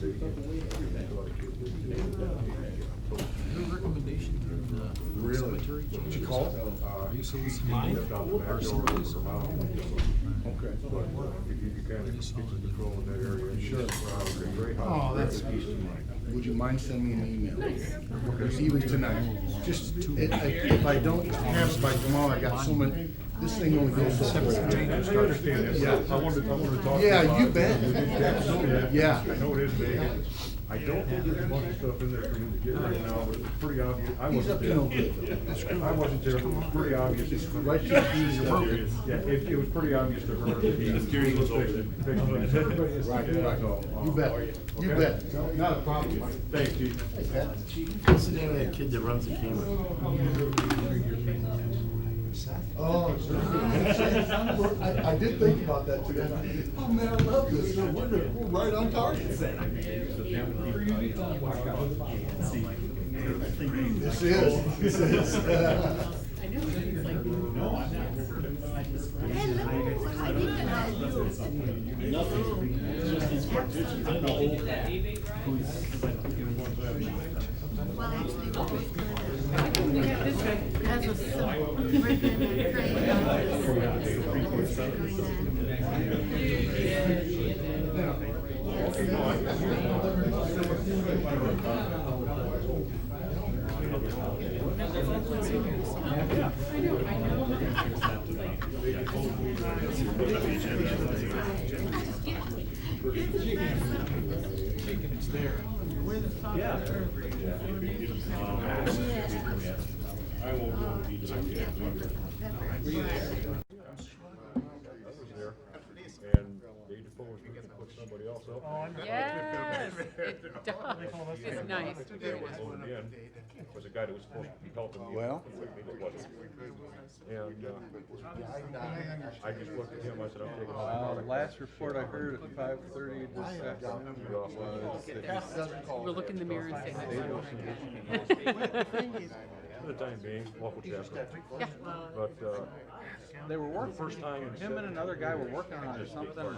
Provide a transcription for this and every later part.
Your recommendation on the cemetery changes? You call? Are you soliciting or someplace? Okay. But if you kind of keep the control in that area. Sure. Great Oh, house. that's east of mine. Would you mind sending me an email? Even tonight. Just, if I don't have it by tomorrow, I got so many, this thing only goes so far. I understand that. Yeah. I wanted to talk. Yeah, about you it. bet. Absolutely. Yeah. I know it is big. I don't think there's a bunch of stuff in there for him to get right now, but it's pretty obvious. I He's wasn't up to there. no good. I wasn't there, but it was pretty obvious. Right to the keys. Yeah, it was pretty obvious to her that he was fixing it. Right. You bet. You Okay. bet. Not a problem. Thanks, Chief. Hey, Pat. What's the name of that kid that runs the camera? Oh, I did think about that today. Oh, man, I love this. No wonder we're right on target. This is. I know, it's like, no, I'm not. I didn't know you. Nothing. It's just these partitions. I don't know. Well, actually, what was good as a son, we're gonna pray about It's there. Yeah. I won't go to the I was there, and they proposed we could put somebody else up. Yes, it does. It's nice. In the end, was a guy that was supposed to be helping me. Well. With me, but wasn't. And, I just looked at him, I said, I'm taking all the product. Last report I heard at 5:30 this afternoon was that We'll look in the mirror and say hi. For the time being, local chapter. Yeah. But, they were working, first time in him and another guy were working on something. never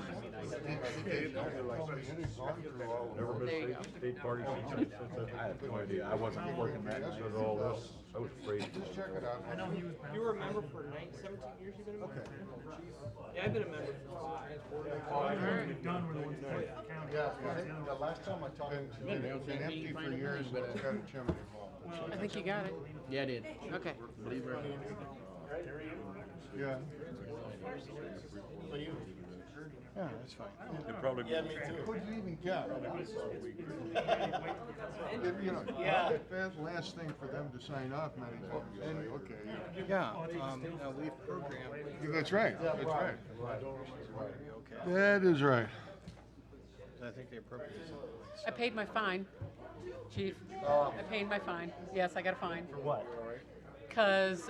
been There you go. state party since I had no idea, I wasn't working that night. started all this. I was afraid. You were a member for 17 years you've been a member? Yeah, I've been a member for 5. Yeah, the last time I talked to him, it's been empty for years, but it's got a chimney involved. I think you got it. Yeah, I did. Okay. Believe it. Yeah. Yeah, that's fine. It probably. Yeah, me too. Who'd you even count? You know, Yeah. that last thing for them to sign off, not even, okay. Yeah, a leaf program. That's right, that's right. That is right. I think they appropriated something. I paid my fine, chief. I paid my fine. Yes, I got a fine. For what? Because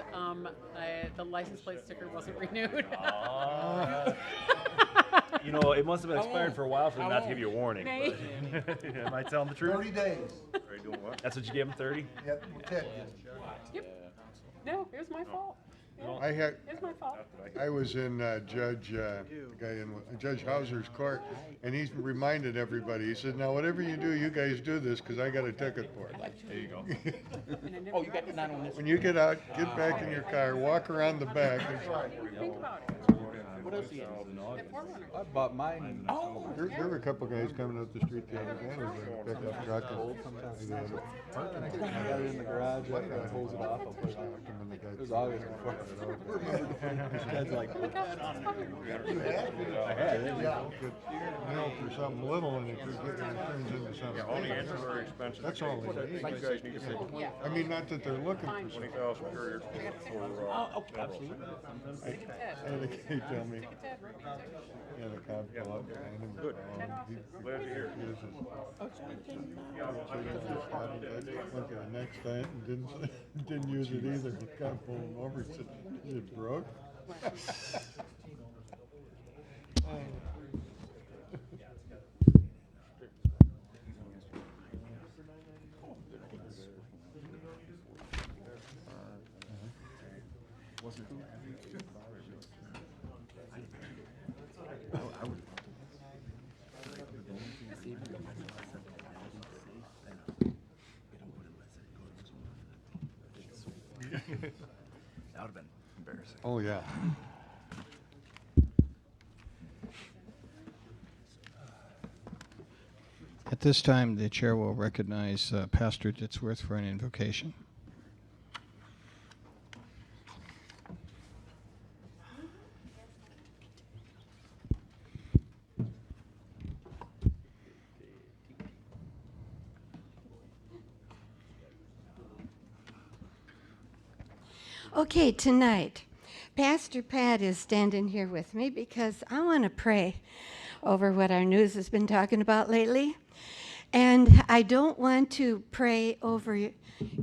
the license plate sticker wasn't renewed. You know, it must have been expired for a while for them not to give you a warning. Maybe. but- Am I telling the truth? 30 days. Are you doing what? That's what you gave them, 30? Yep, Ted. Yep. No, it was my fault. Yeah, I had, it's my fault. I was in Judge Hauser's court, and he reminded everybody, he said, now whatever you do, you guys do this, because I got a ticket for it. There you go. And I never Oh, you got got none on this. When you get out, get back in your car, walk around the back. Think about it. What else do you have? That Forerunner. I bought mine. There were a couple guys coming up the street the other day with a pickup truck. I got it in the garage, I close it off, I'll put it on. It was August before. Dad's like, Oh my gosh, it's fire. I had it. Mail for something little, and if you're getting it turns into something. All the ancillary expenses. That's all they need. You guys need to take Yeah. I mean, not that they're looking for something. 20,000 per year for, Oh, okay, absolutely. I had a guy tell me, Stick a Ted, write me a ticket. he had a cop pull up behind him. Good. Glad to hear. Look at the next time, and didn't use it either. The cop pulled him over, and said, is it broke? That would have been embarrassing. Oh, yeah. At this time, the chair will recognize Pastor Ditzworth for an invocation. Okay, tonight, Pastor Pat is standing here with me because I want to pray over what our news has been talking about lately. And I don't want to pray over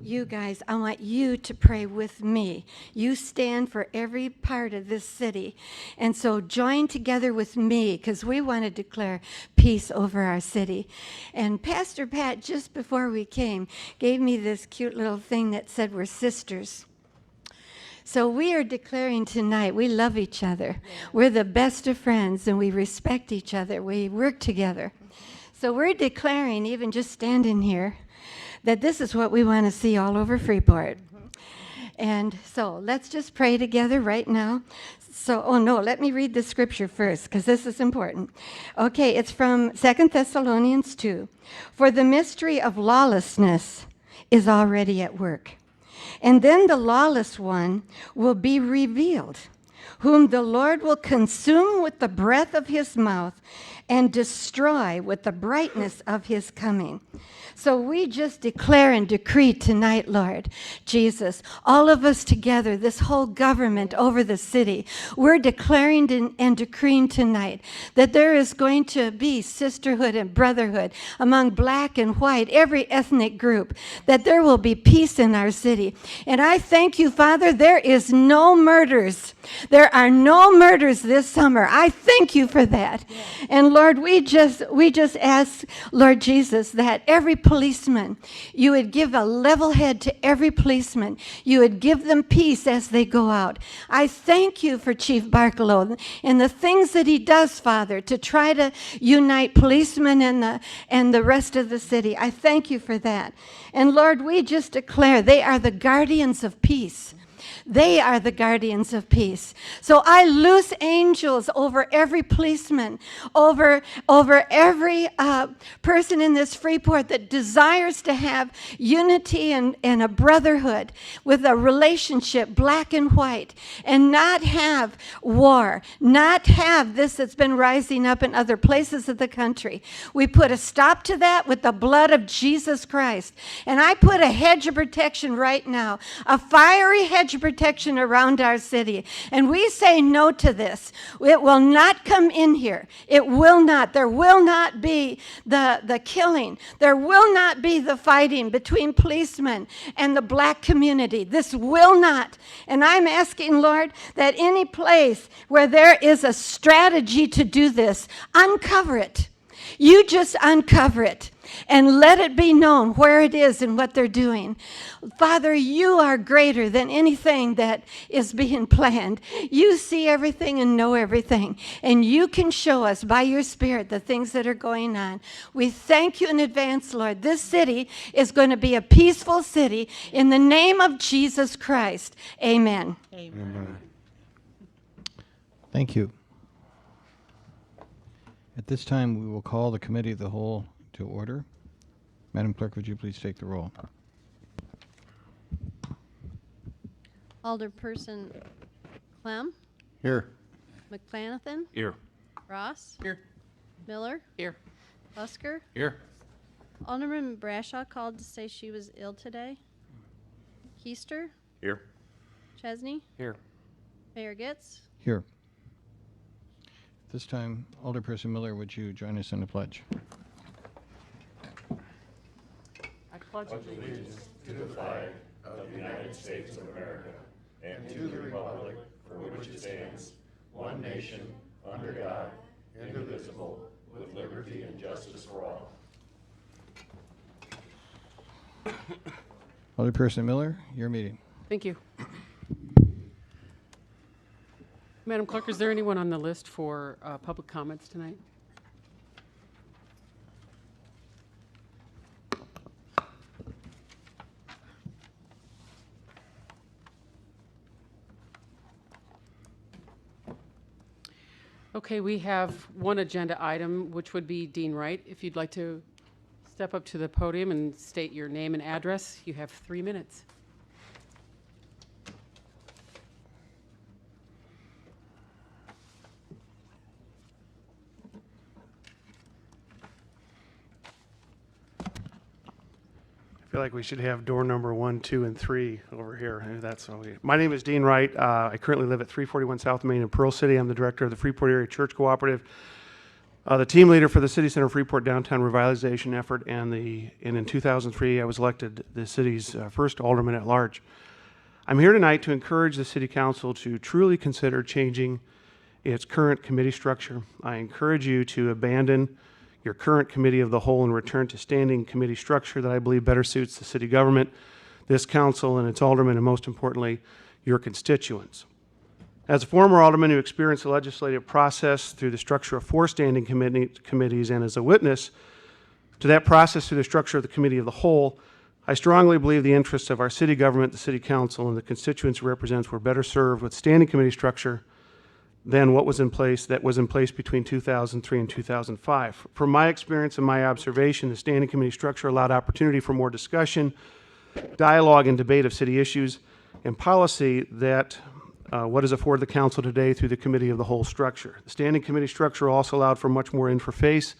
you guys. I want you to pray with me. You stand for every part of this city. And so join together with me because we want to declare peace over our city. And Pastor Pat, just before we came, gave me this cute little thing that said we're sisters. So we are declaring tonight we love each other. We're the best of friends and we respect each other. We work together. So we're declaring, even just standing here, that this is what we want to see all over Freeport. And so let's just pray together right now. So, let me read the scripture first because this is important. Okay, it's from 2 Thessalonians 2. For the mystery of lawlessness is already at work. And then the lawless one will be revealed, whom the Lord will consume with the breath of his mouth and destroy with the brightness of his coming. So we just declare and decree tonight, Lord Jesus, all of us together, this whole government over the city, we're declaring and decreeing tonight that there is going to be sisterhood and brotherhood among black and white, every ethnic group, that there will be peace in our city. And I thank you, Father, there is no murders. There are no murders this summer. I thank you for that. Yeah. And Lord, we just ask, Lord Jesus, that every policeman, you would give a level head to every policeman. You would give them peace as they go out. I thank you for Chief Barkalow and the things that he does, Father, to try to unite policemen and the rest of the city. I thank you for that. And Lord, we just declare they are the guardians of peace. They are the guardians of peace. So I loose angels over every policeman, over every person in this Freeport that desires to have unity and a brotherhood with a relationship, black and white, and not have war, not have this that's been rising up in other places of the country. We put a stop to that with the blood of Jesus Christ. And I put a hedge of protection right now, a fiery hedge of protection around our city. And we say no to this. It will not come in here. It will not. There will not be the killing. There will not be the fighting between policemen and the black community. This will not. And I'm asking, Lord, that any place where there is a strategy to do this, uncover it. You just uncover it and let it be known where it is and what they're doing. Father, you are greater than anything that is being planned. You see everything and know everything, and you can show us by your Spirit the things that are going on. We thank you in advance, Lord. This city is going to be a peaceful city in the name of Jesus Christ. Amen. Amen. Thank you. At this time, we will call the Committee of the Whole to order. Madam Clerk, would you please take the roll? Alderperson Clem, Here. McFanathan, Here. Ross, Here. Miller, Here. Busker. Here. Alderman Brashaw called to say she was ill today. Keister, Here. Chesney, Here. Mayor Gitz. Here. At this time, Alderperson Miller, would you join us in the pledge? I pledge allegiance Alderperson Miller, your meeting. Thank you. Madam Clerk, is there anyone on the list for public comments tonight? Okay, we have one agenda item, which would be Dean Wright. If you'd like to step up to the podium and state your name and address, you have 3 minutes. I feel like we should have door number 1, 2, and 3 over here. That's okay. My name is Dean Wright. I currently live at 341 South Main in Pearl City. I'm the director of the Freeport Area Church Cooperative, the team leader for the City Center Freeport downtown revitalization effort, and in 2003 I was elected the city's first alderman at large. I'm here tonight to encourage the City Council to truly consider changing its current committee structure. I encourage you to abandon your current committee of the whole and return to standing committee structure that I believe better suits the city government, this council, and its aldermen, and most importantly, your constituents. As a former alderman who experienced the legislative process through the structure of 4 standing committees, and as a witness to that process through the structure of the committee of the whole, I strongly believe the interests of our city government, the city council, and the constituents it represents were better served with standing committee structure than what was in place between 2003 and 2005. From my experience and my observation, the standing committee structure allowed opportunity for more discussion, dialogue, and debate of city issues and policy that what is afforded the council today through the committee of the whole structure. The standing committee structure also allowed for much more interface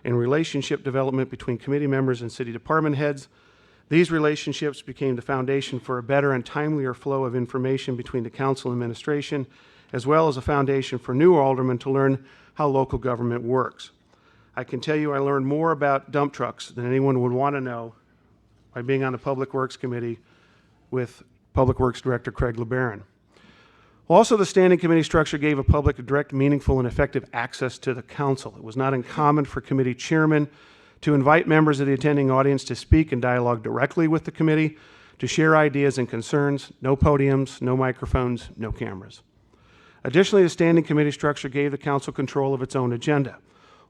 and relationship development between committee members and city department heads. These relationships became the foundation for a better and timelier flow of information between the council and administration, as well as a foundation for new aldermen to learn how local government works. I can tell you I learned more about dump trucks than anyone would want to know by being on the Public Works Committee with Public Works Director Craig LeBaron. Also, the standing committee structure gave a public direct, meaningful, and effective access to the council. It was not uncommon for committee chairmen to invite members of the attending audience to speak and dialogue directly with the committee, to share ideas and concerns. No podiums, no microphones, no cameras. Additionally, the standing committee structure gave the council control of its own agenda.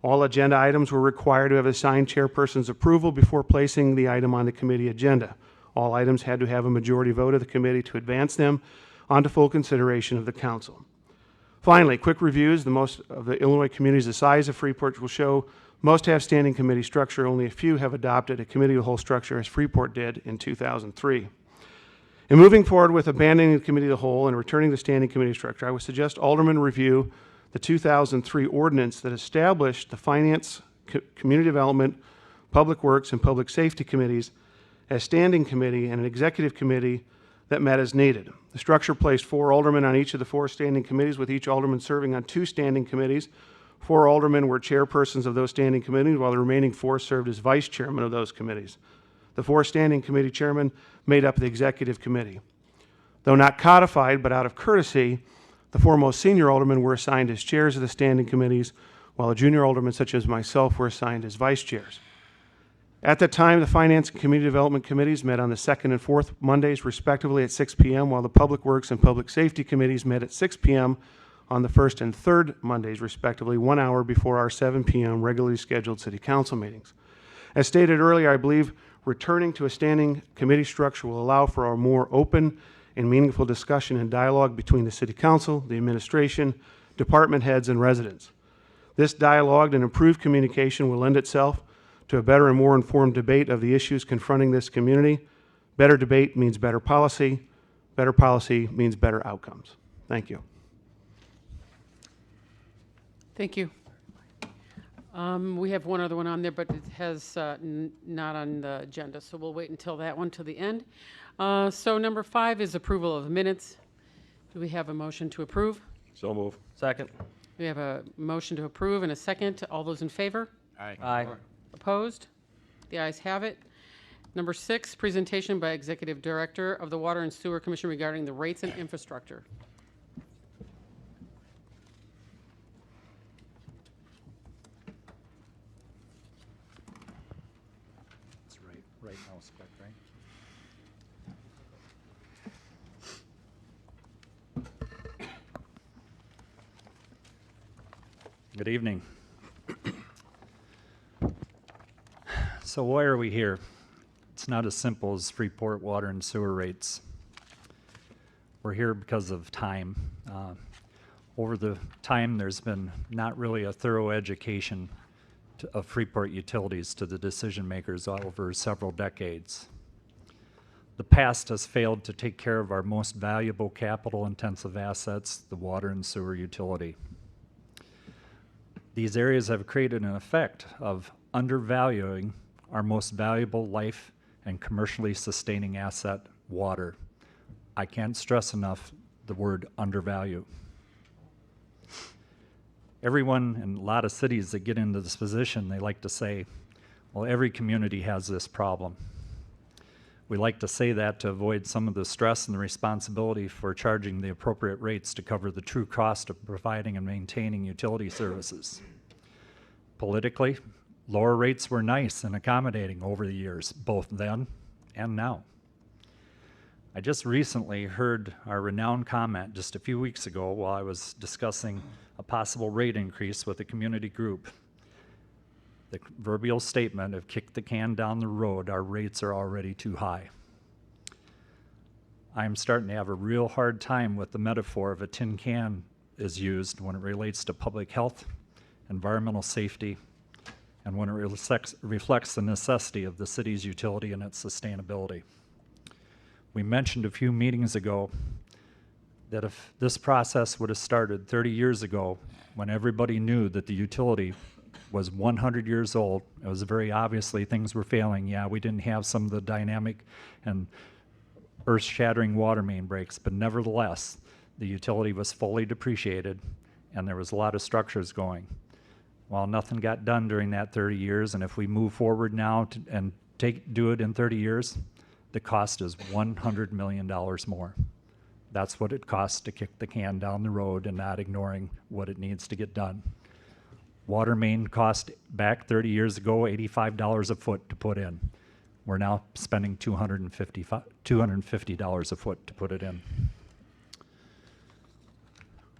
All agenda items were required to have assigned chairperson's approval before placing the item on the committee agenda. All items had to have a majority vote of the committee to advance them onto full consideration of the council. Finally, quick reviews. The most of the Illinois communities the size of Freeport will show most have standing committee structure. Only a few have adopted a committee of the whole structure, as Freeport did in 2003. In moving forward with abandoning the committee of the whole and returning to standing committee structure, I would suggest aldermen review the 2003 ordinance that established the Finance, Community Development, Public Works, and Public Safety committees as standing committee and an executive committee that met as needed. The structure placed 4 aldermen on each of the 4 standing committees, with each alderman serving on 2 standing committees. 4 aldermen were chairpersons of those standing committees, while the remaining 4 served as vice chairman of those committees. The 4 standing committee chairmen made up the executive committee. Though not codified, but out of courtesy, the 4 most senior aldermen were assigned as chairs of the standing committees, while the junior aldermen, such as myself, were assigned as vice chairs. At that time, the Finance and Community Development committees met on the 2nd and 4th Mondays, respectively, at 6 p.m., while the Public Works and Public Safety committees met at 6 p.m. on the 1st and 3rd Mondays, respectively, 1 hour before our 7 p.m. regularly scheduled City Council meetings. As stated earlier, I believe returning to a standing committee structure will allow for a more open and meaningful discussion and dialogue between the City Council, the administration, department heads, and residents. This dialogue and improved communication will lend itself to a better and more informed debate of the issues confronting this community. Better debate means better policy. Better policy means better outcomes. Thank you. Thank you. We have one other one on there, but it has not on the agenda, so we'll wait until that one till the end. So number 5 is approval of minutes. Do we have a motion to approve? So move. Second. We have a motion to approve and a second. All those in favor? Aye. Opposed? The ayes have it. Number 6, presentation by Executive Director of the Water and Sewer Commission regarding the rates and infrastructure. That's right now, spec, right? Good evening. So why are we here? It's not as simple as Freeport water and sewer rates. We're here because of time. Over the time, there's been not really a thorough education of Freeport utilities to the decision makers over several decades. The past has failed to take care of our most valuable capital-intensive assets, the water and sewer utility. These areas have created an effect of undervaluing our most valuable life and commercially sustaining asset, water. I can't stress enough the word undervalue. Everyone in a lot of cities that get into this position, they like to say, well, every community has this problem. We like to say that to avoid some of the stress and the responsibility for charging the appropriate rates to cover the true cost of providing and maintaining utility services. Politically, lower rates were nice and accommodating over the years, both then and now. I just recently heard our renowned comment just a few weeks ago while I was discussing a possible rate increase with a community group. The proverbial statement of kick the can down the road, our rates are already too high. I'm starting to have a real hard time with the metaphor of a tin can is used when it relates to public health, environmental safety, and when it reflects the necessity of the city's utility and its sustainability. We mentioned a few meetings ago that if this process would have started 30 years ago, when everybody knew that the utility was 100 years old, it was very obviously things were failing. Yeah, we didn't have some of the dynamic and earth-shattering water main breaks, but nevertheless, the utility was fully depreciated and there was a lot of structures going. Well, nothing got done during that 30 years, and if we move forward now and do it in 30 years, the cost is $100 million more. That's what it costs to kick the can down the road and not ignoring what it needs to get done. Water main cost back 30 years ago $85 a foot to put in. We're now spending $250 a foot to put it in.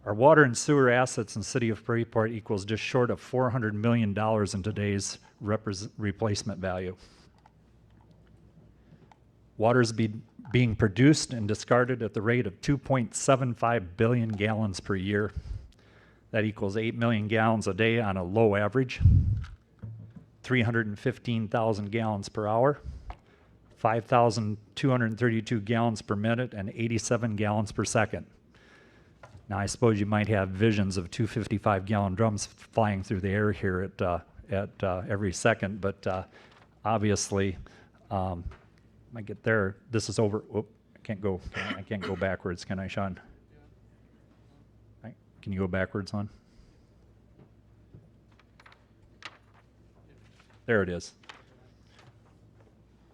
Our water and sewer assets in the city of Freeport equals just short of $400 million in today's replacement value. Water is being produced and discarded at the rate of 2.75 billion gallons per year. That equals 8 million gallons a day on a low average, 315,000 gallons per hour, 5,232 gallons per minute, and 87 gallons per second. Now, I suppose you might have visions of 255-gallon drums flying through the air here at every second, but obviously, I get there. This is over. Whoop, I can't go backwards. Can I, Sean? Right. Can you go backwards, hon? There it is.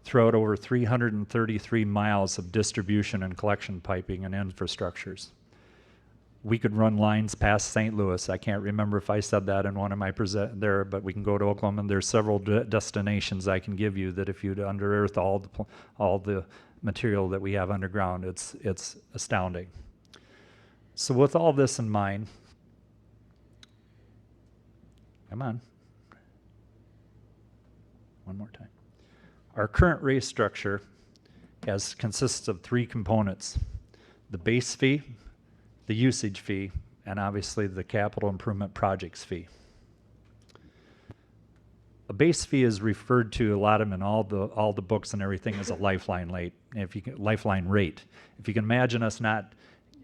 Throughout over 333 miles of distribution and collection piping and infrastructures. We could run lines past St. Louis. I can't remember if I said that in one of my there, but we can go to Oklahoma. And there's several destinations I can give you that if you'd under-earth all the material that we have underground, it's astounding. So with all this in mind, come on, one more time. Our current rate structure consists of three components: the base fee, the usage fee, and obviously the capital improvement projects fee. A base fee is referred to a lot of them in all the books and everything as a lifeline rate. If you can imagine us not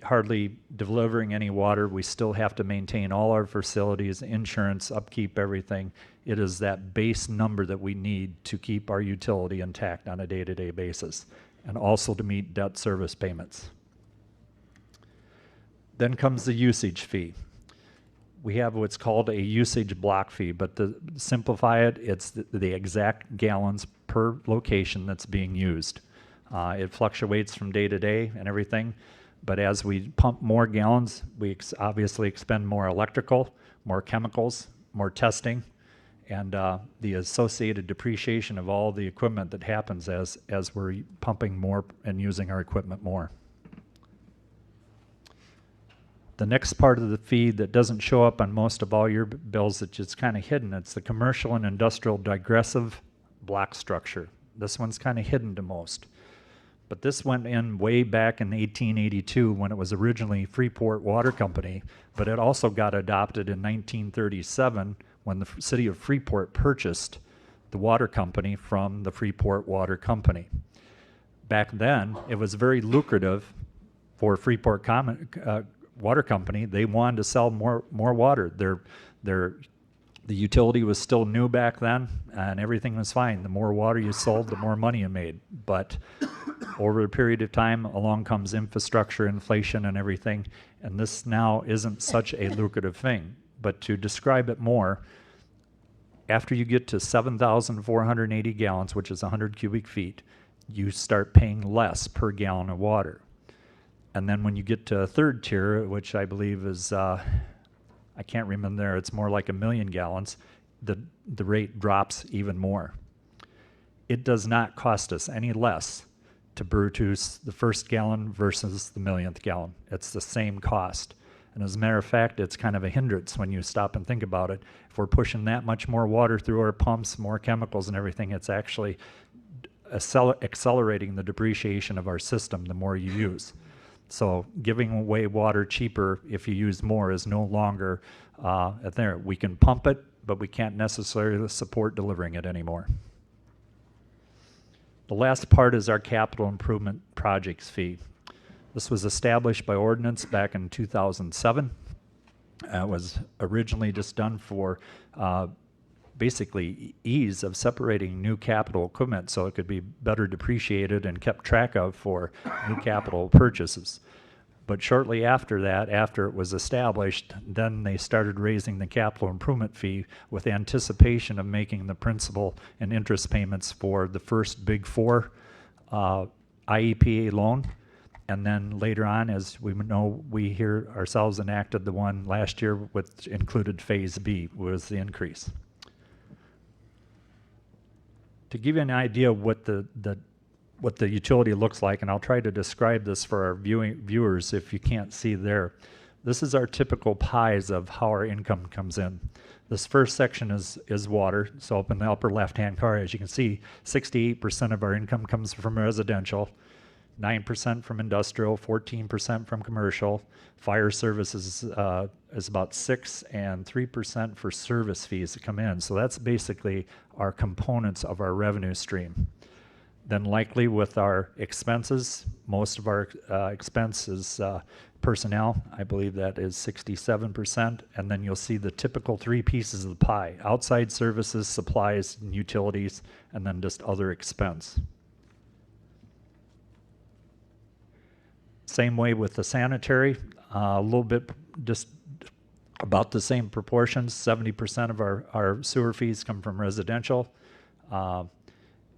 hardly delivering any water, we still have to maintain all our facilities, insurance, upkeep, everything. It is that base number that we need to keep our utility intact on a day-to-day basis, and also to meet debt service payments. Then comes the usage fee. We have what's called a usage block fee, but to simplify it, it's the exact gallons per location that's being used. It fluctuates from day to day and everything, but as we pump more gallons, we obviously expend more electrical, more chemicals, more testing, and the associated depreciation of all the equipment that happens as we're pumping more and using our equipment more. The next part of the fee that doesn't show up on most of all your bills, it's just kind of hidden. It's the commercial and industrial digressive block structure. This one's kind of hidden to most. But this went in way back in 1882 when it was originally Freeport Water Company, but it also got adopted in 1937 when the city of Freeport purchased the water company from the Freeport Water Company. Back then, it was very lucrative for Freeport Water Company. They wanted to sell more water. The utility was still new back then, and everything was fine. The more water you sold, the more money you made. But over a period of time, along comes infrastructure, inflation, and everything, and this now isn't such a lucrative thing. But to describe it more, after you get to 7,480 gallons, which is 100 cubic feet, you start paying less per gallon of water. And then when you get to a third tier, which I believe is, I can't remember there, it's more like 1 million gallons, the rate drops even more. It does not cost us any less to produce the first gallon versus the millionth gallon. It's the same cost. And as a matter of fact, it's kind of a hindrance when you stop and think about it. If we're pushing that much more water through our pumps, more chemicals and everything, it's actually accelerating the depreciation of our system the more you use. So giving away water cheaper if you use more is no longer there. We can pump it, but we can't necessarily support delivering it anymore. The last part is our capital improvement projects fee. This was established by ordinance back in 2007. It was originally just done for basically ease of separating new capital equipment so it could be better depreciated and kept track of for new capital purchases. But shortly after that, after it was established, then they started raising the capital improvement fee with anticipation of making the principal and interest payments for the first Big Four IEPA loan. And then later on, as we know, we here ourselves enacted the one last year which included Phase B, was the increase. To give you an idea of what the utility looks like, and I'll try to describe this for our viewers if you can't see there. This is our typical pies of how our income comes in. This first section is water. So up in the upper left-hand corner, as you can see, 68% of our income comes from residential, 9% from industrial, 14% from commercial. Fire services is about 6%, and 3% for service fees that come in. So that's basically our components of our revenue stream. Then likely with our expenses, most of our expense is personnel. I believe that is 67%. And then you'll see the typical three pieces of the pie: outside services, supplies, and utilities, and then just other expense. Same way with the sanitary, a little bit just about the same proportions. 70% of our sewer fees come from residential,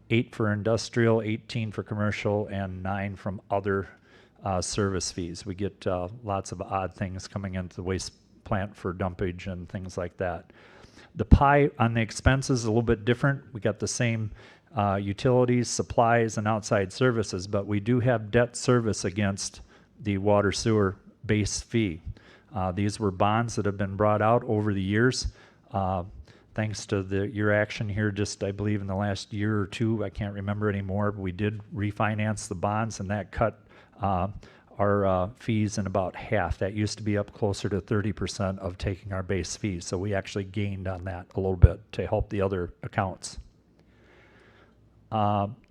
8 for industrial, 18 for commercial, and 9 from other service fees. We get lots of odd things coming into the waste plant for dumpage and things like that. The pie on the expenses is a little bit different. We got the same utilities, supplies, and outside services, but we do have debt service against the water sewer base fee. These were bonds that have been brought out over the years. Thanks to your action here, just I believe in the last year or two, I can't remember anymore, but we did refinance the bonds, and that cut our fees in about half. That used to be up closer to 30% of taking our base fees, so we actually gained on that a little bit to help the other accounts.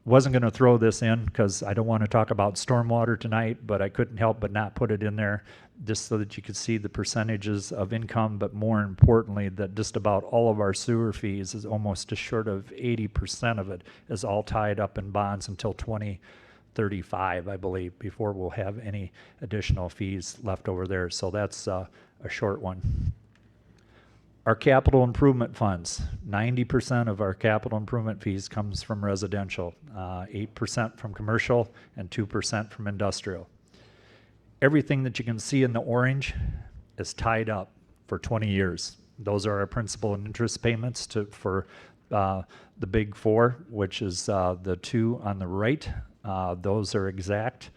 Wasn't going to throw this in because I don't want to talk about stormwater tonight, but I couldn't help but not put it in there just so that you could see the percentages of income, but more importantly that just about all of our sewer fees is almost just short of 80% of it is all tied up in bonds until 2035, I believe, before we'll have any additional fees left over there. So that's a short one. Our capital improvement funds, 90% of our capital improvement fees comes from residential, 8% from commercial, and 2% from industrial. Everything that you can see in the orange is tied up for 20 years. Those are our principal and interest payments for the Big Four, which is the two on the right. Those are exact.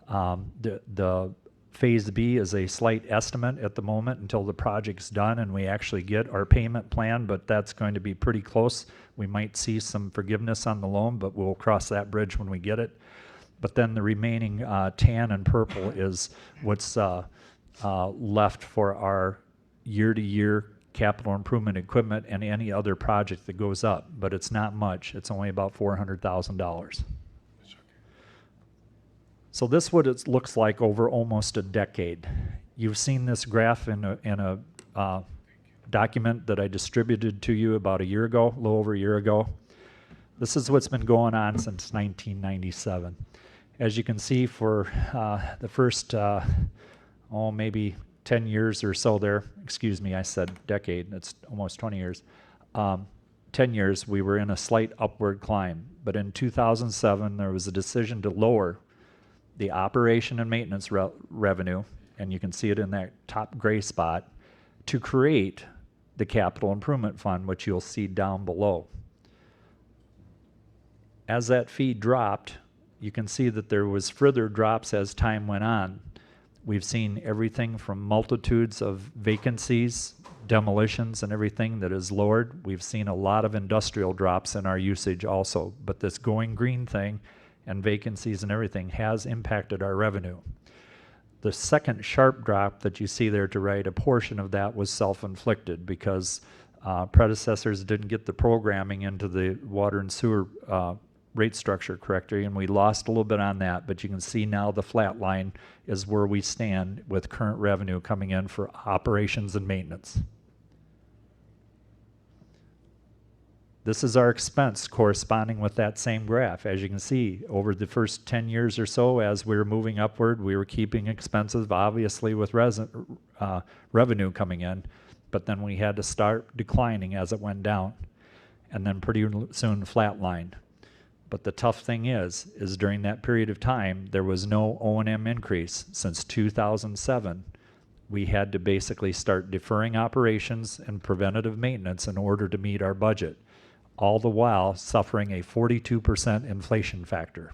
The Phase B is a slight estimate at the moment until the project's done and we actually get our payment plan, but that's going to be pretty close. We might see some forgiveness on the loan, but we'll cross that bridge when we get it. but then the remaining tan and purple is what's left for our year-to-year capital improvement equipment and any other project that goes up, but it's not much. It's only about $400,000. So this is what it looks like over almost a decade. You've seen this graph in a document that I distributed to you about a year ago, a little over a year ago. This is what's been going on since 1997. As you can see, for the first, maybe 10 years or so there, excuse me, I said decade, it's almost 20 years. 10 years, we were in a slight upward climb. But in 2007, there was a decision to lower the operation and maintenance revenue, and you can see it in that top gray spot, to create the capital improvement fund, which you'll see down below. As that fee dropped, you can see that there was further drops as time went on. We've seen everything from multitudes of vacancies, demolitions, and everything that is lowered. We've seen a lot of industrial drops in our usage also, but this going green thing and vacancies and everything has impacted our revenue. The second sharp drop that you see there to right, a portion of that was self-inflicted because predecessors didn't get the programming into the water and sewer rate structure correctly, and we lost a little bit on that, but you can see now the flat line is where we stand with current revenue coming in for operations and maintenance. This is our expense corresponding with that same graph. As you can see, over the first 10 years or so, as we were moving upward, we were keeping expenses, obviously, with revenue coming in, but then we had to start declining as it went down, and then pretty soon flatlined. But the tough thing is during that period of time, there was no O&M increase. Since 2007, we had to basically start deferring operations and preventative maintenance in order to meet our budget, all the while suffering a 42% inflation factor.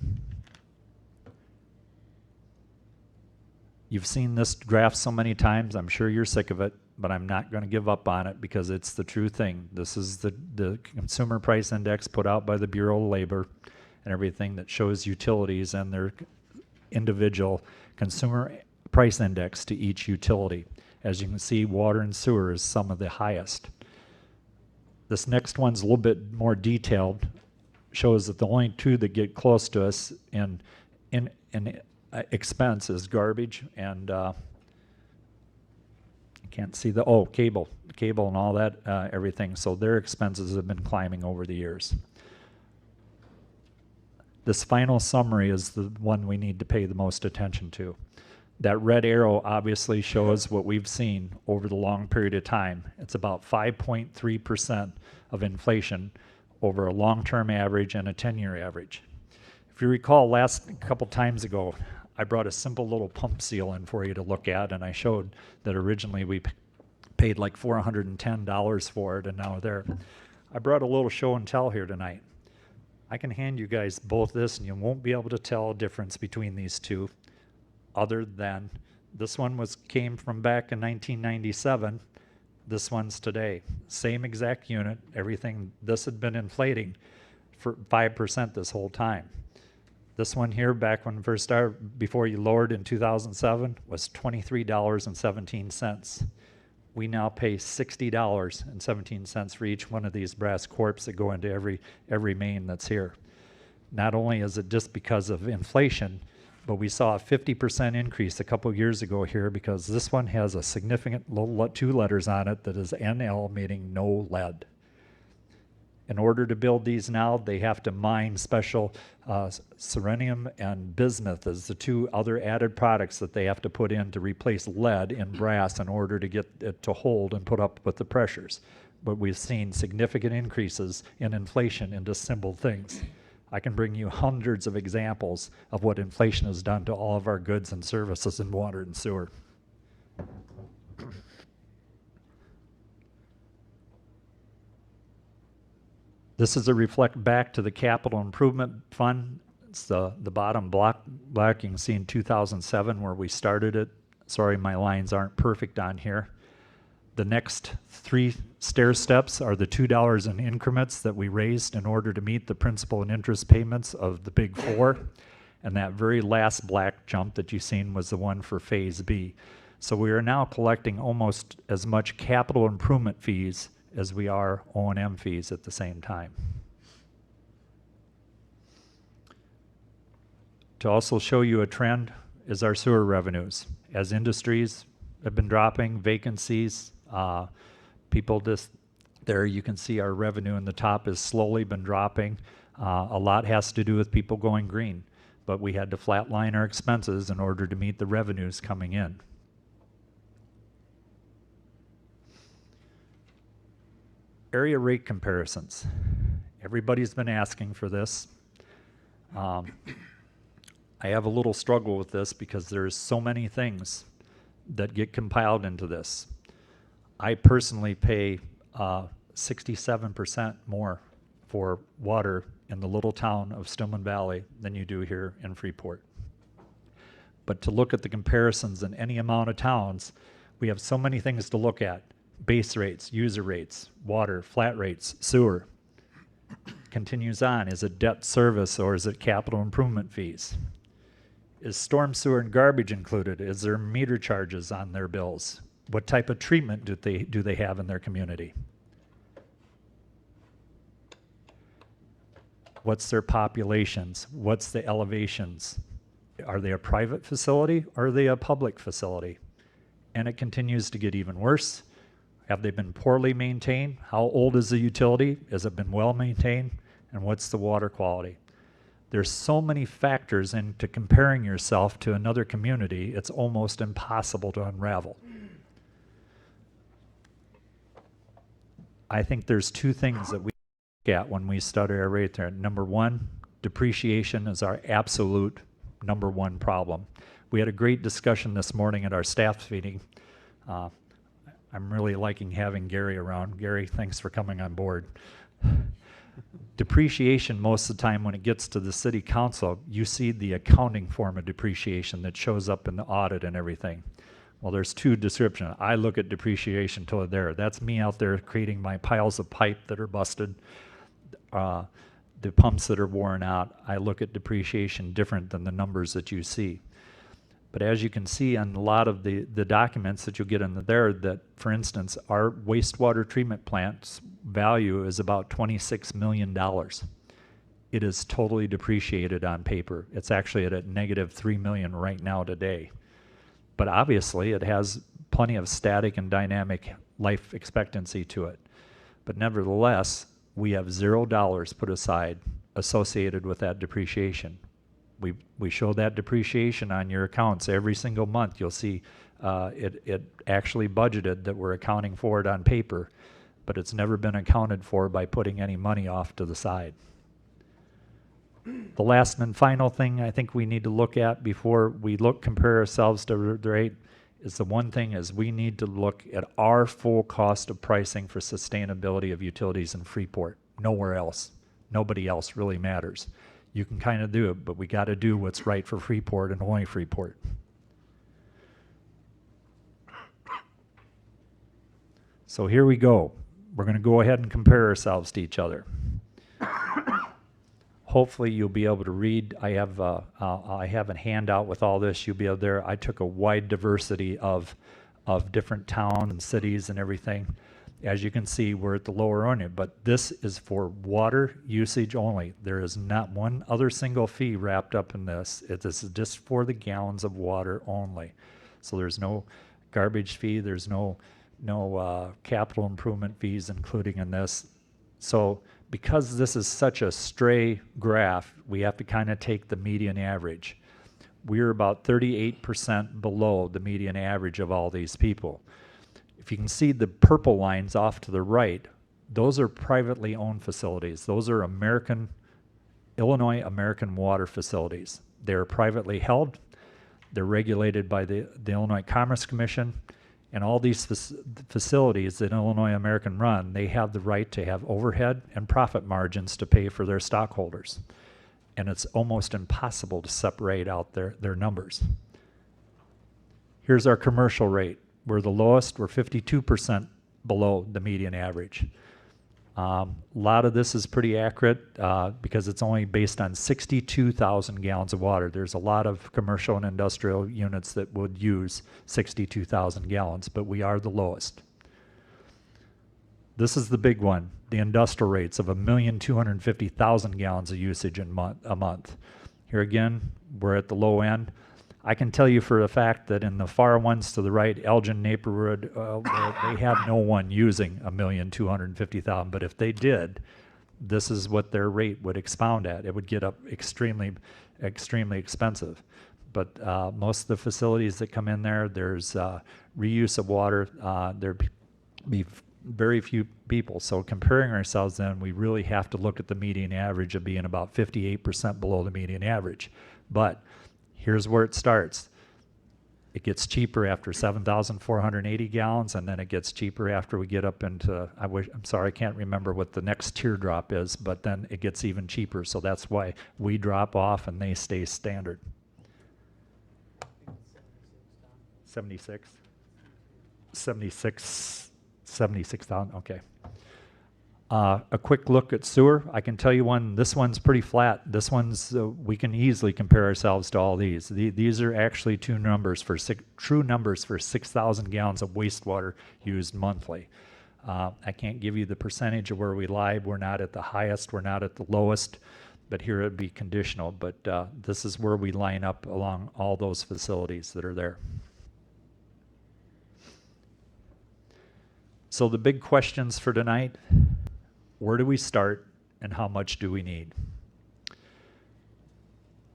You've seen this graph so many times, I'm sure you're sick of it, but I'm not going to give up on it because it's the true thing. This is the Consumer Price Index put out by the Bureau of Labor and everything that shows utilities and their individual consumer price index to each utility. As you can see, water and sewer is some of the highest. This next one's a little bit more detailed, shows that the only two that get close to us in expense is garbage and can't see the, cable and all that, everything. So their expenses have been climbing over the years. This final summary is the one we need to pay the most attention to. That red arrow obviously shows what we've seen over the long period of time. It's about 5.3% of inflation over a long-term average and a 10-year average. If you recall, last couple times ago, I brought a simple little pump seal in for you to look at, and I showed that originally we paid like $410 for it, and now there. I brought a little show and tell here tonight. I can hand you guys both this, and you won't be able to tell a difference between these two, other than this one came from back in 1997. This one's today. Same exact unit, everything. This had been inflating for 5% this whole time. This one here, back when first started, before you lowered in 2007, was $23.17. We now pay $60.17 for each one of these brass corps that go into every main that's here. Not only is it just because of inflation, but we saw a 50% increase a couple years ago here because this one has a significant two letters on it that is NL, meaning no lead. In order to build these now, they have to mine special selenium and bismuth as the two other added products that they have to put in to replace lead in brass in order to get it to hold and put up with the pressures. But we've seen significant increases in inflation in just simple things. I can bring you hundreds of examples of what inflation has done to all of our goods and services in water and sewer. This is a reflect back to the capital improvement fund. It's the bottom block. You can see in 2007 where we started it. Sorry, my lines aren't perfect on here. The next three stair steps are the $2 in increments that we raised in order to meet the principal and interest payments of the big four. And that very last black jump that you've seen was the one for Phase B. So we are now collecting almost as much capital improvement fees as we are O&M fees at the same time. To also show you a trend is our sewer revenues. As industries have been dropping, vacancies, people just, there you can see our revenue in the top has slowly been dropping. A lot has to do with people going green, but we had to flatline our expenses in order to meet the revenues coming in. Area rate comparisons. Everybody's been asking for this. I have a little struggle with this because there's so many things that get compiled into this. I personally pay 67% more for water in the little town of Stillman Valley than you do here in Freeport. But to look at the comparisons in any amount of towns, we have so many things to look at. Base rates, user rates, water, flat rates, sewer. Continues on, is it debt service or is it capital improvement fees? Is storm sewer and garbage included? Is there meter charges on their bills? What type of treatment do they have in their community? What's their populations? What's the elevations? Are they a private facility or are they a public facility? And it continues to get even worse. Have they been poorly maintained? How old is the utility? Has it been well maintained? And what's the water quality? There's so many factors into comparing yourself to another community, it's almost impossible to unravel. I think there's two things that we look at when we study our rate there. Number one, depreciation is our absolute number one problem. We had a great discussion this morning at our staff meeting. I'm really liking having Gary around. Gary, thanks for coming on board. Depreciation, most of the time when it gets to the city council, you see the accounting form of depreciation that shows up in the audit and everything. Well, there's two descriptions. I look at depreciation till there. That's me out there creating my piles of pipe that are busted, the pumps that are worn out. I look at depreciation different than the numbers that you see. But as you can see on a lot of the documents that you'll get in there, that, for instance, our wastewater treatment plant's value is about $26 million. It is totally depreciated on paper. It's actually at a negative $3 million right now today. But obviously, it has plenty of static and dynamic life expectancy to it. But nevertheless, we have $0 put aside associated with that depreciation. We show that depreciation on your accounts every single month. You'll see it actually budgeted that we're accounting for it on paper, but it's never been accounted for by putting any money off to the side. The last and final thing I think we need to look at before we compare ourselves to the rate is the one thing is we need to look at our full cost of pricing for sustainability of utilities in Freeport. Nowhere else. Nobody else really matters. You can kind of do it, but we got to do what's right for Freeport and only Freeport. So here we go. We're going to go ahead and compare ourselves to each other. Hopefully you'll be able to read. I have a handout with all this. You'll be able there. I took a wide diversity of different towns and cities and everything. As you can see, we're at the lower end, but this is for water usage only. There is not one other single fee wrapped up in this. This is just for the gallons of water only. So there's no garbage fee. There's no capital improvement fees including in this. So because this is such a stray graph, we have to kind of take the median average. We're about 38% below the median average of all these people. If you can see the purple lines off to the right, those are privately owned facilities. Those are Illinois American Water facilities. They're privately held. They're regulated by the Illinois Commerce Commission. And all these facilities that Illinois American run, they have the right to have overhead and profit margins to pay for their stockholders. And it's almost impossible to separate out their numbers. Here's our commercial rate. We're the lowest. We're 52% below the median average. A lot of this is pretty accurate because it's only based on 62,000 gallons of water. There's a lot of commercial and industrial units that would use 62,000 gallons, but we are the lowest. This is the big one, the industrial rates of 1,250,000 gallons of usage a month. Here again, we're at the low end. I can tell you for a fact that in the far ones to the right, Elgin neighborhood, they have no one using 1,250,000. But if they did, this is what their rate would expound at. It would get up extremely, extremely expensive. But most of the facilities that come in there, there's reuse of water. There'd be very few people. So comparing ourselves then, we really have to look at the median average of being about 58% below the median average. But here's where it starts. It gets cheaper after 7,480 gallons, and then it gets cheaper after we get up into, I'm sorry, I can't remember what the next teardrop is, but then it gets even cheaper. So that's why we drop off and they stay standard. 76? 76,000, okay. A quick look at sewer. I can tell you this one's pretty flat. This one's, we can easily compare ourselves to all these. These are actually true numbers for 6,000 gallons of wastewater used monthly. I can't give you the percentage of where we lie. We're not at the highest, we're not at the lowest, but here it'd be conditional. But this is where we line up along all those facilities that are there. So the big questions for tonight: where do we start and how much do we need?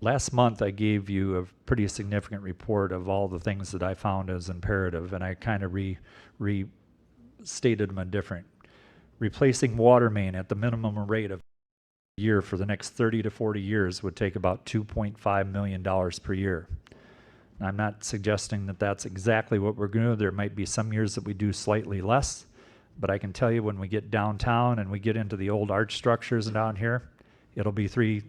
Last month I gave you a pretty significant report of all the things that I found as imperative, and I kind of restated them different. Replacing water main at the minimum rate of a year for the next 30 to 40 years would take about $2.5 million per year. I'm not suggesting that that's exactly what we're going to do. There might be some years that we do slightly less. But I can tell you when we get downtown and we get into the old arch structures down here, it'll be 3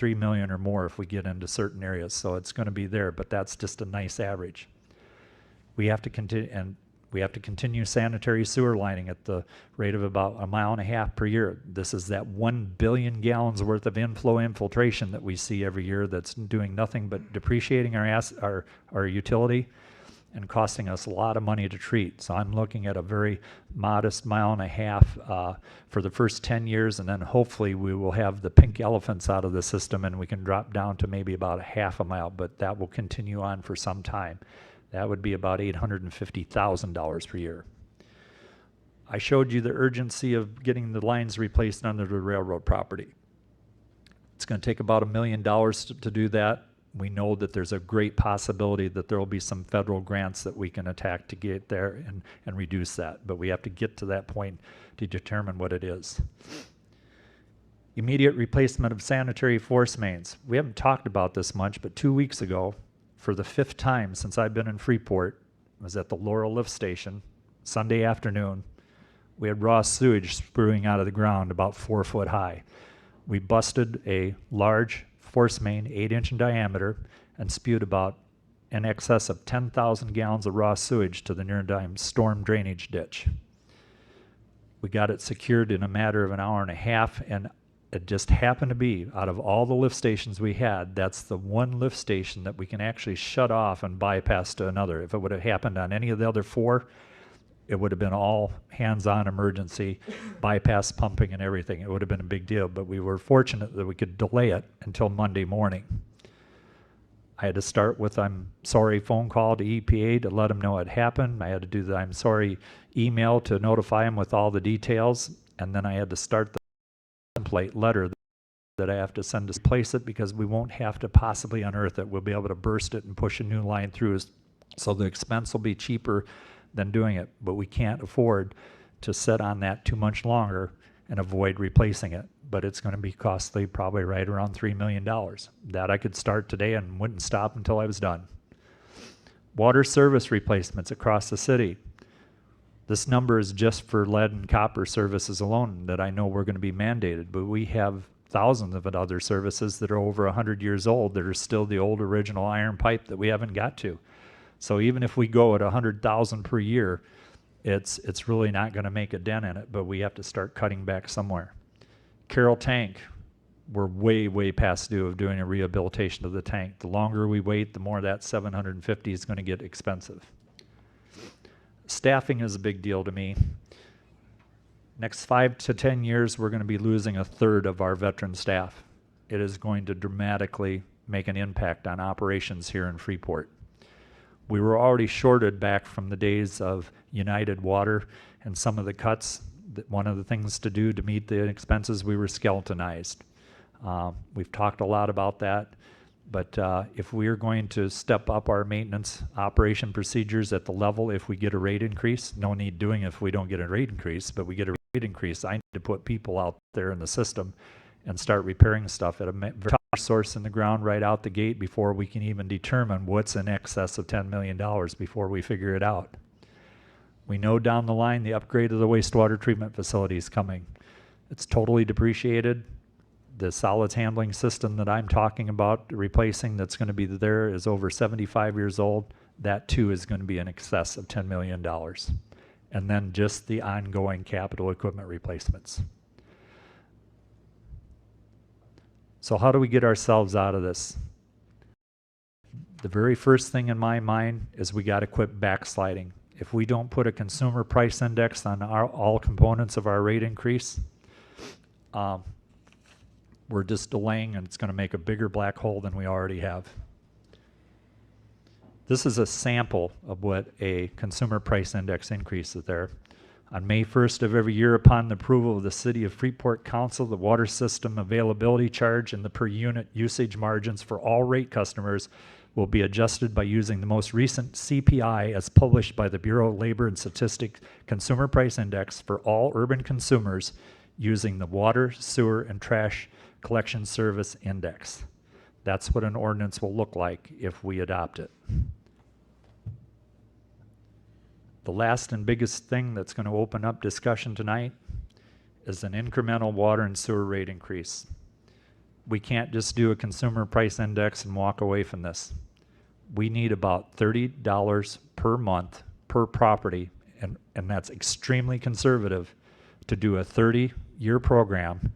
million or more if we get into certain areas. So it's going to be there, but that's just a nice average. We have to continue sanitary sewer lining at the rate of about 1.5 miles per year. This is that 1 billion gallons worth of inflow infiltration that we see every year that's doing nothing but depreciating our utility and costing us a lot of money to treat. So I'm looking at a very modest 1.5 miles for the first 10 years, and then hopefully we will have the pink elephants out of the system and we can drop down to maybe about 0.5 mile, but that will continue on for some time. That would be about $850,000 per year. I showed you the urgency of getting the lines replaced under the railroad property. It's going to take about $1 million to do that. We know that there's a great possibility that there will be some federal grants that we can attack to get there and reduce that. But we have to get to that point to determine what it is. Immediate replacement of sanitary force mains. We haven't talked about this much, but 2 weeks ago, for the 5th time since I've been in Freeport, I was at the Laurel Lift Station, Sunday afternoon. We had raw sewage spewing out of the ground about 4 foot high. We busted a large force main, 8-inch in diameter, and spewed about in excess of 10,000 gallons of raw sewage to the nearby storm drainage ditch. We got it secured in a matter of 1.5 hours, and it just happened to be, out of all the lift stations we had, that's the one lift station that we can actually shut off and bypass to another. If it would have happened on any of the other 4, it would have been all hands-on emergency, bypass pumping and everything. It would have been a big deal, but we were fortunate that we could delay it until Monday morning. I had to start with I'm sorry phone call to EPA to let them know it happened. I had to do the I'm sorry email to notify them with all the details, and then I had to start the template letter that I have to send to place it, because we won't have to possibly unearth it. We'll be able to burst it and push a new line through, so the expense will be cheaper than doing it, but we can't afford to sit on that too much longer and avoid replacing it. But it's going to be costly, probably right around $3 million. That I could start today and wouldn't stop until I was done. Water service replacements across the city. This number is just for lead and copper services alone that I know we're going to be mandated, but we have thousands of other services that are over 100 years old that are still the old original iron pipe that we haven't got to. So even if we go at 100,000 per year, it's really not going to make a dent in it, but we have to start cutting back somewhere. Carroll Tank, we're way past due of doing a rehabilitation of the tank. The longer we wait, the more that $750 is going to get expensive. Staffing is a big deal to me. Next 5 to 10 years, we're going to be losing a third of our veteran staff. It is going to dramatically make an impact on operations here in Freeport. We were already shorted back from the days of United Water and some of the cuts. One of the things to do to meet the expenses, we were skeletonized. We've talked a lot about that, but if we're going to step up our maintenance operation procedures at the level, if we get a rate increase, no need doing it if we don't get a rate increase, but we get a rate increase, I need to put people out there in the system and start repairing stuff at a source in the ground right out the gate before we can even determine what's in excess of $10 million before we figure it out. We know down the line the upgrade of the wastewater treatment facility is coming. It's totally depreciated. The solids handling system that I'm talking about replacing that's going to be there is over 75 years old. That too is going to be in excess of $10 million. And then just the ongoing capital equipment replacements. So how do we get ourselves out of this? The very first thing in my mind is we got to quit backsliding. If we don't put a consumer price index on all components of our rate increase, we're just delaying, and it's going to make a bigger black hole than we already have. This is a sample of what a consumer price index increase is there. On May 1st of every year, upon the approval of the City of Freeport Council, the water system availability charge and the per unit usage margins for all rate customers will be adjusted by using the most recent CPI as published by the Bureau of Labor and Statistics Consumer Price Index for all urban consumers using the Water, Sewer, and Trash Collection Service Index. That's what an ordinance will look like if we adopt it. The last and biggest thing that's going to open up discussion tonight is an incremental water and sewer rate increase. We can't just do a consumer price index and walk away from this. We need about $30 per month per property, and that's extremely conservative, to do a 30-year program,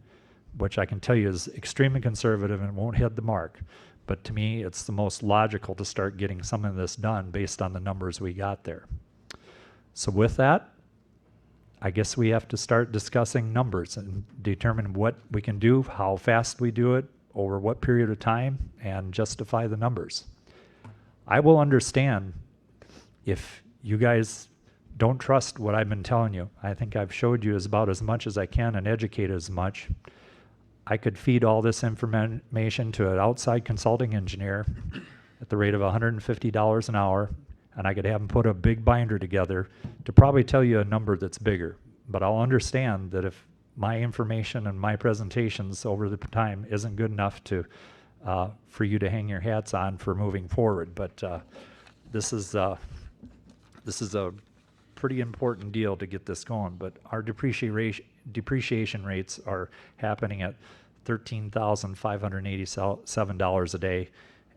which I can tell you is extremely conservative and won't hit the mark. But to me, it's the most logical to start getting some of this done based on the numbers we got there. So with that, I guess we have to start discussing numbers and determine what we can do, how fast we do it, over what period of time, and justify the numbers. I will understand if you guys don't trust what I've been telling you. I think I've showed you about as much as I can and educated as much. I could feed all this information to an outside consulting engineer at the rate of $150 an hour, and I could have them put a big binder together to probably tell you a number that's bigger. But I'll understand that if my information and my presentations over the time isn't good enough to for you to hang your hats on for moving forward. But this is a pretty important deal to get this going. But our depreciation rates are happening at $13,587 a day,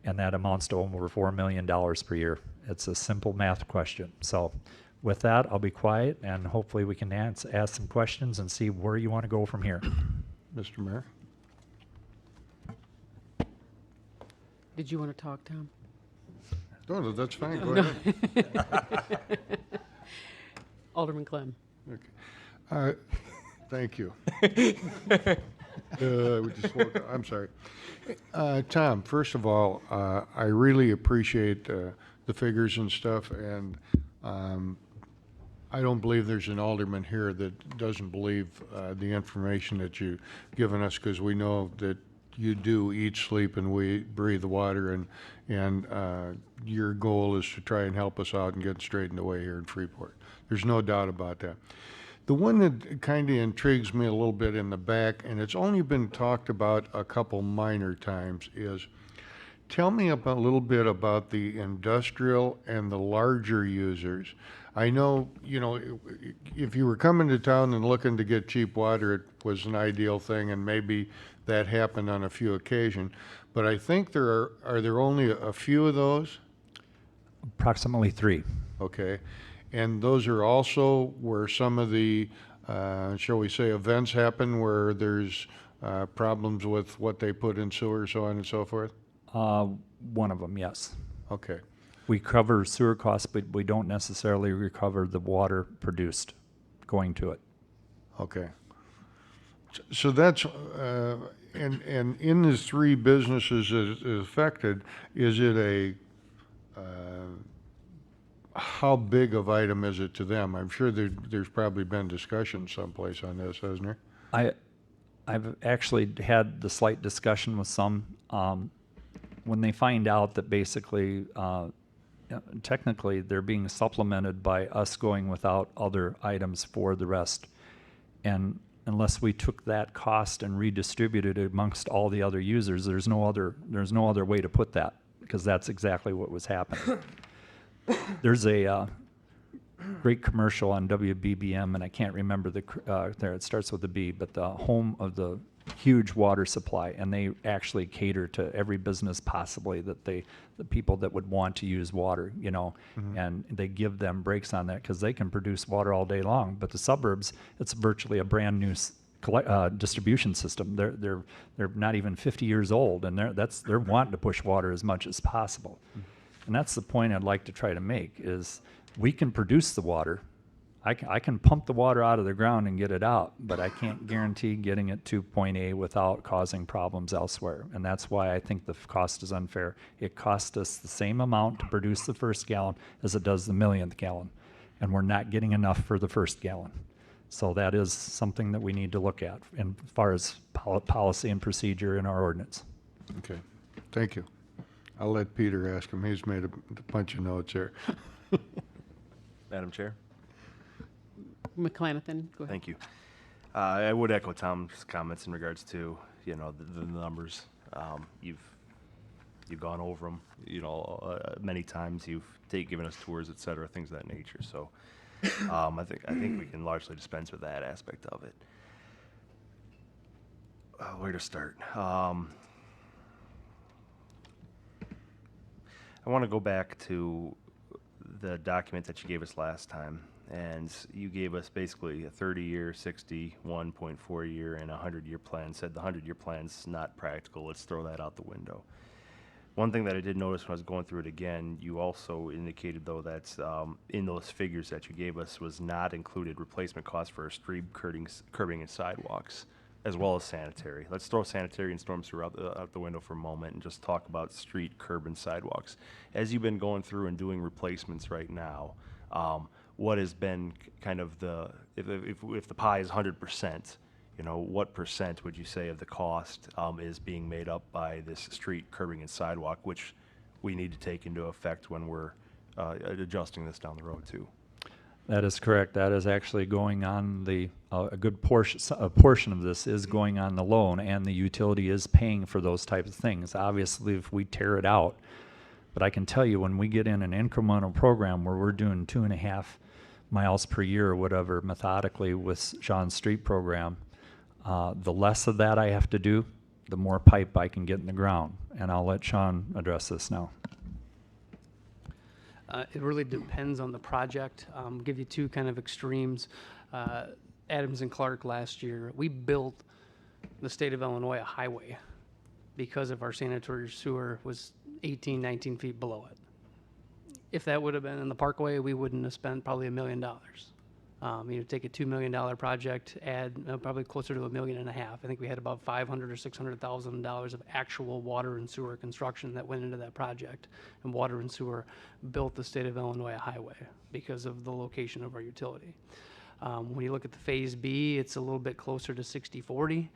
and that amounts to over $4 million per year. It's a simple math question. So with that, I'll be quiet, and hopefully we can ask some questions and see where you want to go from here. Mr. Mayor? Did you want to talk, Tom? No, that's fine. Go No. ahead. Alderman Clem. Okay. Thank you. We just woke up. I'm sorry. Tom, first of all, I really appreciate the figures and stuff, and I don't believe there's an alderman here that doesn't believe the information that you've given us, because we know that you do eat, sleep, and we breathe the water, and your goal is to try and help us out and get straightened away here in Freeport. There's no doubt about that. The one that kind of intrigues me a little bit in the back, and it's only been talked about a couple minor times, is tell me a little bit about the industrial and the larger users. I know, you know, if you were coming to town and looking to get cheap water, it was an ideal thing, and maybe that happened on a few occasions. But I think there are there only a few of those? Approximately 3. Okay. And those are also where some of the, shall we say, events happen where there's problems with what they put in sewer, so on and so forth? One of them, yes. Okay. We cover sewer costs, but we don't necessarily recover the water produced going to it. Okay. So that's, and in the three businesses that is affected, is it a, how big of item is it to them? I'm sure there's probably been discussion someplace on this, hasn't there? I've actually had the slight discussion with some, when they find out that basically, technically, they're being supplemented by us going without other items for the rest. And unless we took that cost and redistributed it amongst all the other users, there's no other way to put that, because that's exactly what was happening. There's a great commercial on WBBM, and I can't remember it starts with a B, but the home of the huge water supply, and they actually cater to every business possibly that the people that would want to use water, you know, and they give them breaks on that because they can produce water all day long. But the suburbs, it's virtually a brand new distribution system. They're not even 50 years old, and they're wanting to push water as much as possible. And that's the point I'd like to try to make is we can produce the water. I can pump the water out of the ground and get it out, but I can't guarantee getting it to point A without causing problems elsewhere. And that's why I think the cost is unfair. It costs us the same amount to produce the first gallon as it does the millionth gallon. And we're not getting enough for the first gallon. So that is something that we need to look at as far as policy and procedure in our ordinance. Okay, thank you. I'll let Peter ask him. He's made a bunch of notes here. Madam Chair? McClanathan, go ahead. Thank you. I would echo Tom's comments in regards to, you know, the numbers. You've gone over them, you know, many times. You've given us tours, et cetera, things of that nature. So I think we can largely dispense with that aspect of it. Where to start? I want to go back to the document that you gave us last time, and you gave us basically a 30-year, 61.4-year, and a 100-year plan. Said the 100-year plan's not practical. Let's throw that out the window. One thing that I did notice when I was going through it again, you also indicated, though, that in those figures that you gave us was not included replacement costs for street curbing and sidewalks, as well as sanitary. Let's throw sanitary and storm sewer out the window for a moment and just talk about street, curb, and sidewalks. As you've been going through and doing replacements right now, what has been kind of if the pie is 100%, you know, what percent would you say of the cost is being made up by this street, curbing, and sidewalk, which we need to take into effect when we're adjusting this down the road too? That is correct. That is actually going on a good portion of this is going on the loan, and the utility is paying for those types of things. Obviously, if we tear it out, but I can tell you when we get in an incremental program where we're doing 2.5 miles per year or whatever methodically with Sean's street program, the less of that I have to do, the more pipe I can get in the ground. And I'll let Sean address this now. It really depends on the project. Give you two kind of extremes. Adams and Clark last year, we built the state of Illinois a highway because of our sanitary sewer was 18, 19 feet below it. If that would have been in the Parkway, we wouldn't have spent probably $1 million. You know, take a $2 million project, add probably closer to $1.5 million. I think we had about $500,000 or $600,000 of actual water and sewer construction that went into that project. And water and sewer built the state of Illinois a highway because of the location of our utility. When you look at the Phase B, it's a little bit closer to 60-40.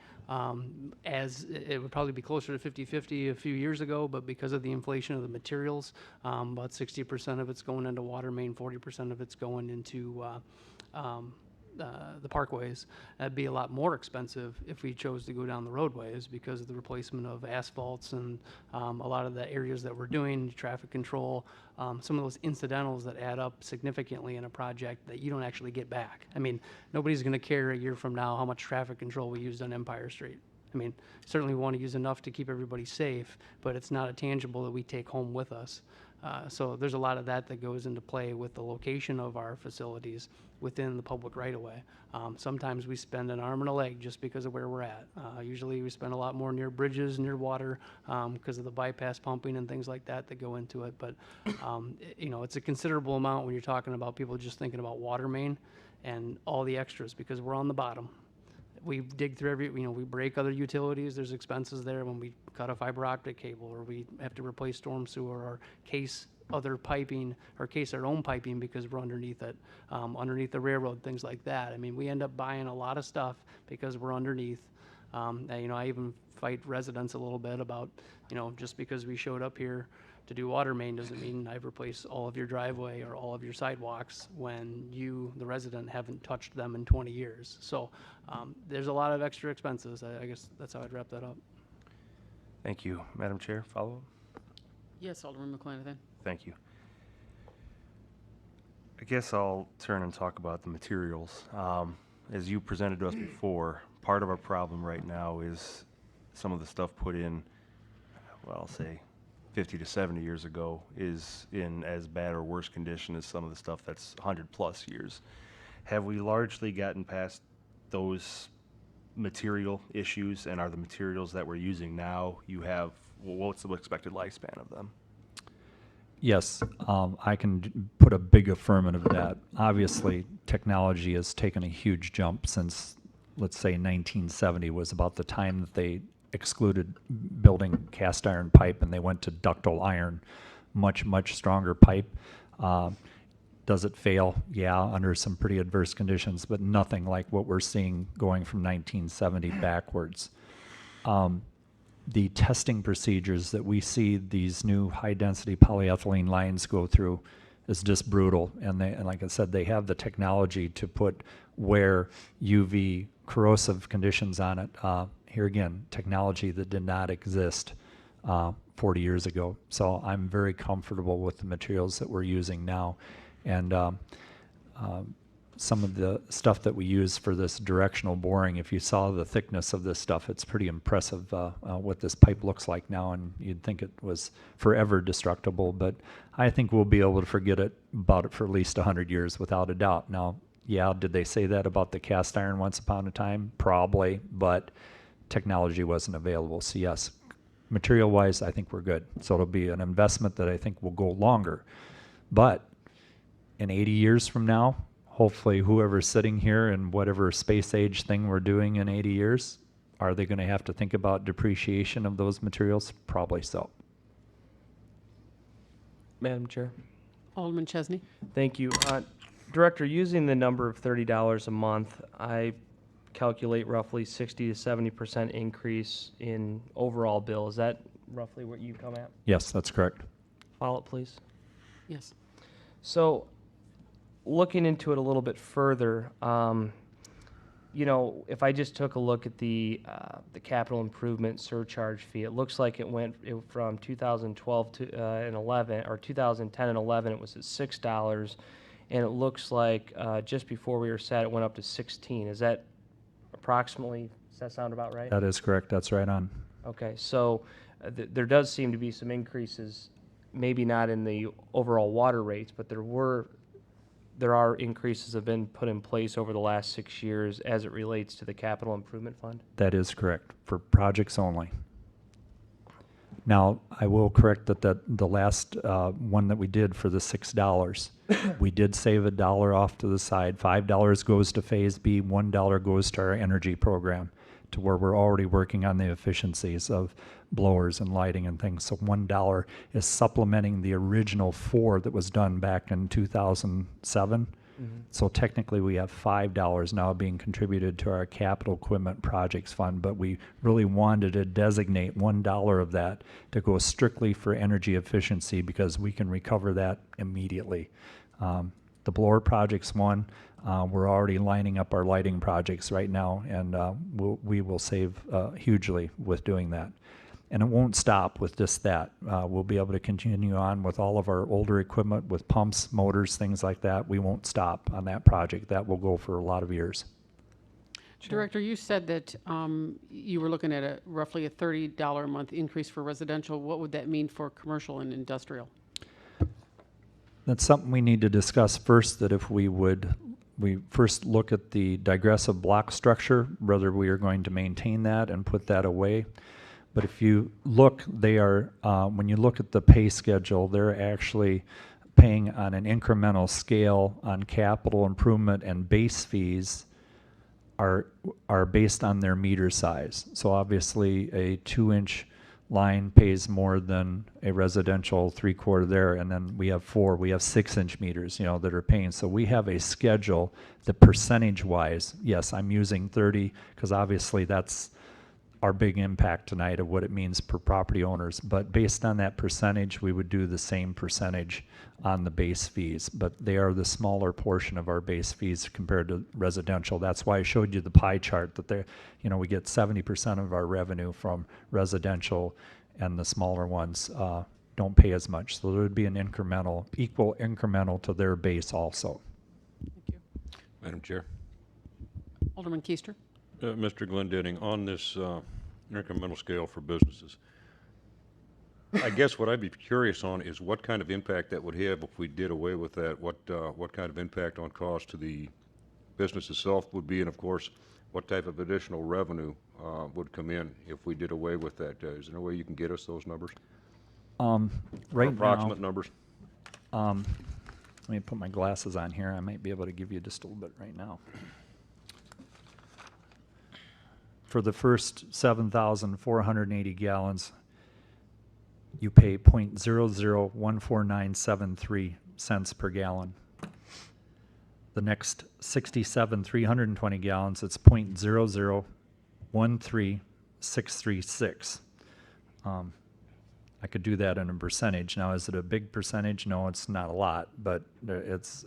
As it would probably be closer to 50-50 a few years ago, but because of the inflation of the materials, about 60% of it's going into water main, 40% of it's going into the parkways. That'd be a lot more expensive if we chose to go down the roadways because of the replacement of asphalts and a lot of the areas that we're doing, traffic control, some of those incidentals that add up significantly in a project that you don't actually get back. I mean, nobody's going to care a year from now how much traffic control we used on Empire Street. I mean, certainly we want to use enough to keep everybody safe, but it's not a tangible that we take home with us. So there's a lot of that that goes into play with the location of our facilities within the public right-of-way. Sometimes we spend an arm and a leg just because of where we're at. Usually we spend a lot more near bridges, near water, because of the bypass pumping and things like that that go into it. But, you know, it's a considerable amount when you're talking about people just thinking about water main and all the extras, because we're on the bottom. We dig through we break other utilities, there's expenses there when we cut a fiber optic cable, or we have to replace storm sewer, or case other piping, or case our own piping because we're underneath it, underneath the railroad, things like that. I mean, we end up buying a lot of stuff because we're underneath. I even fight residents a little bit about, just because we showed up here to do water main doesn't mean I've replaced all of your driveway or all of your sidewalks when you, the resident, haven't touched them in 20 years. So there's a lot of extra expenses. I guess that's how I'd wrap that up. Thank you. Madam Chair, follow-up? Yes, Alderman McClenathan. Thank you. I guess I'll turn and talk about the materials. As you presented to us before, part of our problem right now is some of the stuff put in, well, I'll say 50 to 70 years ago is in as bad or worse condition as some of the stuff that's 100 plus years. Have we largely gotten past those material issues, and are the materials that we're using now, what's the expected lifespan of them? Yes, I can put a big affirmative to that. Obviously, technology has taken a huge jump since, let's say, 1970 was about the time that they excluded building cast iron pipe and they went to ductile iron, much, much stronger pipe. Does it fail? Yeah, under some pretty adverse conditions, but nothing like what we're seeing going from 1970 backwards. The testing procedures that we see these new high-density polyethylene lines go through is just brutal. And like I said, they have the technology to put wear UV corrosive conditions on it. Here again, technology that did not exist 40 years ago. So I'm very comfortable with the materials that we're using now. And some of the stuff that we use for this directional boring, if you saw the thickness of this stuff, it's pretty impressive what this pipe looks like now, and you'd think it was forever destructible, but I think we'll be able to forget about it for at least 100 years without a doubt. Now, yeah, did they say that about the cast iron once upon a time? Probably, but technology wasn't available. So yes, material-wise, I think we're good. So it'll be an investment that I think will go longer. But in 80 years from now, hopefully whoever's sitting here and whatever space age thing we're doing in 80 years, are they going to have to think about depreciation of those materials? Probably so. Madam Chair. Alderman Chesney. Thank you. Director, using the number of $30 a month, I calculate roughly 60 to 70% increase in overall bill. Is that roughly what you come at? Yes, that's correct. Follow up, please. Yes. So, looking into it a little bit further, if I just took a look at the capital improvement surcharge fee, it looks like it went from 2012 to and 11, or 2010 and 11, it was at $6, and it looks like just before we were set, it went up to 16. Is that approximately? Does that sound about right? That is correct. That's right on. Okay, so there does seem to be some increases, maybe not in the overall water rates, but there are increases that have been put in place over the last 6 years as it relates to the capital improvement fund? That is correct, for projects only. Now, I will correct that the last one that we did for the $6, we did save $1 off to the side. $5 goes to Phase B, $1 goes to our energy program, to where we're already working on the efficiencies of blowers and lighting and things. So $1 is supplementing the original $4 that was done back in 2007. So technically we have $5 now being contributed to our capital equipment projects fund, but we really wanted to designate $1 of that to go strictly for energy efficiency because we can recover that immediately. The blower project's one. We're already lining up our lighting projects right now, and we will save hugely with doing that. And it won't stop with just that. We'll be able to continue on with all of our older equipment with pumps, motors, things like that. We won't stop on that project. That will go for a lot of years. Director, you said that you were looking at roughly a $30 a month increase for residential. What would that mean for commercial and industrial? That's something we need to discuss first, that if we first look at the digressive block structure, whether we are going to maintain that and put that away. But if you look, when you look at the pay schedule, they're actually paying on an incremental scale on capital improvement, and base fees are based on their meter size. So obviously a 2-inch line pays more than a residential 3/4 there, and then we have 6-inch meters, that are paying. So we have a schedule that percentage-wise, yes, I'm using 30 because obviously that's our big impact tonight of what it means per property owners. But based on that percentage, we would do the same percentage on the base fees. But they are the smaller portion of our base fees compared to residential. That's why I showed you the pie chart that we get 70% of our revenue from residential, and the smaller ones don't pay as much. So there would be an equal incremental to their base also. Madam Chair. Alderman Keister. Mr. Glendenning, on this incremental scale for businesses, I guess what I'd be curious on is what kind of impact that would have if we did away with that. What kind of impact on cost to the business itself would be, and of course, what type of additional revenue would come in if we did away with that? Is there a way you can get us those numbers? Right approximate now, numbers. Let me put my glasses on here. I might be able to give you just a little bit right now. For the first 7,480 gallons, you pay 0.001497 cents per gallon. The next 67,320 gallons, it's 0.0013636. I could do that in a percentage. Now, is it a big percentage? No, it's not a lot, but there's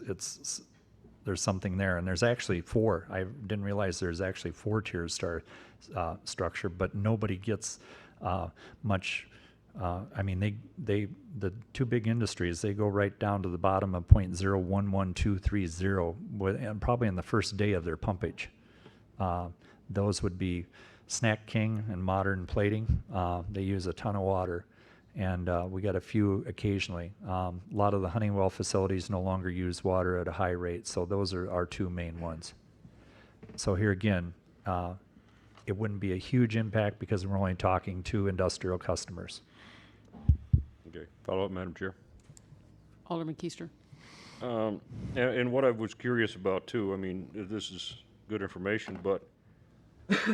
something there. And there's actually 4. I didn't realize there's actually 4 tiers structure, but nobody gets much. I mean, the 2 big industries, they go right down to the bottom of 0.011230, and probably in the first day of their pumpage. Those would be Snack King and Modern Plating. They use a ton of water, and we got a few occasionally. A lot of the Honeywell facilities no longer use water at a high rate, so those are our 2 main ones. So here again, it wouldn't be a huge impact because we're only talking to industrial customers. Okay, follow up, Madam Chair. Alderman Keister. And what I was curious about too, I mean, this is good information, but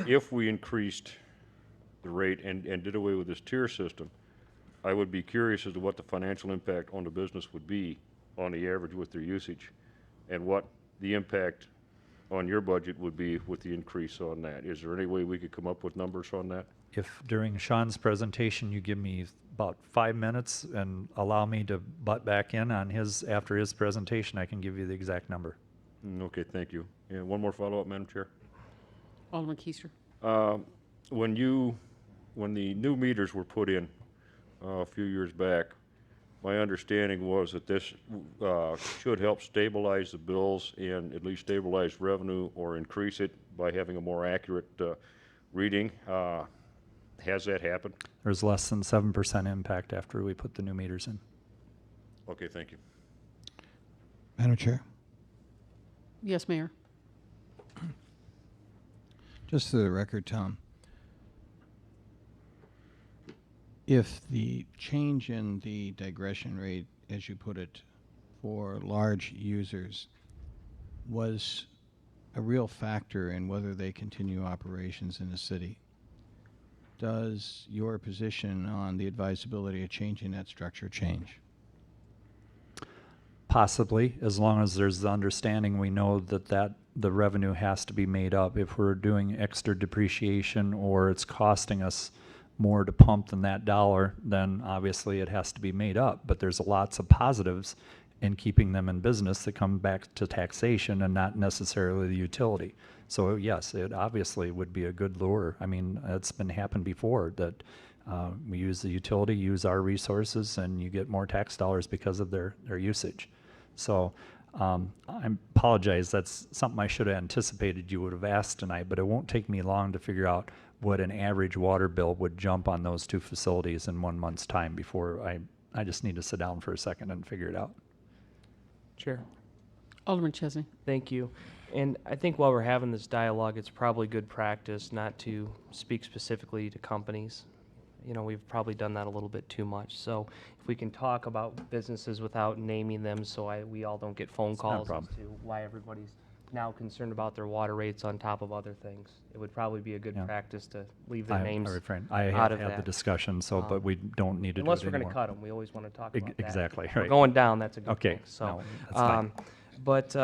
if we increased the rate and did away with this tier system, I would be curious as to what the financial impact on the business would be on the average with their usage, and what the impact on your budget would be with the increase on that. Is there any way we could come up with numbers on that? If during Sean's presentation you give me about 5 minutes and allow me to butt back in on after his presentation, I can give you the exact number. Okay, thank you. And one more follow-up, Madam Chair. Alderman Keister. When the new meters were put in a few years back, my understanding was that this should help stabilize the bills and at least stabilize revenue or increase it by having a more accurate reading. Has that happened? There's less than 7% impact after we put the new meters in. Okay, thank you. Madam Chair. Yes, Mayor. Just for the record, Tom, if the change in the digression rate, as you put it, for large users was a real factor in whether they continue operations in the city, does your position on the advisability of changing that structure change? Possibly, as long as there's the understanding we know that the revenue has to be made up. If we're doing extra depreciation or it's costing us more to pump than that dollar, then obviously it has to be made up. But there's lots of positives in keeping them in business that come back to taxation and not necessarily the utility. So yes, it obviously would be a good lure. I mean, it's been happened before that we use the utility, use our resources, and you get more tax dollars because of their usage. So I apologize, that's something I should have anticipated you would have asked tonight, but it won't take me long to figure out what an average water bill would jump on those 2 facilities in 1 month's time before I just need to sit down for a second and figure it out. Chair. Alderman Chesney. Thank you. And I think while we're having this dialogue, it's probably good practice not to speak specifically to companies. You know, we've probably done that a little bit too much. So if we can talk about businesses without naming them, so we all don't get phone It's not a calls as problem. to why everybody's now concerned about their water rates on top of other things. It would probably be a good Yeah. practice to leave their names I refrain. I out have of had the that. discussion, so, but we don't need to do it Unless we're anymore. going to cut them, we always want to talk about that. Exactly, If we're right. going down, that's a good Okay, thing. So, no, that's fine. but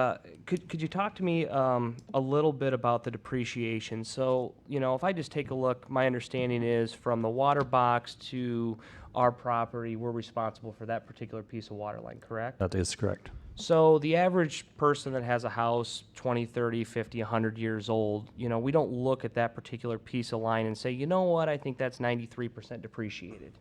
could you talk to me a little bit about the depreciation? So, you know, if I just take a look, my understanding is from the water box to our property, we're responsible for that particular piece of water line, correct? That is correct. So the average person that has a house 20, 30, 50, 100 years old, you know, we don't look at that particular piece of line and say, you know what, I think that's 93% depreciated.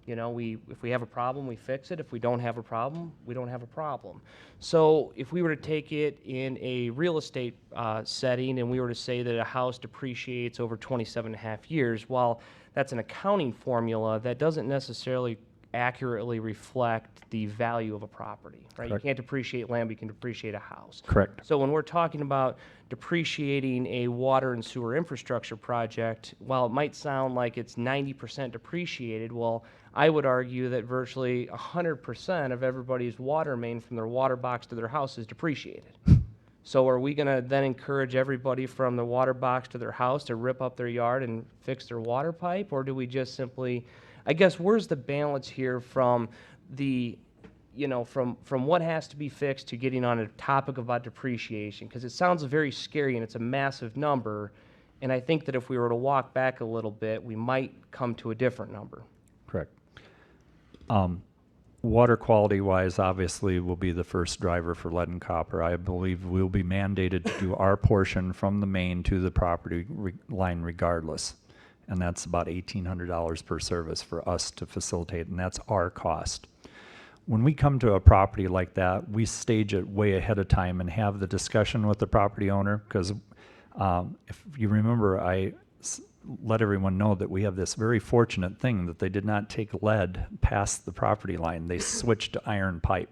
You know, if we have a problem, we fix it. If we don't have a problem, we don't have a problem. So if we were to take it in a real estate setting and we were to say that a house depreciates over 27 and a half years, while that's an accounting formula, that doesn't necessarily accurately reflect the value of a property, right? Correct. You can't depreciate land, but you can depreciate a house. Correct. So when we're talking about depreciating a water and sewer infrastructure project, while it might sound like it's 90% depreciated, well, I would argue that virtually 100% of everybody's water main from their water box to their house is depreciated. So are we going to then encourage everybody from the water box to their house to rip up their yard and fix their water pipe? Or do we just simply, I guess, where's the balance here from the, you know, from what has to be fixed to getting on a topic about depreciation? Because it sounds very scary and it's a massive number. And I think that if we were to walk back a little bit, we might come to a different number. Correct. Water quality wise, obviously, will be the first driver for lead and copper. I believe we'll be mandated to do our portion from the main to the property line regardless. And that's about $1,800 per service for us to facilitate, and that's our cost. When we come to a property like that, we stage it way ahead of time and have the discussion with the property owner, because if you remember, I let everyone know that we have this very fortunate thing that they did not take lead past the property line. They switched to iron pipe,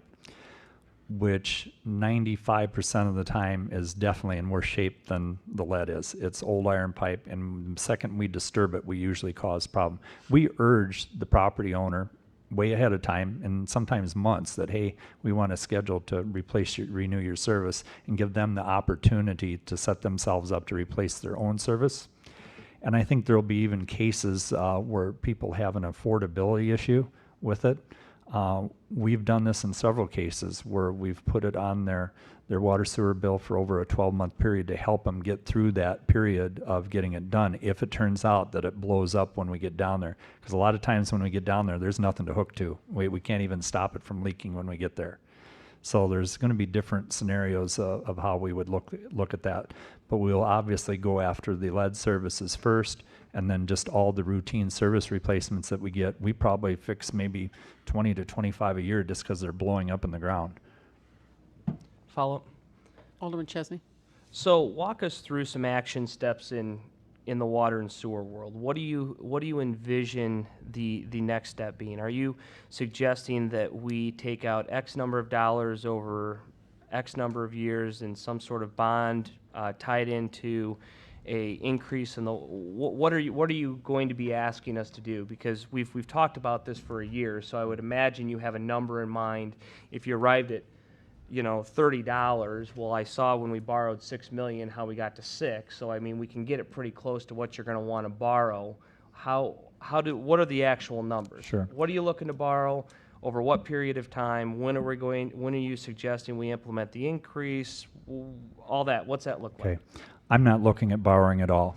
which 95% of the time is definitely in worse shape than the lead is. It's old iron pipe, and the second we disturb it, we usually cause problem. We urge the property owner way ahead of time, and sometimes months, that, hey, we want to schedule to renew your service, and give them the opportunity to set themselves up to replace their own service. And I think there'll be even cases where people have an affordability issue with it. We've done this in several cases where we've put it on their water sewer bill for over a 12-month period to help them get through that period of getting it done, if it turns out that it blows up when we get down there. Because a lot of times when we get down there, there's nothing to hook to. We can't even stop it from leaking when we get there. So there's going to be different scenarios of how we would look at that. But we'll obviously go after the lead services first, and then just all the routine service replacements that we get. We probably fix maybe 20 to 25 a year just because they're blowing up in the ground. Follow up? Alderman Chesney. So walk us through some action steps in the water and sewer world. What do you envision the next step being? Are you suggesting that we take out X number of dollars over X number of years in some sort of bond tied into a increase in the, what are you going to be asking us to do? Because we've talked about this for a year, so I would imagine you have a number in mind. If you arrived at, you know, $30, well, I saw when we borrowed $6 million how we got to 6, so I mean, we can get it pretty close to what you're going to want to borrow. What are the actual numbers? Sure. What are you looking to borrow? Over what period of time? When are you suggesting we implement the increase? All that, what's that look like? Okay. I'm not looking at borrowing at all.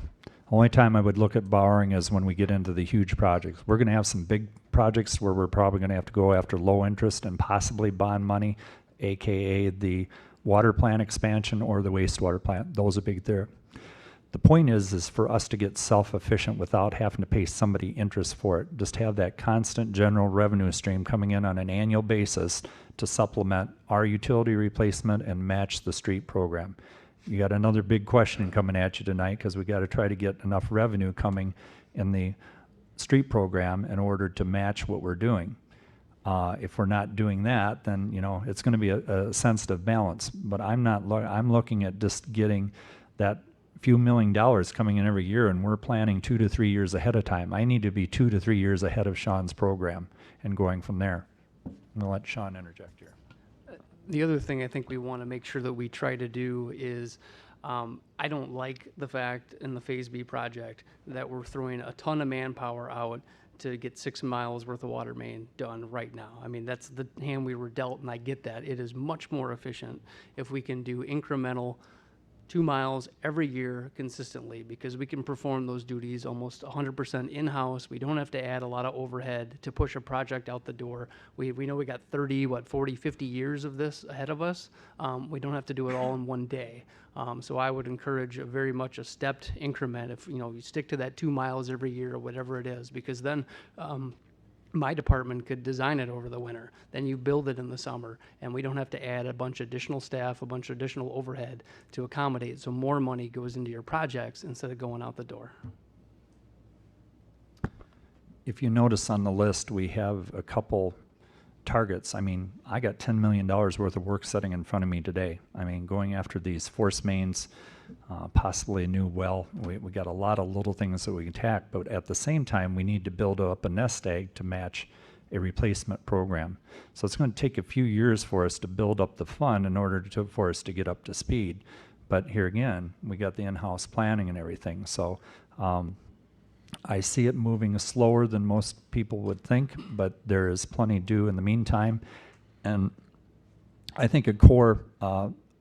Only time I would look at borrowing is when we get into the huge projects. We're going to have some big projects where we're probably going to have to go after low interest and possibly bond money, AKA the water plant expansion or the wastewater plant. Those are big there. The point is for us to get self-efficient without having to pay somebody interest for it. Just have that constant general revenue stream coming in on an annual basis to supplement our utility replacement and match the street program. You got another big question coming at you tonight, because we got to try to get enough revenue coming in the street program in order to match what we're doing. If we're not doing that, then, you know, it's going to be a sensitive balance. But I'm not, I'm looking at just getting that few $1 million coming in every year, and we're planning 2 to 3 years ahead of time. I need to be 2 to 3 years ahead of Sean's program and going from there. I'm going to let Sean interject here. The other thing I think we want to make sure that we try to do is, I don't like the fact in the Phase B project that we're throwing a ton of manpower out to get 6 miles worth of water main done right now. I mean, that's the hand we were dealt, and I get that. It is much more efficient if we can do incremental 2 miles every year consistently, because we can perform those duties almost 100% in-house. We don't have to add a lot of overhead to push a project out the door. We know we got 30, 40, 50 years of this ahead of us. We don't have to do it all in one day. So I would encourage very much a stepped increment. If you stick to that 2 miles every year or whatever it is, because then my department could design it over the winter. Then you build it in the summer, and we don't have to add a bunch of additional staff, a bunch of additional overhead to accommodate. So more money goes into your projects instead of going out the door. If you notice on the list, we have a couple targets. I mean, I got $10 million worth of work sitting in front of me today. I mean, going after these force mains, possibly a new well. We got a lot of little things that we can attack, but at the same time, we need to build up a nest egg to match a replacement program. So it's going to take a few years for us to build up the fund in order for us to get up to speed. But here again, we got the in-house planning and everything. So I see it moving slower than most people would think, but there is plenty due in the meantime. And I think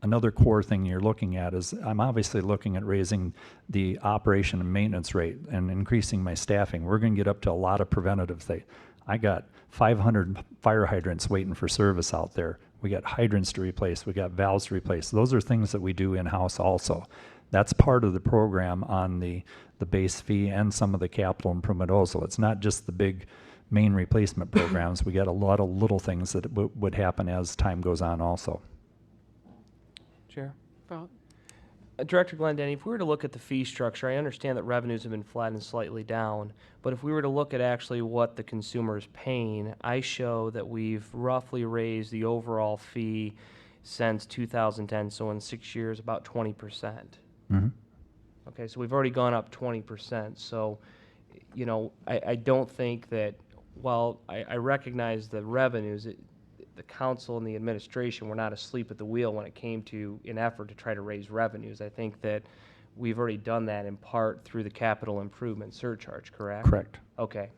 another core thing you're looking at is I'm obviously looking at raising the operation and maintenance rate and increasing my staffing. We're going to get up to a lot of preventative things. I got 500 fire hydrants waiting for service out there. We got hydrants to replace. We got valves to replace. Those are things that we do in-house also. That's part of the program on the base fee and some of the capital improvement also. It's not just the big main replacement programs. We got a lot of little things that would happen as time goes on also. Chair. Well, Director Glendenny, if we were to look at the fee structure, I understand that revenues have been flat and slightly down, but if we were to look at actually what the consumer is paying, I show that we've roughly raised the overall fee since 2010, so in 6 years, about 20%. Mm-hmm. Okay, so we've already gone up 20%. So, I don't think that, while I recognize the revenues, the council and the administration were not asleep at the wheel when it came to an effort to try to raise revenues. I think that we've already done that in part through the capital improvement surcharge, correct? Correct. Okay.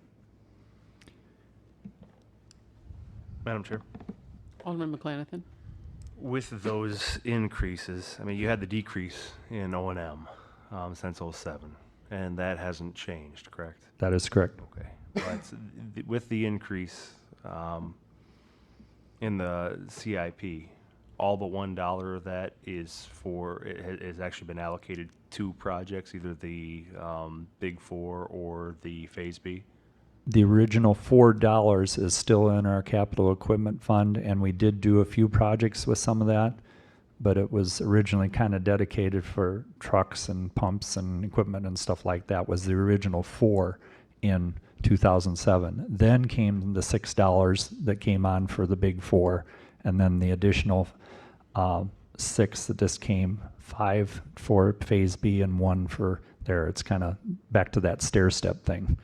Madam Chair. Alderman McClanathan. With those increases, I mean, you had the decrease in O&M since '07, and that hasn't changed, correct? That is correct. Okay. But with the increase in the CIP, all but $1 of that is it has actually been allocated to projects, either the Big Four or the Phase B? The original $4 is still in our capital equipment fund, and we did do a few projects with some of that, but it was originally kind of dedicated for trucks and pumps and equipment and stuff like that. Was the original $4 in 2007. Then came the $6 that came on for the Big Four, and then the additional 6 that just came, 5 for Phase B and 1 for there. It's kind of back to that stair-step thing.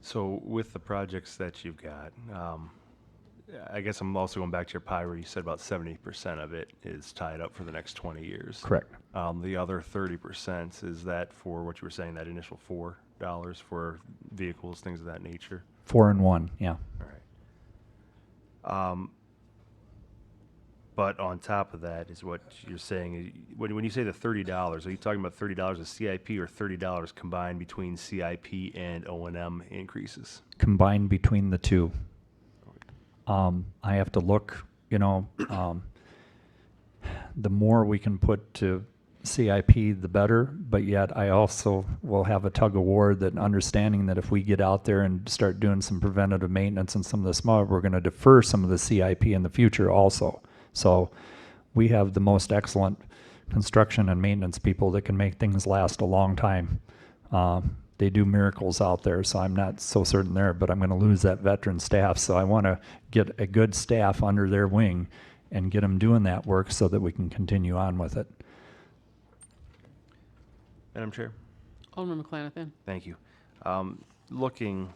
So with the projects that you've got, I guess I'm also going back to your pie where you said about 70% of it is tied up for the next 20 years. Correct. The other 30%, is that for what you were saying, that initial $4 for vehicles, things of that nature? 4 and 1, yeah. All right. But on top of that is what you're saying, when you say the $30, are you talking about $30 of CIP or $30 combined between CIP and O&M increases? Combined between the two. I have to look, the more we can put to CIP, the better, but yet I also will have a tug of war that understanding that if we get out there and start doing some preventative maintenance and some of the small, we're going to defer some of the CIP in the future also. So we have the most excellent construction and maintenance people that can make things last a long time. they do miracles out there, so I'm not so certain there, but I'm going to lose that veteran staff. So I want to get a good staff under their wing and get them doing that work so that we can continue on with it. Madam Chair? Alderman McClanathan. Thank you. Looking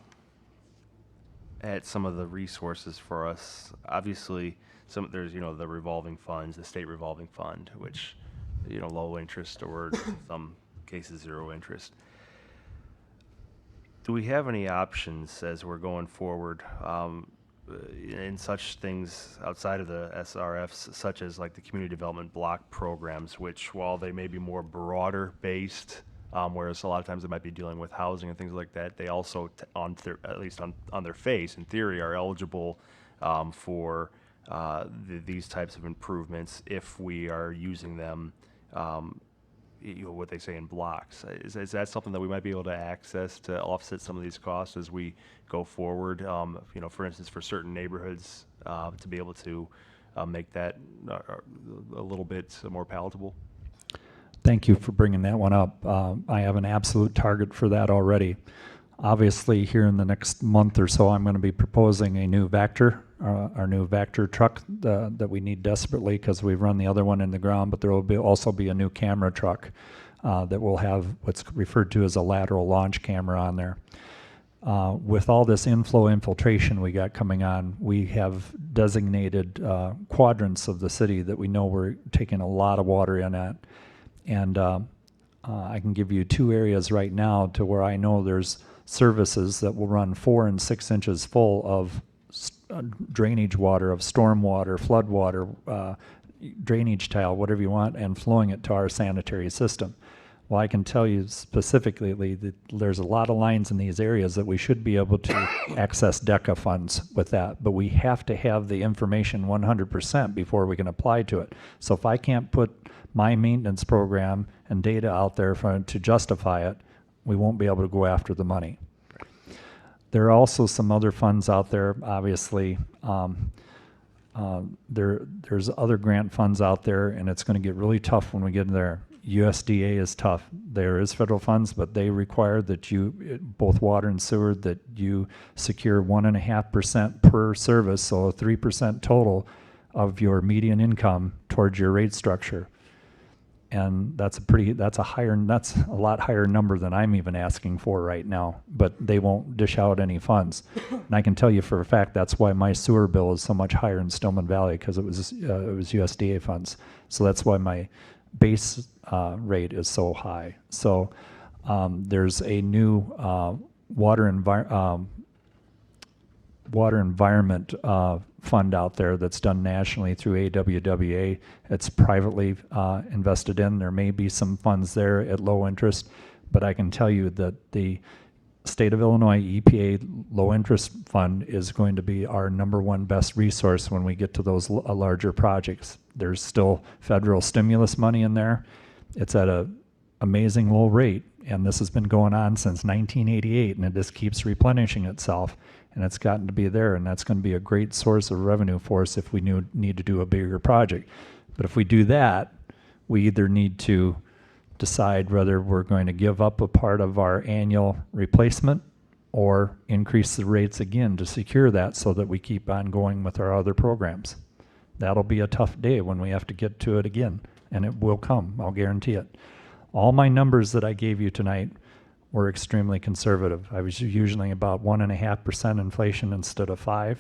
at some of the resources for us, obviously, there's, the revolving funds, the state revolving fund, which, low interest or in some cases 0 interest. Do we have any options as we're going forward in such things outside of the SRFs, such as like the community development block programs, which while they may be more broader based, whereas a lot of times they might be dealing with housing and things like that, they also, at least on their face, in theory, are eligible for these types of improvements if we are using them, what they say in blocks. Is that something that we might be able to access to offset some of these costs as we go forward? For instance, for certain neighborhoods, to be able to make that a little bit more palatable? Thank you for bringing that one up. I have an absolute target for that already. Obviously, here in the next month or so, I'm going to be proposing a new Vector, our new Vector truck that we need desperately because we've run the other one in the ground, but there will also be a new camera truck that will have what's referred to as a lateral launch camera on there. With all this infiltration we got coming on, we have designated quadrants of the city that we know we're taking a lot of water in at. And I can give you 2 areas right now to where I know there's services that will run 4 and 6 inches full of drainage water, of storm water, flood water, drainage tile, whatever you want, and flowing it to our sanitary system. Well, I can tell you specifically that there's a lot of lines in these areas that we should be able to access DECA funds with that, but we have to have the information 100% before we can apply to it. So if I can't put my maintenance program and data out there to justify it, we won't be able to go after the money. There are also some other funds out there, obviously. There's other grant funds out there, and it's going to get really tough when we get in there. USDA is tough. There is federal funds, but they require that you, both water and sewer, that you secure 1.5% per service, so a 3% total of your median income towards your rate structure. And that's a lot higher number than I'm even asking for right now, but they won't dish out any funds. And I can tell you for a fact that's why my sewer bill is so much higher in Stillman Valley, because it was USDA funds. So that's why my base rate is so high. So there's a new water environment fund out there that's done nationally through AWWA. It's privately invested in. There may be some funds there at low interest, but I can tell you that the State of Illinois EPA low interest fund is going to be our #1 best resource when we get to those larger projects. There's still federal stimulus money in there. It's at an amazing low rate, and this has been going on since 1988, and it just keeps replenishing itself. And it's gotten to be there, and that's going to be a great source of revenue for us if we need to do a bigger project. But if we do that, we either need to decide whether we're going to give up a part of our annual replacement or increase the rates again to secure that so that we keep on going with our other programs. That'll be a tough day when we have to get to it again, and it will come, I'll guarantee it. All my numbers that I gave you tonight were extremely conservative. I was usually about 1.5% inflation instead of 5%.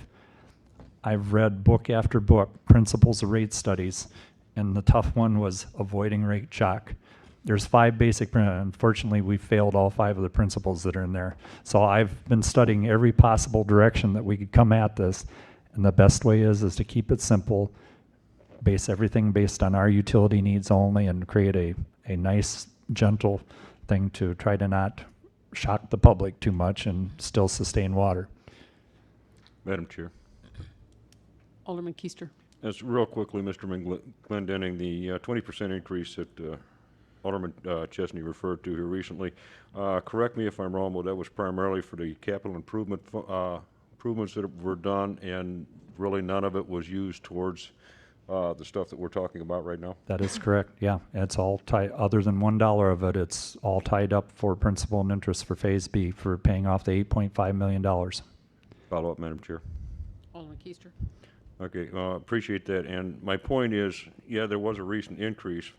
I've read book after book, Principles of Rate Studies, and the tough one was avoiding rate shock. There's 5 basic, unfortunately we failed all 5 of the principles that are in there. So I've been studying every possible direction that we could come at this, and the best way is to keep it simple, base everything based on our utility needs only, and create a nice, gentle thing to try to not shock the public too much and still sustain water. Madam Chair. Alderman Keister. Just real quickly, Mr. McGlendenning, the 20% increase that Alderman Chesney referred to here recently, correct me if I'm wrong, but that was primarily for the capital improvements that were done, and really none of it was used towards the stuff that we're talking about right now? That is correct, yeah. It's all tied, other than $1 of it, it's all tied up for principal and interest for Phase B for paying off the $8.5 million. Follow up, Madam Chair. Alderman Keister. Okay, appreciate that. And my point is, yeah, there was a recent increase,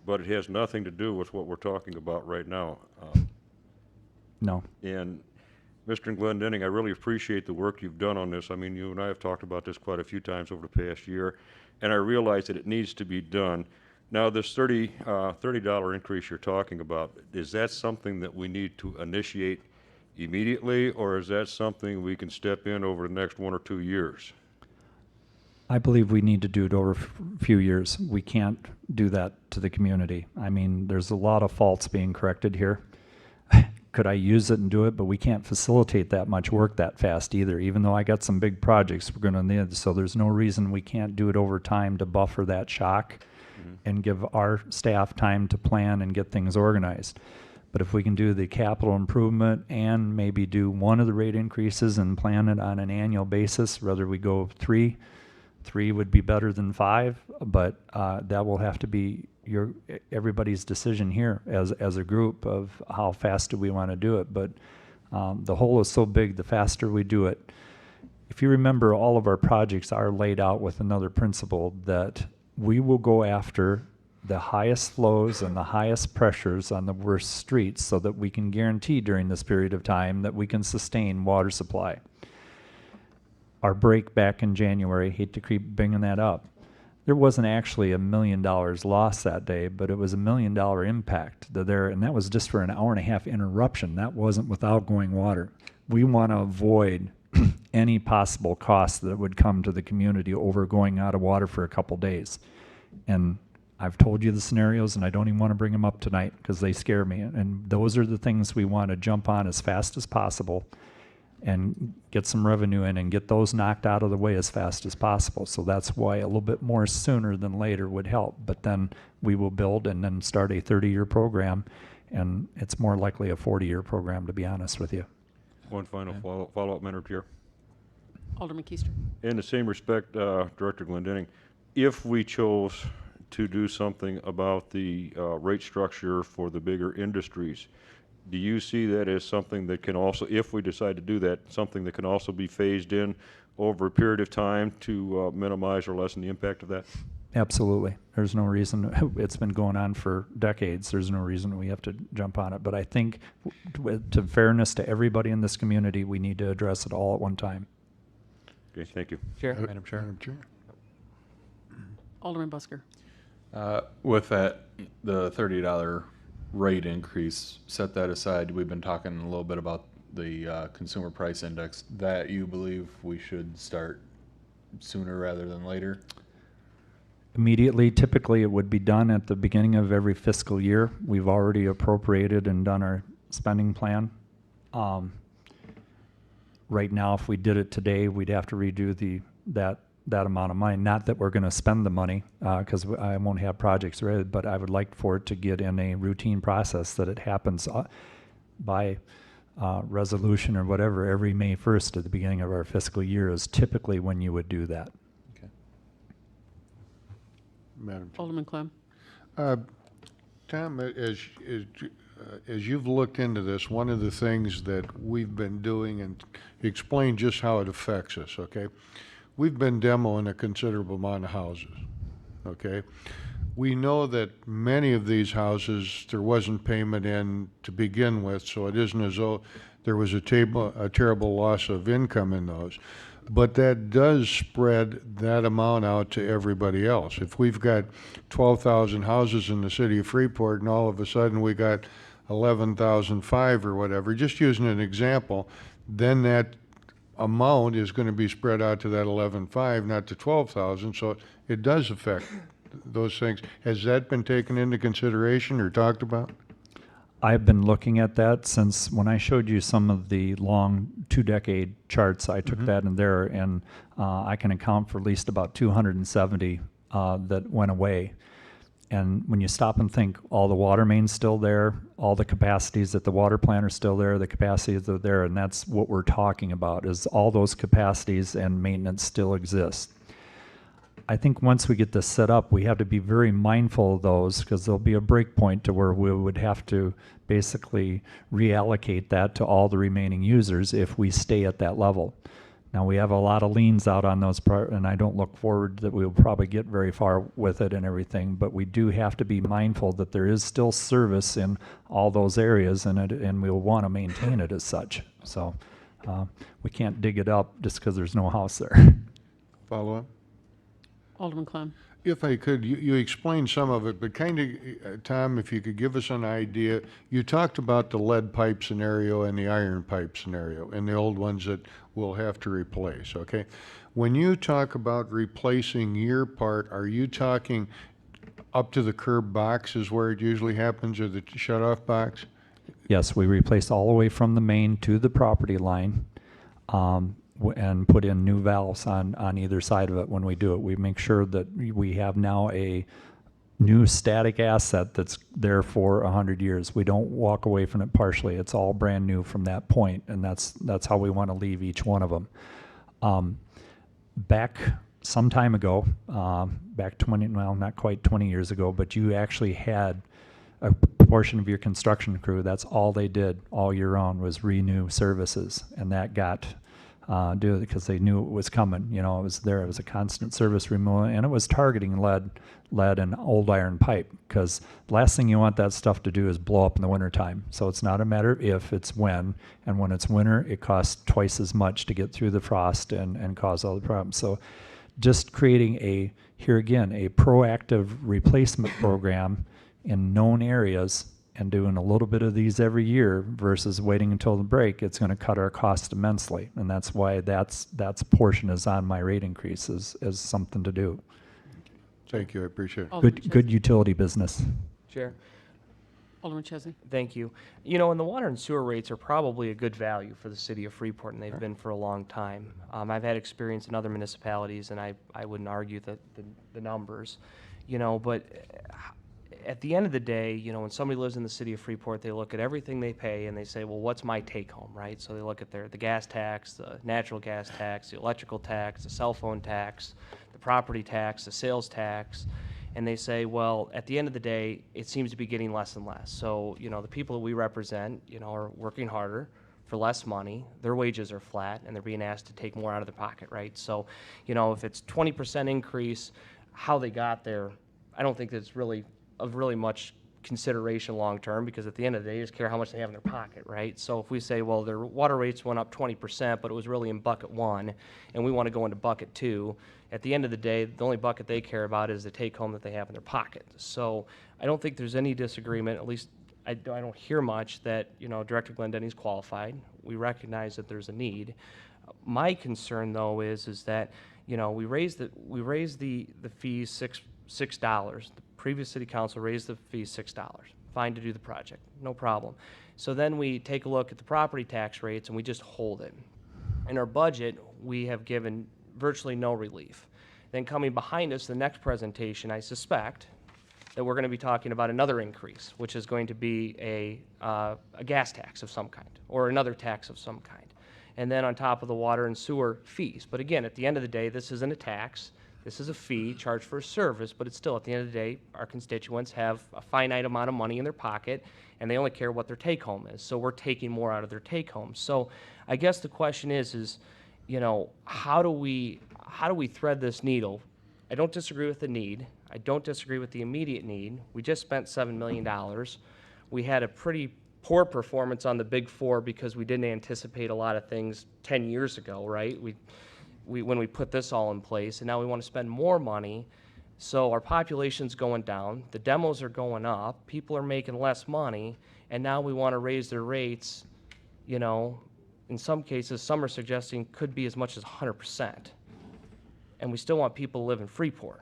but it has nothing to do with what we're talking about right now. No. And Mr. Glendenning, I really appreciate the work you've done on this. I mean, you and I have talked about this quite a few times over the past year, and I realize that it needs to be done. Now, this $30 increase you're talking about, is that something that we need to initiate immediately, or is that something we can step in over the next 1 or 2 years? I believe we need to do it over a few years. We can't do that to the community. I mean, there's a lot of faults being corrected here. Could I use it and do it? But we can't facilitate that much work that fast either. Even though I got some big projects we're going to need, so there's no reason we can't do it over time to buffer that shock and give our staff time to plan and get things organized. But if we can do the capital improvement and maybe do one of the rate increases and plan it on an annual basis, whether we go three would be better than 5, but that will have to be everybody's decision here as a group of how fast do we want to do it. But the hole is so big, the faster we do it. If you remember, all of our projects are laid out with another principle that we will go after the highest flows and the highest pressures on the worst streets so that we can guarantee during this period of time that we can sustain water supply. Our break back in January, hate to keep bringing that up, there wasn't actually $1 million lost that day, but it was $1 million impact there, and that was just for an hour-and-a-half interruption. That wasn't with outgoing water. We want to avoid any possible cost that would come to the community over going out of water for a couple days. And I've told you the scenarios, and I don't even want to bring them up tonight because they scare me. And those are the things we want to jump on as fast as possible and get some revenue in and get those knocked out of the way as fast as possible. So that's why a little bit more sooner than later would help. But then we will build and then start a 30-year program, and it's more likely a 40-year program, to be honest with you. One final follow-up, Madam Chair. Alderman Keister. In the same respect, Director Glendenning, if we chose to do something about the rate structure for the bigger industries, do you see that as something that can also, if we decide to do that, something that can also be phased in over a period of time to minimize or lessen the impact of that? Absolutely. There's no reason. It's been going on for decades. There's no reason we have to jump on it. But I think, to fairness to everybody in this community, we need to address it all at one time. Okay, thank you. Chair. Madam Chair. Alderman Busker. With that, the $30 rate increase, set that aside. We've been talking a little bit about the consumer price index that you believe we should start sooner rather than later. Immediately, typically it would be done at the beginning of every fiscal year. We've already appropriated and done our spending plan. Right now, if we did it today, we'd have to redo that amount of money. Not that we're going to spend the money, because I won't have projects ready, but I would like for it to get in a routine process that it happens by resolution or whatever every May 1st at the beginning of our fiscal year is typically when you would do that. Madam Chair. Alderman Clem. Tom, as you've looked into this, one of the things that we've been doing, and explain just how it affects us, okay? We've been demoing a considerable amount of houses, okay? We know that many of these houses, there wasn't payment in to begin with, so it isn't as though there was a terrible loss of income in those. But that does spread that amount out to everybody else. If we've got 12,000 houses in the city of Freeport and all of a sudden we got 11,005 or whatever, just using an example, then that amount is going to be spread out to that 11,500, not to 12,000. So it does affect those things. Has that been taken into consideration or talked about? I've been looking at that since when I showed you some of the long 2-decade charts. I took that in there, and I can account for at least about 270 that went away. And when you stop and think, all the water mains still there, all the capacities at the water plant are still there, the capacities are there, and that's what we're talking about, is all those capacities and maintenance still exist. I think once we get this set up, we have to be very mindful of those, because there'll be a break point to where we would have to basically reallocate that to all the remaining users if we stay at that level. Now, we have a lot of liens out on those, and I don't look forward that we'll probably get very far with it and everything, but we do have to be mindful that there is still service in all those areas, and we'll want to maintain it as such. So we can't dig it up just because there's no house there. Follow up? Alderman Clem. If I could, you explained some of it, but kind of, Tom, if you could give us an idea. You talked about the lead pipe scenario and the iron pipe scenario, and the old ones that we'll have to replace, okay? When you talk about replacing your part, are you talking up to the curb box is where it usually happens, or the shut-off box? Yes, we replace all the way from the main to the property line, and put in new valves on either side of it when we do it. We make sure that we have now a new static asset that's there for 100 years. We don't walk away from it partially. It's all brand new from that point, and that's how we want to leave each one of them. Back some time ago, back 20, well, not quite 20 years ago, but you actually had a portion of your construction crew, that's all they did all year round was renew services, and that got do it because they knew it was coming. You know, it was there. It was a constant service renewal, and it was targeting lead and old iron pipe, because the last thing you want that stuff to do is blow up in the wintertime. So it's not a matter of if, it's when. And when it's winter, it costs twice as much to get through the frost and cause all the problems. So just creating here again, a proactive replacement program in known areas and doing a little bit of these every year versus waiting until the break, it's going to cut our cost immensely. And that's why that's portion is on my rate increase as something to do. Thank you, I appreciate it. Good utility business. Chair. Alderman Chesney. Thank you. You know, and the water and sewer rates are probably a good value for the city of Freeport, and they've been for a long time. I've had experience in other municipalities, and I wouldn't argue the numbers, you know, but at the end of the day, you know, when somebody lives in the city of Freeport, they look at everything they pay and they say, well, what's my take home, right? So they look at the gas tax, the natural gas tax, the electrical tax, the cell phone tax, the property tax, the sales tax, and they say, well, at the end of the day, it seems to be getting less and less. So, you know, the people that we represent, you know, are working harder for less money. Their wages are flat, and they're being asked to take more out of their pocket, right? So, you know, if it's 20% increase, how they got there, I don't think that's really of really much consideration long term, because at the end of the day, you just care how much they have in their pocket, right? So if we say, well, their water rates went up 20%, but it was really in bucket one, and we want to go into bucket two, at the end of the day, the only bucket they care about is the take home that they have in their pocket. So I don't think there's any disagreement, at least I don't hear much, that, you know, Director Glendenny's qualified. We recognize that there's a need. My concern, though, is that, you know, we raised the fees $6. The previous city council raised the fees $6. Fine to do the project, no problem. So then we take a look at the property tax rates and we just hold it. In our budget, we have given virtually no relief. Then coming behind us, the next presentation, I suspect that we're going to be talking about another increase, which is going to be a gas tax of some kind, or another tax of some kind. And then on top of the water and sewer fees. But again, at the end of the day, this isn't a tax. This is a fee charged for a service, but it's still, at the end of the day, our constituents have a finite amount of money in their pocket, and they only care what their take-home is. So we're taking more out of their take-home. So I guess the question is, you know, how do we thread this needle? I don't disagree with the need. I don't disagree with the immediate need. We just spent $7 million. We had a pretty poor performance on the Big Four because we didn't anticipate a lot of things 10 years ago, right? When we put this all in place, and now we want to spend more money, so our population's going down, the demos are going up, people are making less money, and now we want to raise their rates, you know, in some cases, some are suggesting could be as much as 100%. And we still want people to live in Freeport.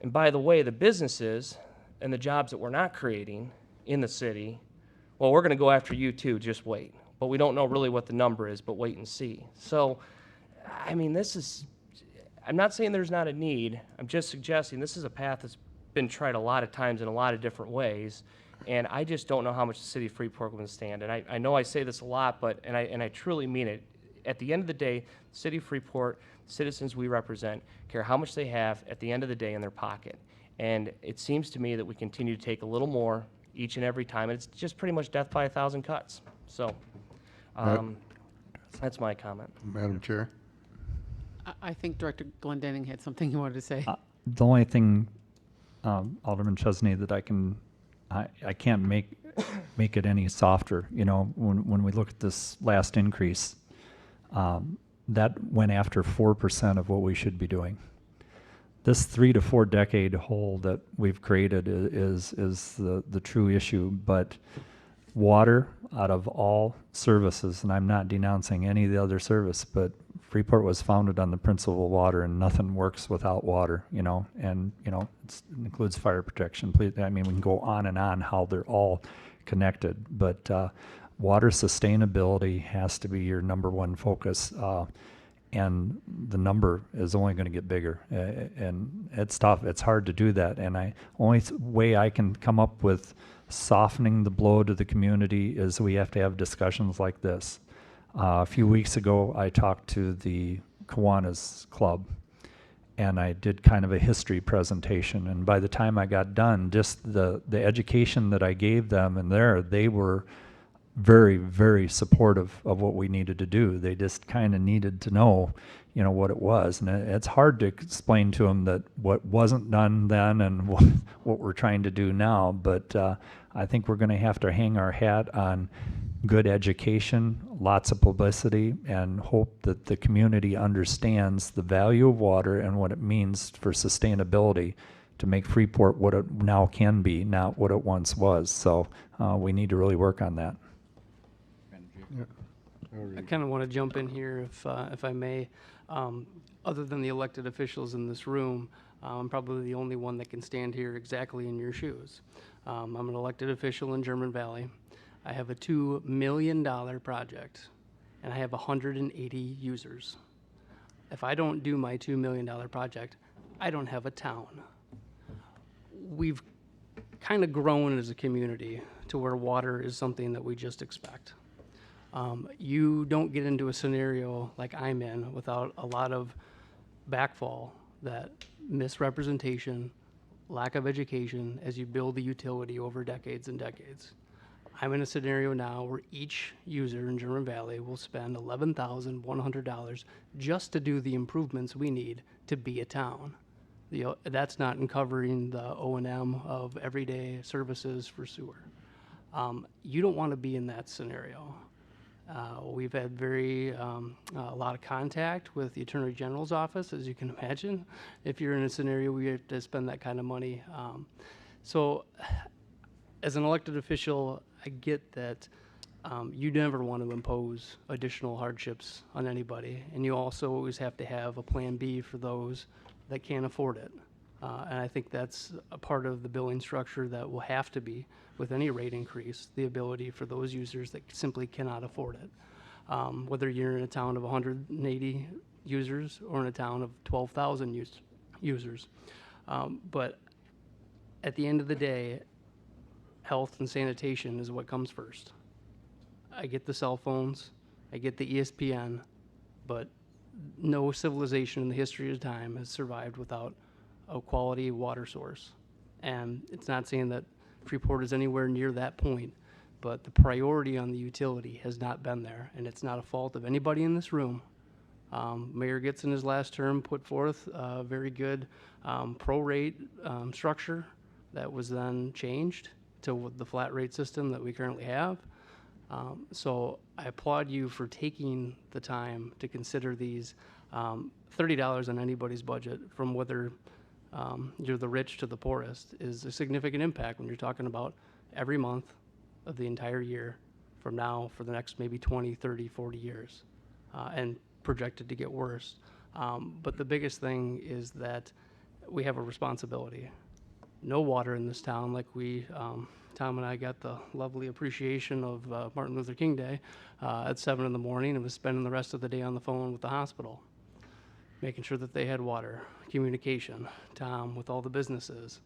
And by the way, the businesses and the jobs that we're not creating in the city, well, we're going to go after you too, just wait. But we don't know really what the number is, but wait and see. So, I mean, I'm not saying there's not a need. I'm just suggesting this is a path that's been tried a lot of times in a lot of different ways, and I just don't know how much the city of Freeport will stand. And I know I say this a lot, but and I truly mean it. at the end of the day, City of Freeport, citizens we represent, care how much they have at the end of the day in their pocket. And it seems to me that we continue to take a little more each and every time, and it's just pretty much death by 1,000 cuts. So, that's my comment. Madam Chair? I think Director Glendenning had something he wanted to say. The only thing, Alderman Chesney, that I can't make it any softer. You know, when we look at this last increase, that went after 4% of what we should be doing. This 3 to 4 decade hole that we've created is the true issue. But water, out of all services, and I'm not denouncing any of the other service, but Freeport was founded on the principle of water, and nothing works without water, you know, and, you know, it includes fire protection. I mean, we can go on and on how they're all connected, but water sustainability has to be your number one focus, and the number is only going to get bigger, and it's tough. It's hard to do that, and only way I can come up with softening the blow to the community is we have to have discussions like this. A few weeks ago, I talked to the Kiwanis Club, and I did kind of a history presentation. And by the time I got done, just the education that I gave them, and they were very, very supportive of what we needed to do. They just kind of needed to know, you know, what it was. And it's hard to explain to them that what wasn't done then and what we're trying to do now. But I think we're going to have to hang our hat on good education, lots of publicity, and hope that the community understands the value of water and what it means for sustainability to make Freeport what it now can be, not what it once was. So we need to really work on that. I kind of want to jump in here if I may. Other than the elected officials in this room, I'm probably the only one that can stand here exactly in your shoes. I'm an elected official in German Valley. I have a $2 million project, and I have 180 users. If I don't do my $2 million project, I don't have a town. We've kind of grown as a community to where water is something that we just expect. You don't get into a scenario like I'm in without a lot of backfall, that misrepresentation, lack of education as you build the utility over decades and decades. I'm in a scenario now where each user in German Valley will spend $11,100 just to do the improvements we need to be a town. That's not in covering the O&M of everyday services for sewer. You don't want to be in that scenario. We've had a lot of contact with the Attorney General's office, as you can imagine, if you're in a scenario where you have to spend that kind of money. So as an elected official, I get that you never want to impose additional hardships on anybody, and you also always have to have a plan B for those that can't afford it. And I think that's a part of the billing structure that will have to be with any rate increase, the ability for those users that simply cannot afford it. Whether you're in a town of 180 users or in a town of 12,000 users. But at the end of the day, health and sanitation is what comes first. I get the cell phones, I get the ESPN, but no civilization in the history of time has survived without a quality water source. And it's not saying that Freeport is anywhere near that point, but the priority on the utility has not been there, and it's not a fault of anybody in this room. Mayor Gitz in his last term put forth a very good prorate structure that was then changed to the flat rate system that we currently have. So I applaud you for taking the time to consider these. $30 on anybody's budget, from whether you're the rich to the poorest, is a significant impact when you're talking about every month of the entire year from now for the next maybe 20, 30, 40 years, and projected to get worse. But the biggest thing is that we have a responsibility. No water in this town, like Tom and I got the lovely appreciation of Martin Luther King Day at 7 in the morning, and was spending the rest of the day on the phone with the hospital, making sure that they had water, communication, Tom with all the businesses.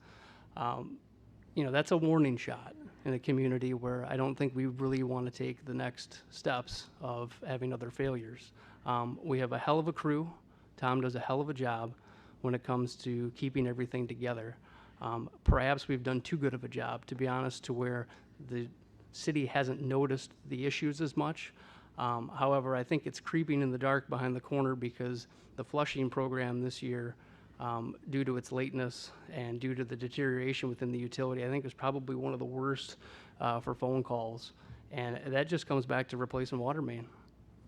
you know, that's a warning shot in a community where I don't think we really want to take the next steps of having other failures. We have a hell of a crew. Tom does a hell of a job when it comes to keeping everything together. Perhaps we've done too good of a job, to be honest, to where the city hasn't noticed the issues as much. However, I think it's creeping in the dark behind the corner because the flushing program this year, due to its lateness and due to the deterioration within the utility, I think is probably one of the worst for phone calls. And that just comes back to replacing water main.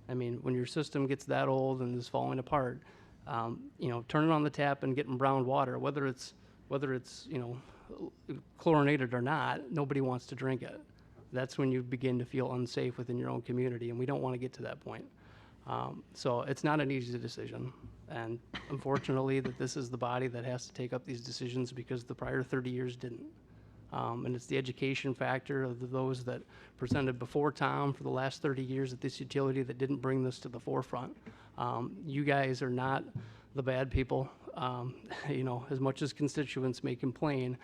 I mean, when your system gets that old and is falling apart, you know, turning on the tap and getting brown water, whether it's you know, chlorinated or not, nobody wants to drink it. That's when you begin to feel unsafe within your own community, and we don't want to get to that point. So it's not an easy decision, and unfortunately that this is the body that has to take up these decisions because the prior 30 years didn't. And it's the education factor of those that presented before Tom for the last 30 years at this utility that didn't bring this to the forefront. You guys are not the bad people. You know, as much as constituents may complain,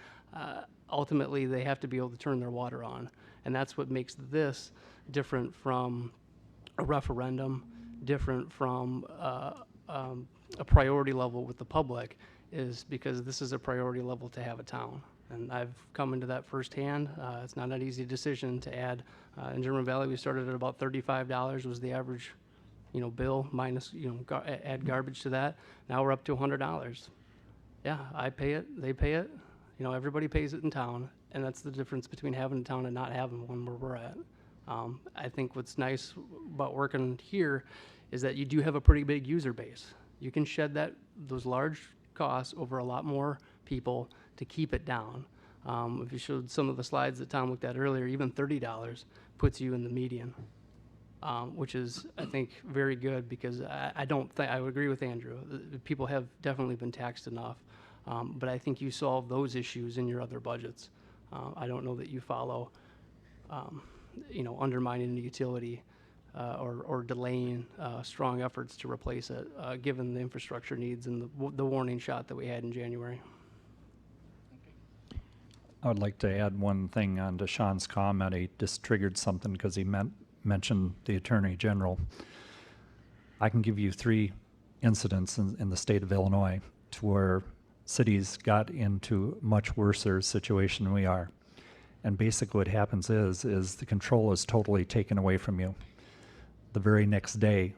ultimately they have to be able to turn their water on. And that's what makes this different from a referendum, different from a priority level with the public, is because this is a priority level to have a town. And I've come into that firsthand. It's not an easy decision to add. In German Valley, we started at about $35 was the average, you know, bill minus, you know, add garbage to that. Now we're up to $100. Yeah, I pay it, they pay it. You know, everybody pays it in town, and that's the difference between having a town and not having one where we're at. I think what's nice about working here is that you do have a pretty big user base. You can shed those large costs over a lot more people to keep it down. If you showed some of the slides that Tom looked at earlier, even $30 puts you in the median, which is, I think, very good because I would agree with Andrew. People have definitely been taxed enough, but I think you solve those issues in your other budgets. I don't know that you follow, you know, undermining the utility or delaying strong efforts to replace it, given the infrastructure needs and the warning shot that we had in January. I would like to add one thing on to Sean's comment. He just triggered something because he mentioned the Attorney General. I can give you 3 incidents in the state of Illinois to where cities got into much worse situation than we are. And basically what happens is the control is totally taken away from you. The very next day,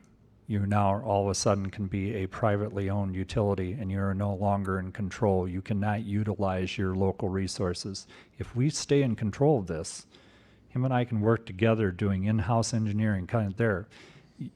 you now all of a sudden can be a privately owned utility and you're no longer in control. You cannot utilize your local resources. If we stay in control of this, him and I can work together doing in-house engineering kind of there.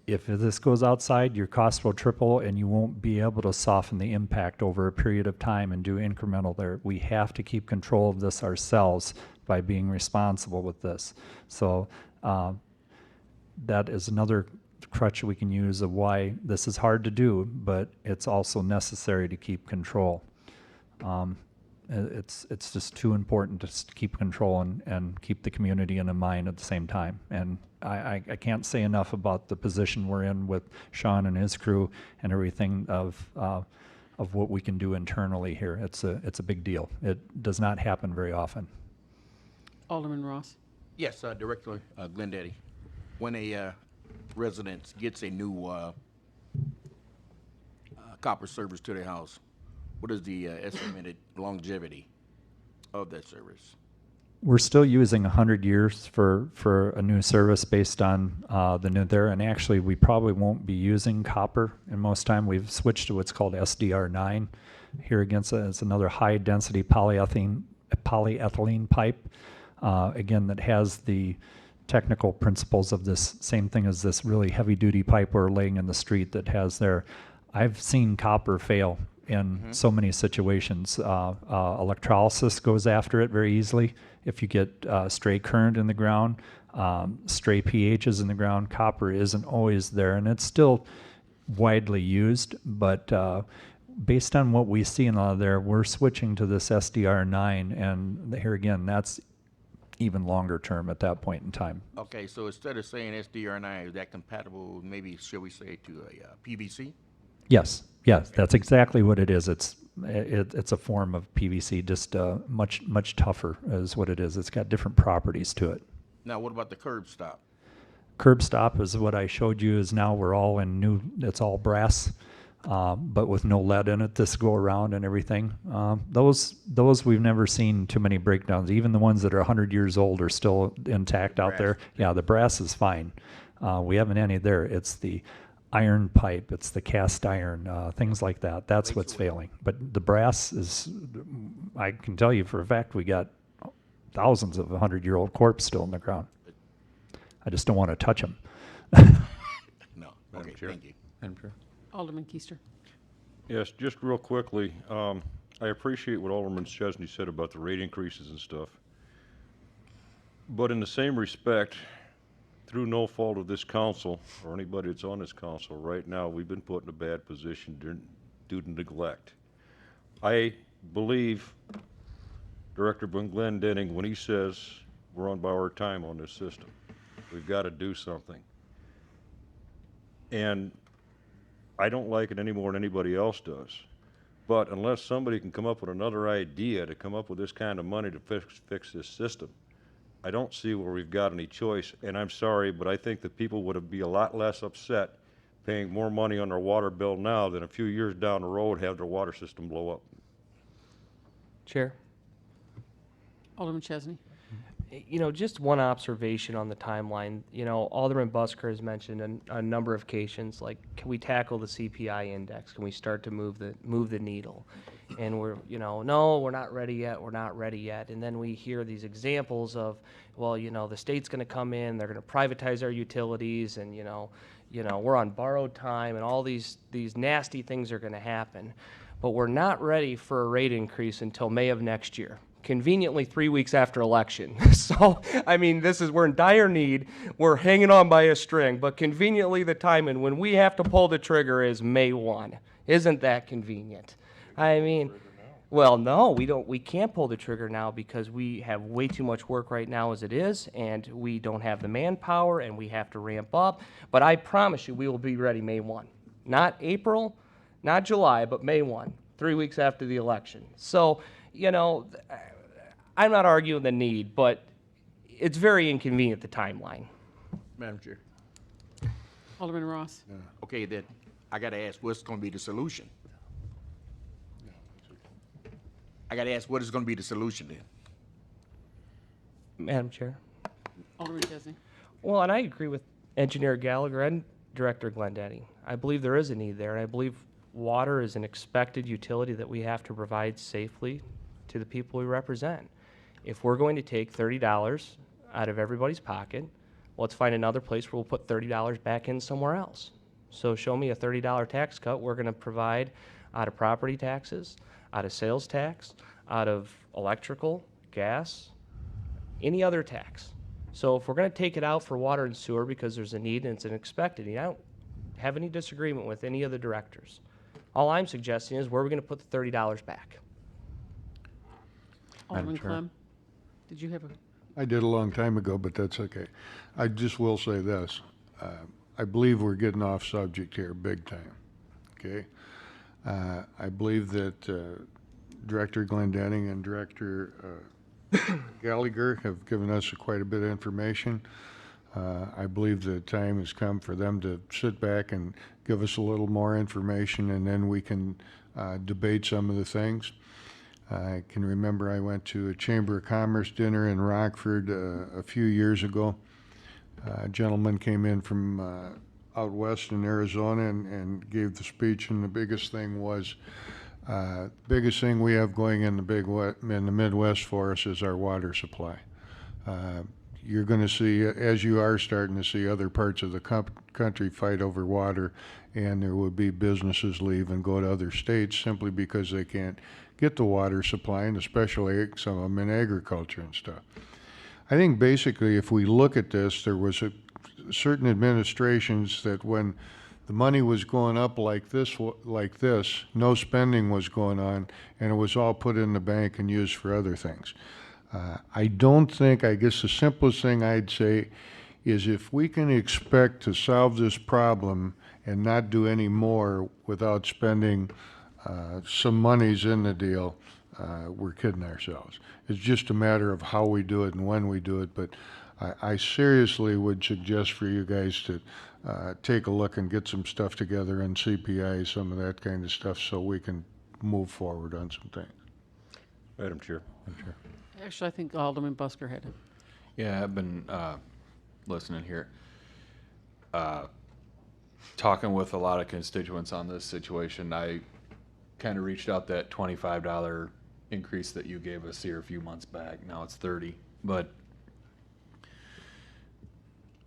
If this goes outside, your costs will triple and you won't be able to soften the impact over a period of time and do incremental there. We have to keep control of this ourselves by being responsible with this. So that is another crutch we can use of why this is hard to do, but it's also necessary to keep control. It's just too important to keep control and keep the community in mind at the same time. And I can't say enough about the position we're in with Sean and his crew and everything of what we can do internally here. It's a big deal. It does not happen very often. Alderman Ross. Yes, Director Glendetti. When a resident gets a new copper service to their house, what is the estimated longevity of that service? We're still using 100 years for a new service based on the new there, and actually we probably won't be using copper in most time. We've switched to what's called SDR9 here against it's another high density polyethylene pipe, again that has the technical principles of this same thing as this really heavy duty pipe we're laying in the street that has there. I've seen copper fail in so many situations. Electrolysis goes after it very easily. If you get stray current in the ground, stray pHs in the ground, copper isn't always there, and it's still widely used, but based on what we see in there, we're switching to this SDR9, and here again, that's even longer term at that point in time. Okay, so instead of saying SDR9, is that compatible, maybe, shall we say, to a PVC? Yes, yes, that's exactly what it is. It's a form of PVC, just much tougher is what it is. It's got different properties to it. Now, what about the curb stop? Curb stop is what I showed you. Is now we're all in new. It's all brass, but with no lead in it this go around and everything. Those we've never seen too many breakdowns. Even the ones that are 100 years old are still intact out there. Yeah, the brass is fine. We haven't any there. It's the iron pipe, it's the cast iron, things like that. That's what's failing. But the brass is, I can tell you for a fact, we got thousands of 100-year-old corpse still in the ground. I just don't want to touch them. No. Okay, thank you. Madam Chair. Alderman Keister. Yes, just real quickly, I appreciate what Alderman Chesney said about the rate increases and stuff. But in the same respect, through no fault of this council or anybody that's on this council right now, we've been put in a bad position due to neglect. I believe Director Glendening when he says we're on borrowed time on this system. We've got to do something. And I don't like it any more than anybody else does. But unless somebody can come up with another idea to come up with this kind of money to fix this system, I don't see where we've got any choice. And I'm sorry, but I think that people would be a lot less upset paying more money on their water bill now than a few years down the road have their water system blow up. Chair? Alderman Chesney. You know, just one observation on the timeline. You know, Alderman Busker has mentioned on a number of occasions, like, can we tackle the CPI index? Can we start to move the needle? And we're, you know, no, we're not ready yet. We're not ready yet. And then we hear these examples of, well, you know, the state's going to come in, they're going to privatize our utilities, and you know, we're on borrowed time, and all these nasty things are going to happen. But we're not ready for a rate increase until May of next year. Conveniently 3 weeks after election. So, I mean, we're in dire need. We're hanging on by a string, but conveniently the timing when we have to pull the trigger is May 1. Isn't that convenient? I mean, well, no, we can't pull the trigger now because we have way too much work right now as it is, and we don't have the manpower, and we have to ramp up. But I promise you we will be ready May 1. Not April, not July, but May 1, 3 weeks after the election. So, you know, I'm not arguing the need, but it's very inconvenient, the timeline. Madam Chair. Alderman Ross. Okay, then I got to ask, what's going to be the solution? I got to ask, what is going to be the solution then? Madam Chair. Alderman Chesney. Well, and I agree with Engineer Gallagher and Director Glendening. I believe there is a need there, and I believe water is an expected utility that we have to provide safely to the people we represent. If we're going to take $30 out of everybody's pocket, let's find another place where we'll put $30 back in somewhere else. So show me a $30 tax cut we're going to provide out of property taxes, out of sales tax, out of electrical, gas, any other tax. So if we're going to take it out for water and sewer because there's a need and it's an expected need, I don't have any disagreement with any of the directors. All I'm suggesting is where are we going to put the $30 back? Alderman Chair. Clem. Did you have a? I did a long time ago, but that's okay. I just will say this. I believe we're getting off subject here big time, okay? I believe that Director Glendening and Director Gallagher have given us quite a bit of information. I believe the time has come for them to sit back and give us a little more information, and then we can debate some of the things. I can remember I went to a Chamber of Commerce dinner in Rockford a few years ago. A gentleman came in from out west in Arizona and gave the speech, and the biggest thing was, biggest thing we have going in the Midwest for us is our water supply. You're going to see, as you are starting to see other parts of the country fight over water, and there will be businesses leave and go to other states simply because they can't get the water supply, and especially some of them in agriculture and stuff. I think basically if we look at this, there was certain administrations that when the money was going up like this, no spending was going on, and it was all put in the bank and used for other things. I guess the simplest thing I'd say is if we can expect to solve this problem and not do any more without spending some monies in the deal, we're kidding ourselves. It's just a matter of how we do it and when we do it, but I seriously would suggest for you guys to take a look and get some stuff together on CPI, some of that kind of stuff, so we can move forward on some things. Madam Chair. Actually, I think Alderman Busker had it. Yeah, I've been listening here. Talking with a lot of constituents on this situation, I kind of reached out that $25 increase that you gave us here a few months back. Now it's 30, but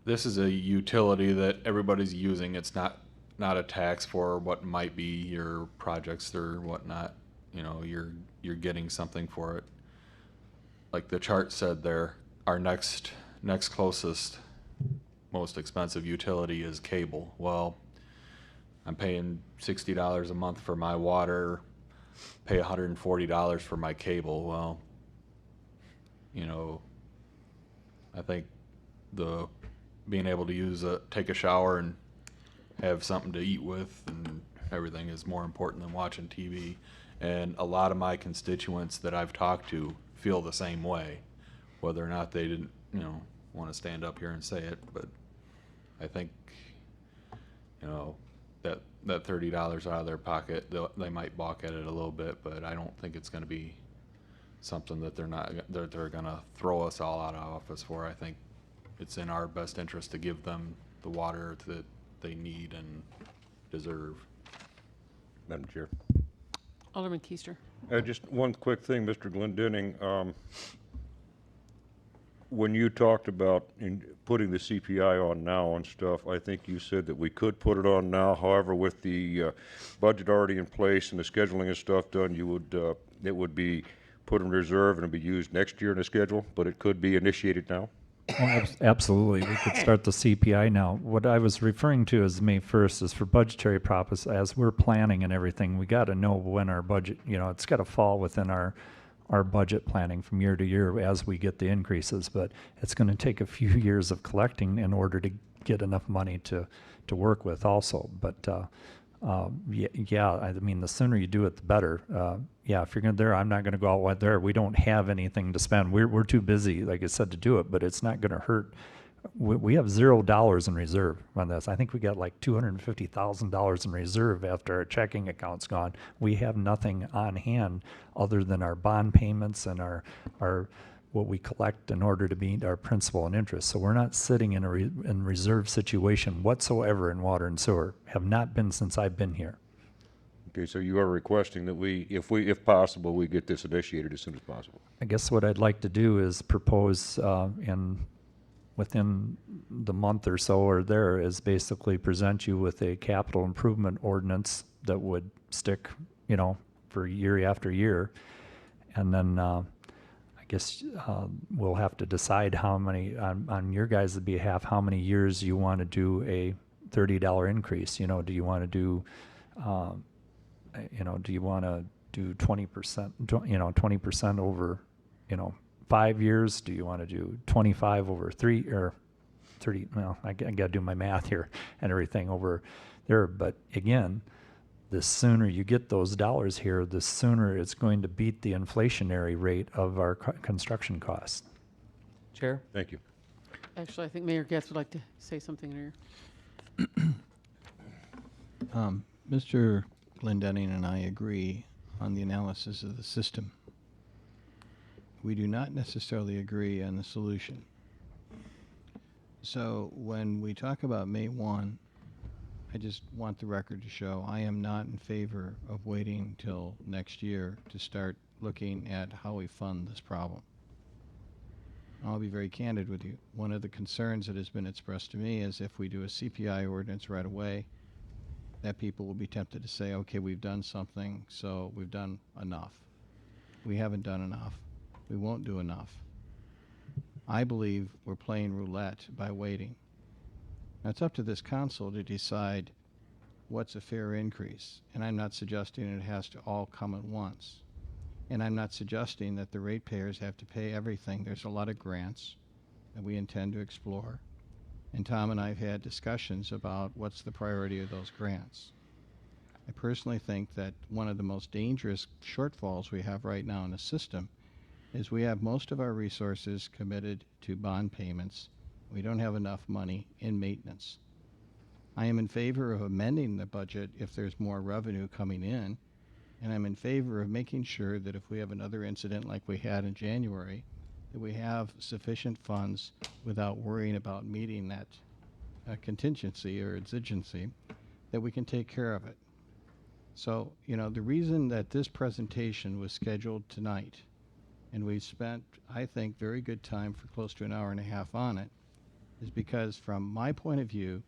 this is a utility that everybody's using. It's not a tax for what might be your projects or whatnot. You know, you're getting something for it. Like the chart said there, our next closest, most expensive utility is cable. Well, I'm paying $60 a month for my water, pay $140 for my cable. Well, you know, I think being able to take a shower and have something to eat with and everything is more important than watching TV. And a lot of my constituents that I've talked to feel the same way, whether or not they didn't, want to stand up here and say it. But I think, that $30 out of their pocket, they might balk at it a little bit, but I don't think it's going to be something that they're going to throw us all out of office for. I think it's in our best interest to give them the water that they need and deserve. Madam Chair. Alderman Keister. Just one quick thing, Mr. Glendenning. When you talked about putting the CPI on now and stuff, I think you said that we could put it on now. However, with the budget already in place and the scheduling and stuff done, it would be put in reserve and it'd be used next year in the schedule, but it could be initiated now? Well, absolutely. We could start the CPI now. What I was referring to as May 1st is for budgetary purposes. As we're planning and everything, we got to know when our budget, it's got to fall within our budget planning from year to year as we get the increases. But it's going to take a few years of collecting in order to get enough money to work with also. But yeah, I mean, the sooner you do it, the better. Yeah, if you're going there, I'm not going to go out there. We don't have anything to spend. We're too busy, like I said, to do it, but it's not going to hurt. We have $0 in reserve on this. I think we got like $250,000 in reserve after our checking account's gone. We have nothing on hand other than our bond payments and our what we collect in order to meet our principal and interest. So we're not sitting in a reserve situation whatsoever in water and sewer. Have not been since I've been here. Okay, so you are requesting that if possible, we get this initiated as soon as possible. I guess what I'd like to do is propose within the month or so or there is basically present you with a capital improvement ordinance that would stick, for year after year. And then I guess we'll have to decide how many, on your guys' behalf, how many years you want to do a $30 increase. Do you want to do, do you want to do 20%, 20% over, 5 years? Do you want to do 25 over 3 or 30? Well, I got to do my math here and everything over there. But again, the sooner you get those dollars here, the sooner it's going to beat the inflationary rate of our construction costs. Chair? Thank you. Actually, I think Mayor Getz would like to say something here. Mr. Glendenning and I agree on the analysis of the system. We do not necessarily agree on the solution. So when we talk about May 1, I just want the record to show I am not in favor of waiting till next year to start looking at how we fund this problem. I'll be very candid with you. One of the concerns that has been expressed to me is if we do a CPI ordinance right away, that people will be tempted to say, okay, we've done something, so we've done enough. We haven't done enough. We won't do enough. I believe we're playing roulette by waiting. Now, it's up to this council to decide what's a fair increase, and I'm not suggesting it has to all come at once. And I'm not suggesting that the ratepayers have to pay everything. There's a lot of grants that we intend to explore and Tom and I have had discussions about what's the priority of those grants. I personally think that one of the most dangerous shortfalls we have right now in the system is we have most of our resources committed to bond payments. We don't have enough money in maintenance. I am in favor of amending the budget if there's more revenue coming in, and I'm in favor of making sure that if we have another incident like we had in January, that we have sufficient funds without worrying about meeting that contingency or exigency, that we can take care of it. So, you know, the reason that this presentation was scheduled tonight, and we spent, I think, very good time for close to an hour and a half on it, is because from my point of view,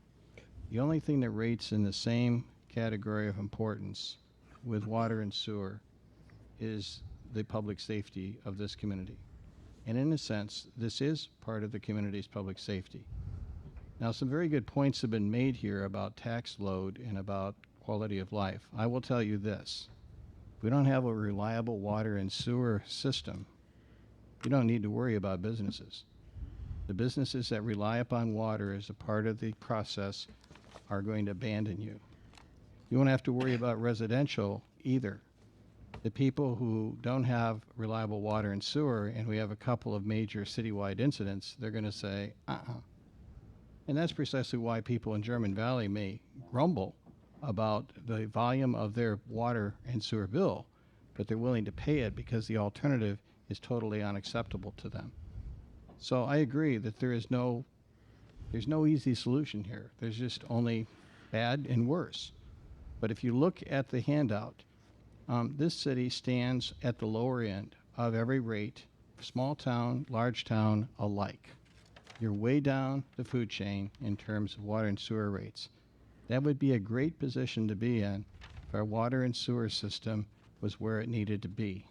the only thing that rates in the same category of importance with water and sewer is the public safety of this community. And in a sense, this is part of the community's public safety. Now, some very good points have been made here about tax load and about quality of life. I will tell you this. If we don't have a reliable water and sewer system, you don't need to worry about businesses. The businesses that rely upon water as a part of the process are going to abandon you. You won't have to worry about residential either. The people who don't have reliable water and sewer, and we have a couple of major citywide incidents, they're going to say, And that's precisely why people in German Valley may grumble about the volume of their water and sewer bill, but they're willing to pay it because the alternative is totally unacceptable to them. So I agree that there's no easy solution here. There's just only bad and worse. But if you look at the handout, this city stands at the lower end of every rate, small town, large town alike. You're way down the food chain in terms of water and sewer rates. That would be a great position to be in if our water and sewer system was where it needed to be.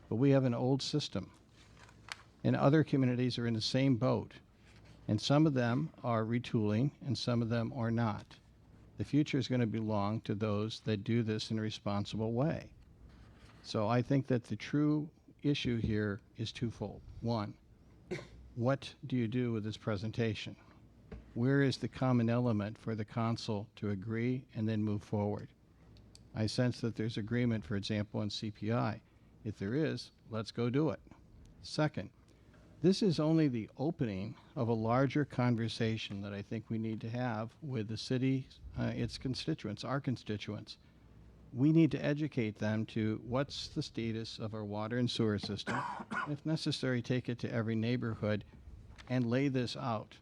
But we have an old system, and other communities are in the same boat. And some of them are retooling, and some of them are not. The future is going to belong to those that do this in a responsible way. So I think that the true issue here is twofold. One, what do you do with this presentation? Where is the common element for the council to agree and then move forward? I sense that there's agreement, for example, on CPI. If there is, let's go do it. Second, this is only the opening of a larger conversation that I think we need to have with the city, its constituents, our constituents. We need to educate them to what's the status of our water and sewer system, and if necessary, take it to every neighborhood and lay this out.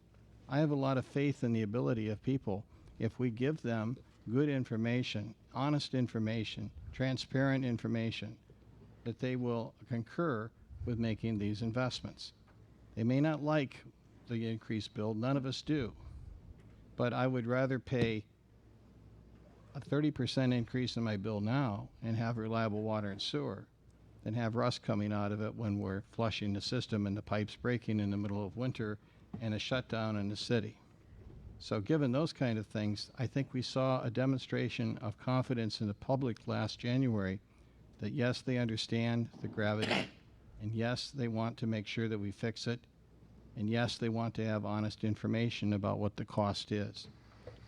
I have a lot of faith in the ability of people, if we give them good information, honest information, transparent information, that they will concur with making these investments. They may not like the increased bill, none of us do, but I would rather pay a 30% increase in my bill now and have reliable water and sewer than have rust coming out of it when we're flushing the system and the pipes breaking in the middle of winter and a shutdown in the city. So given those kind of things, I think we saw a demonstration of confidence in the public last January that yes, they understand the gravity, and yes, they want to make sure that we fix it, and yes, they want to have honest information about what the cost is.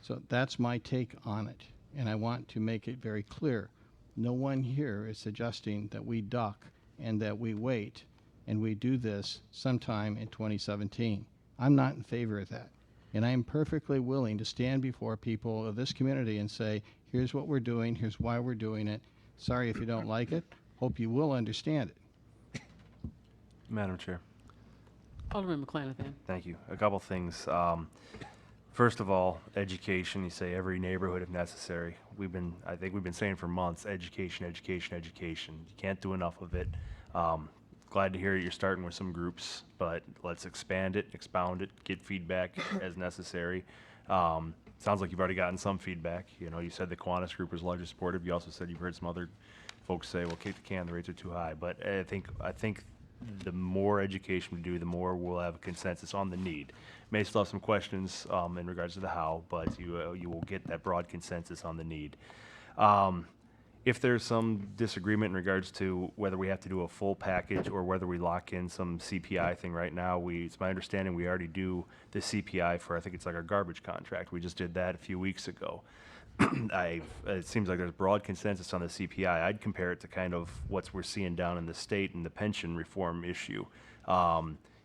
So that's my take on it, and I want to make it very clear. No one here is suggesting that we duck and that we wait and we do this sometime in 2017. I'm not in favor of that. And I am perfectly willing to stand before people of this community and say, here's what we're doing, here's why we're doing it. Sorry if you don't like it. Hope you will understand it. Madam Chair. Alderman McClanathan. Thank you. A couple things. First of all, education. You say every neighborhood if necessary. I think we've been saying for months, education, education, education. You can't do enough of it. Glad to hear you're starting with some groups, but let's expand it, expound it, get feedback as necessary. Sounds like you've already gotten some feedback. You know, you said the Kiwanis group was largely supportive. You also said you've heard some other folks say, well, kick the can, the rates are too high. But I think the more education we do, the more we'll have a consensus on the need. May still have some questions in regards to the how, but you will get that broad consensus on the need. if there's some disagreement in regards to whether we have to do a full package or whether we lock in some CPI thing right now, it's my understanding we already do the CPI for, I think it's like our garbage contract. We just did that a few weeks ago. It seems like there's broad consensus on the CPI. I'd compare it to kind of what we're seeing down in the state and the pension reform issue.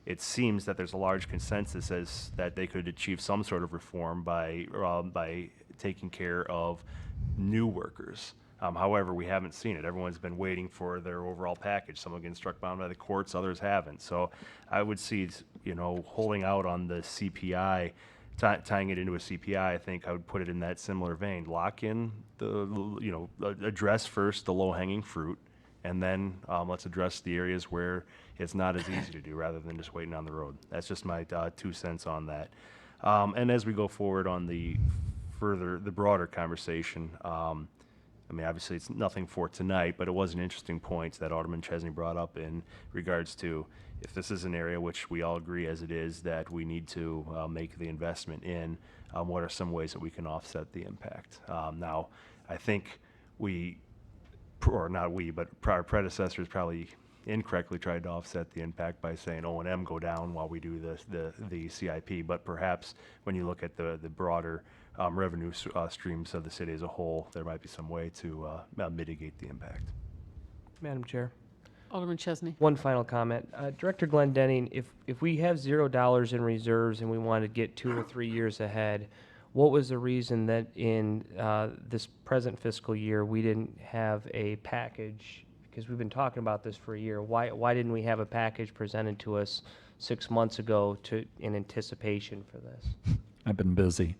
It seems that there's a large consensus as that they could achieve some sort of reform by taking care of new workers. However, we haven't seen it. Everyone's been waiting for their overall package. Some have been struck down by the courts, others haven't. So I would see, holding out on the CPI, tying it into a CPI, I think I would put it in that similar vein. Lock in address first the low-hanging fruit, and then let's address the areas where it's not as easy to do rather than just waiting on the road. That's just my 2 cents on that. And as we go forward on the broader conversation, obviously it's nothing for tonight, but it was an interesting point that Alderman Chesney brought up in regards to if this is an area which we all agree as it is that we need to make the investment in, what are some ways that we can offset the impact? Now, I think our predecessors probably incorrectly tried to offset the impact by saying O&M go down while we do the CIP, but perhaps when you look at the broader revenue streams of the city as a whole, there might be some way to mitigate the impact. Madam Chair. Alderman Chesney. One final comment. Director Glendening, if we have $0 in reserves and we want to get 2 or 3 years ahead, what was the reason that in this present fiscal year we didn't have a package? Because we've been talking about this for a year. Why didn't we have a package presented to us 6 months ago in anticipation for this? I've been busy.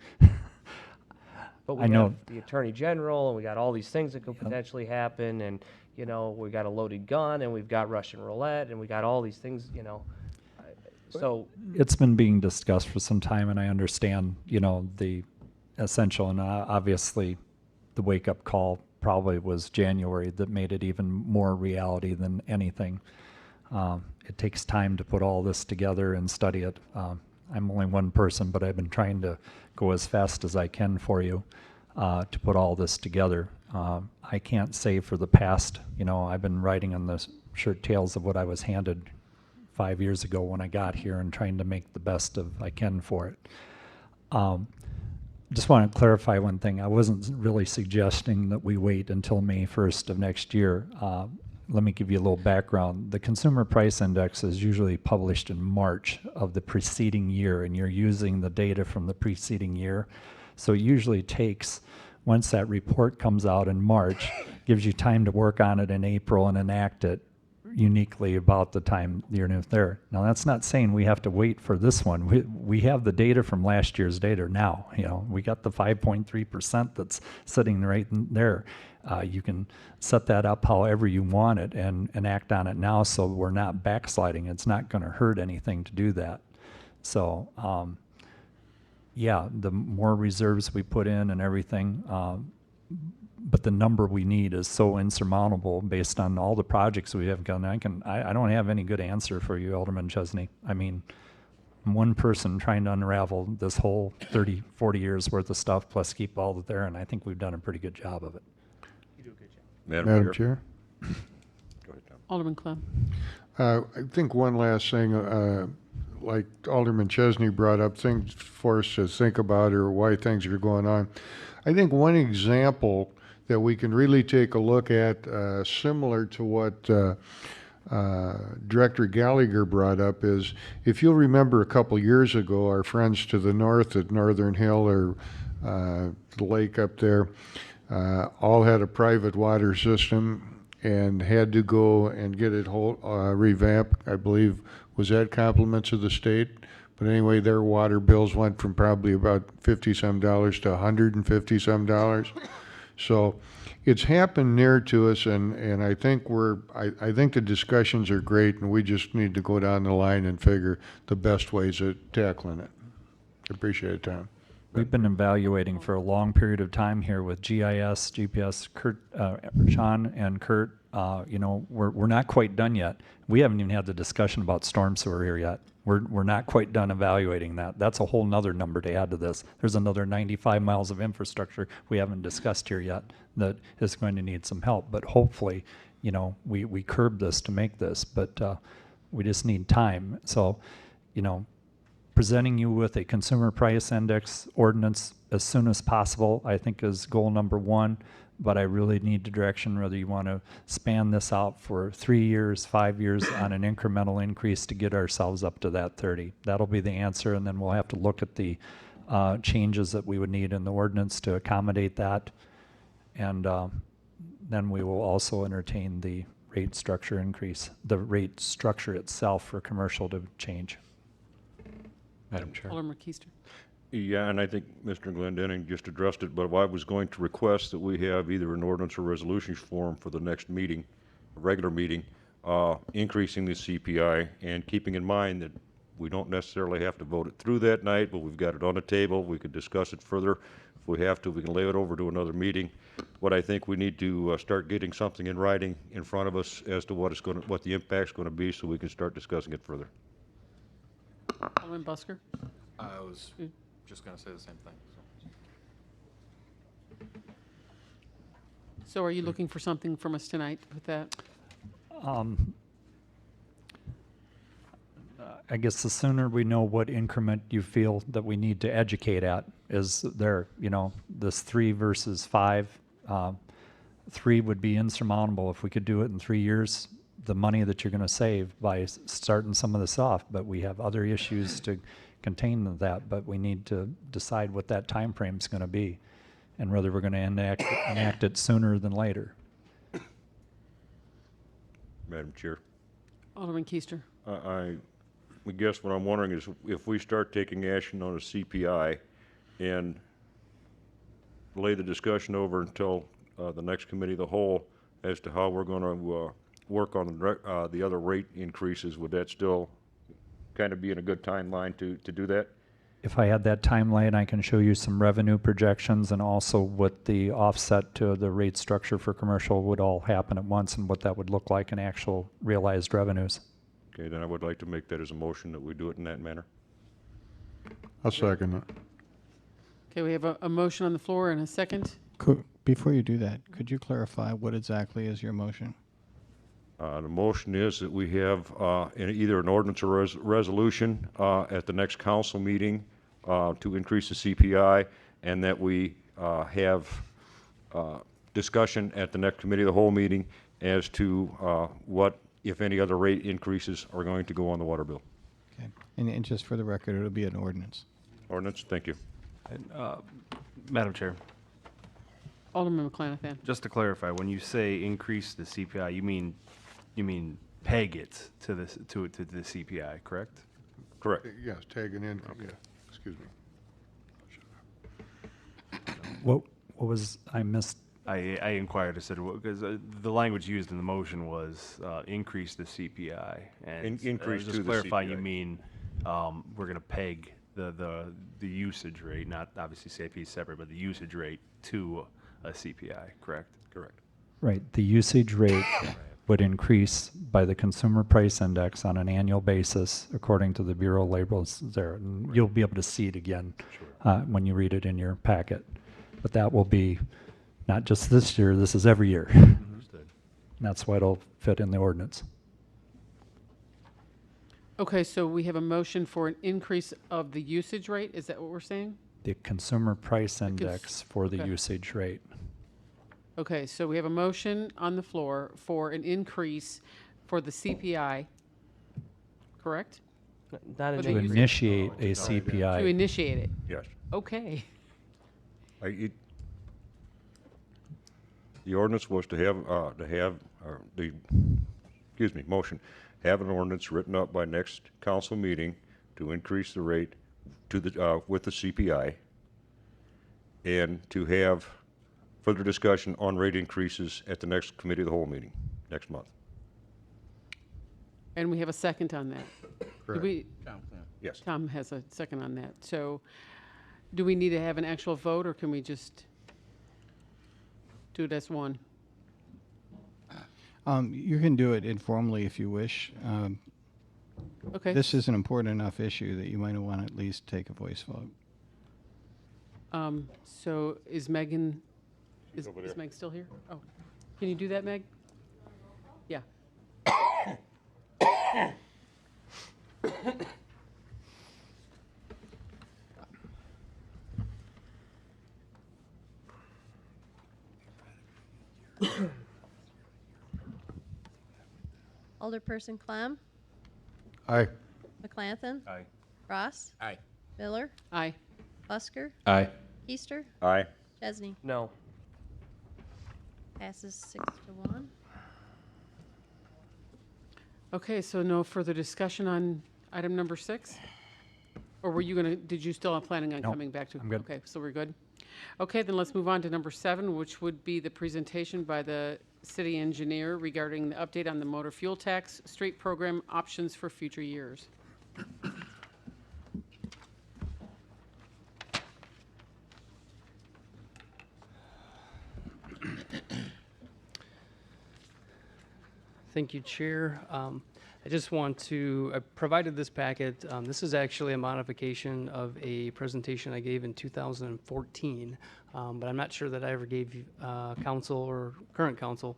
But we got the Attorney General, and we got all these things that could potentially happen, and we got a loaded gun, and we've got Russian roulette, and we got all these things, So it's been being discussed for some time, and I understand, the essential, and obviously the wake-up call probably was January that made it even more reality than anything. It takes time to put all this together and study it. I'm only one person, but I've been trying to go as fast as I can for you to put all this together. I can't say for the past, I've been writing on the shirt tails of what I was handed 5 years ago when I got here and trying to make the best of I can for it. Just want to clarify one thing. I wasn't really suggesting that we wait until May 1st of next year. Let me give you a little background. The Consumer Price Index is usually published in March of the preceding year, and you're using the data from the preceding year. So it usually takes, once that report comes out in March, gives you time to work on it in April and enact it uniquely about the time you're there. Now, that's not saying we have to wait for this one. We have the data from last year's data now. We got the 5.3% that's sitting right there. You can set that up however you want it and act on it now, so we're not backsliding. It's not going to hurt anything to do that. So, yeah, the more reserves we put in and everything, but the number we need is so insurmountable based on all the projects we have done. I don't have any good answer for you, Alderman Chesney. I'm one person trying to unravel this whole 30, 40 years worth of stuff, plus keep all of it there, and I think we've done a pretty good job of it. You do a good job. Madam Chair? Go ahead, Tom. Alderman Clem. I think one last thing, like Alderman Chesney brought up, things for us to think about or why things are going on. I think one example that we can really take a look at, similar to what Director Gallagher brought up, is if you'll remember a couple years ago, our friends to the north at Northern Hill or the lake up there all had a private water system and had to go and get it revamped. I believe, was that compliments of the state? But anyway, their water bills went from probably about $50-some to $150-some. So it's happened near to us, and I think I think the discussions are great, and we just need to go down the line and figure the best ways of tackling it. Appreciate it, Tom. We've been evaluating for a long period of time here with GIS, GPS, Sean and Kurt You know, we're not quite done yet. We haven't even had the discussion about storm sewer here yet. We're not quite done evaluating that. That's a whole nother number to add to this. There's another 95 miles of infrastructure we haven't discussed here yet that is going to need some help. But hopefully, you know, we curb this to make this, but we just need time. So, you know, presenting you with a consumer price index ordinance as soon as possible, I think, is goal number one. But I really need the direction whether you want to span this out for 3 years, 5 years on an incremental increase to get ourselves up to that 30. That'll be the answer, and then we'll have to look at the changes that we would need in the ordinance to accommodate that. And then we will also entertain the rate structure increase, the rate structure itself for commercial to change. Madam Chair. Alderman Keister. Yeah, and I think Mr. Glendenning just addressed it, but I was going to request that we have either an ordinance or resolution form for the next meeting, a regular meeting, increasing the CPI, and keeping in mind that we don't necessarily have to vote it through that night, but we've got it on the table. We could discuss it further. If we have to, we can lay it over to another meeting. What I think we need to start getting something in writing in front of us as to what the impact's going to be, so we can start discussing it further. Alderman Busker. I was just going to say the same thing. So are you looking for something from us tonight with that? I guess the sooner we know what increment you feel that we need to educate at is there, you know, this 3 versus 5. 3 would be insurmountable if we could do it in 3 years, the money that you're going to save by starting some of this off, but we have other issues to contain that, but we need to decide what that time frame is going to be and whether we're going to enact it sooner than later. Madam Chair. Alderman Keister. I guess what I'm wondering is if we start taking action on a CPI and lay the discussion over until the next committee of the whole as to how we're going to work on the other rate increases, would that still kind of be in a good timeline to do that? If I had that timeline, I can show you some revenue projections and also what the offset to the rate structure for commercial would all happen at once and what that would look like in actual realized revenues. Okay, then I would like to make that as a motion that we do it in that manner. I'll second that. Okay, we have a motion on the floor and a second. Before you do that, could you clarify what exactly is your motion? The motion is that we have either an ordinance or resolution at the next council meeting to increase the CPI, and that we have discussion at the next committee of the whole meeting as to what, if any, other rate increases are going to go on the water bill. Okay. And just for the record, it'll be an ordinance. Ordinance, thank you. Madam Chair, Alderman McClanathan. just to clarify, when you say increase the CPI, you mean peg it to the CPI, correct? Correct. Yes, tagging in, yeah, excuse me. What was, I missed? I inquired, I said, because the language used in the motion was increase the CPI. And Increase to just the clarify, CPI. you mean we're going to peg the usage rate, not obviously CIP is separate, but the usage rate to a CPI, correct? Correct. Right, the usage rate would increase by the consumer price index on an annual basis according to the Bureau of Labor there. And you'll be able to see it again when you read it in your packet. But that will be not just this year, this is every year. Understood. And that's why it'll fit in the ordinance. Okay, so we have a motion for an increase of the usage rate. Is that what we're saying? The consumer price index for the okay. usage rate. Okay, so we have a motion on the floor for an increase for the CPI, correct? Not Or an the To usage- initiate a To CPI. initiate it. Yes. Okay. The ordinance was to have motion, have an ordinance written up by next council meeting to increase the rate to the, with the CPI, and to have further discussion on rate increases at the next committee of the whole meeting, next month. And we have a second on that. Correct. Yes. Tom has a second on that. So do we need to have an actual vote, or can we just do it as one? You can do it informally if you wish. Okay. This is an important enough issue that you might want to at least take a voice vote. So is Megan, is Over there. is Meg still here? Oh, can you do that, Meg? Yeah. Alderperson Clem, Aye. McClanathan. Aye. Ross. Aye. Miller. Aye. Busker. Aye. Keister. Aye. Chesney. No. Passes 6-1. Okay, so no further discussion on item number 6? Or were you gonna, did you still planning on No, coming back to? I'm good. Okay, so we're good. Okay, then let's move on to number 7, which would be the presentation by the city engineer regarding the update on the motor fuel tax street program options for future years. Thank you, Chair. I just want to, I provided this packet. This is actually a modification of a presentation I gave in 2014, but I'm not sure that I ever gave council or current council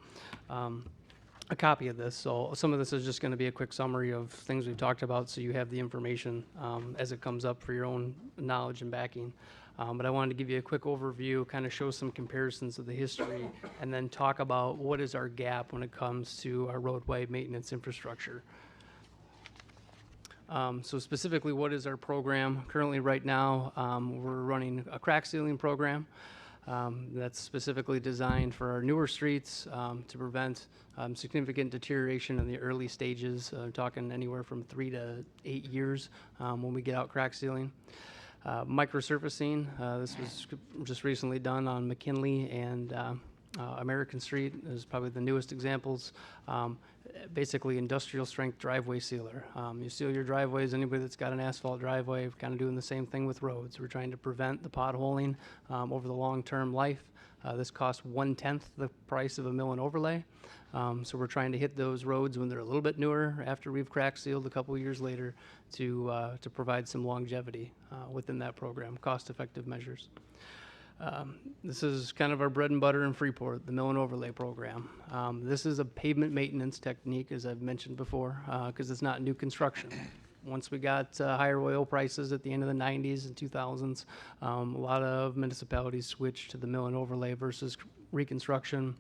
a copy of this. So some of this is just going to be a quick summary of things we've talked about, so you have the information as it comes up for your own knowledge and backing. But I wanted to give you a quick overview, kind of show some comparisons of the history, and then talk about what is our gap when it comes to our roadway maintenance infrastructure. So specifically, what is our program? Currently, right now, we're running a crack sealing program that's specifically designed for our newer streets to prevent significant deterioration in the early stages, talking anywhere from 3 to 8 years when we get out crack sealing. Microsurfacing, this was just recently done on McKinley and American Street is probably the newest examples. Basically industrial strength driveway sealer. You seal your driveways, anybody that's got an asphalt driveway, we're kind of doing the same thing with roads. We're trying to prevent the potholing over the long-term life. This costs 1/10 the price of a mill and overlay. So we're trying to hit those roads when they're a little bit newer after we've crack sealed a couple years later to provide some longevity within that program, cost-effective measures. This is kind of our bread and butter in Freeport, the mill and overlay program. This is a pavement maintenance technique, as I've mentioned before, because it's not new construction. Once we got higher oil prices at the end of the 90s and 2000s, a lot of municipalities switched to the mill and overlay versus reconstruction,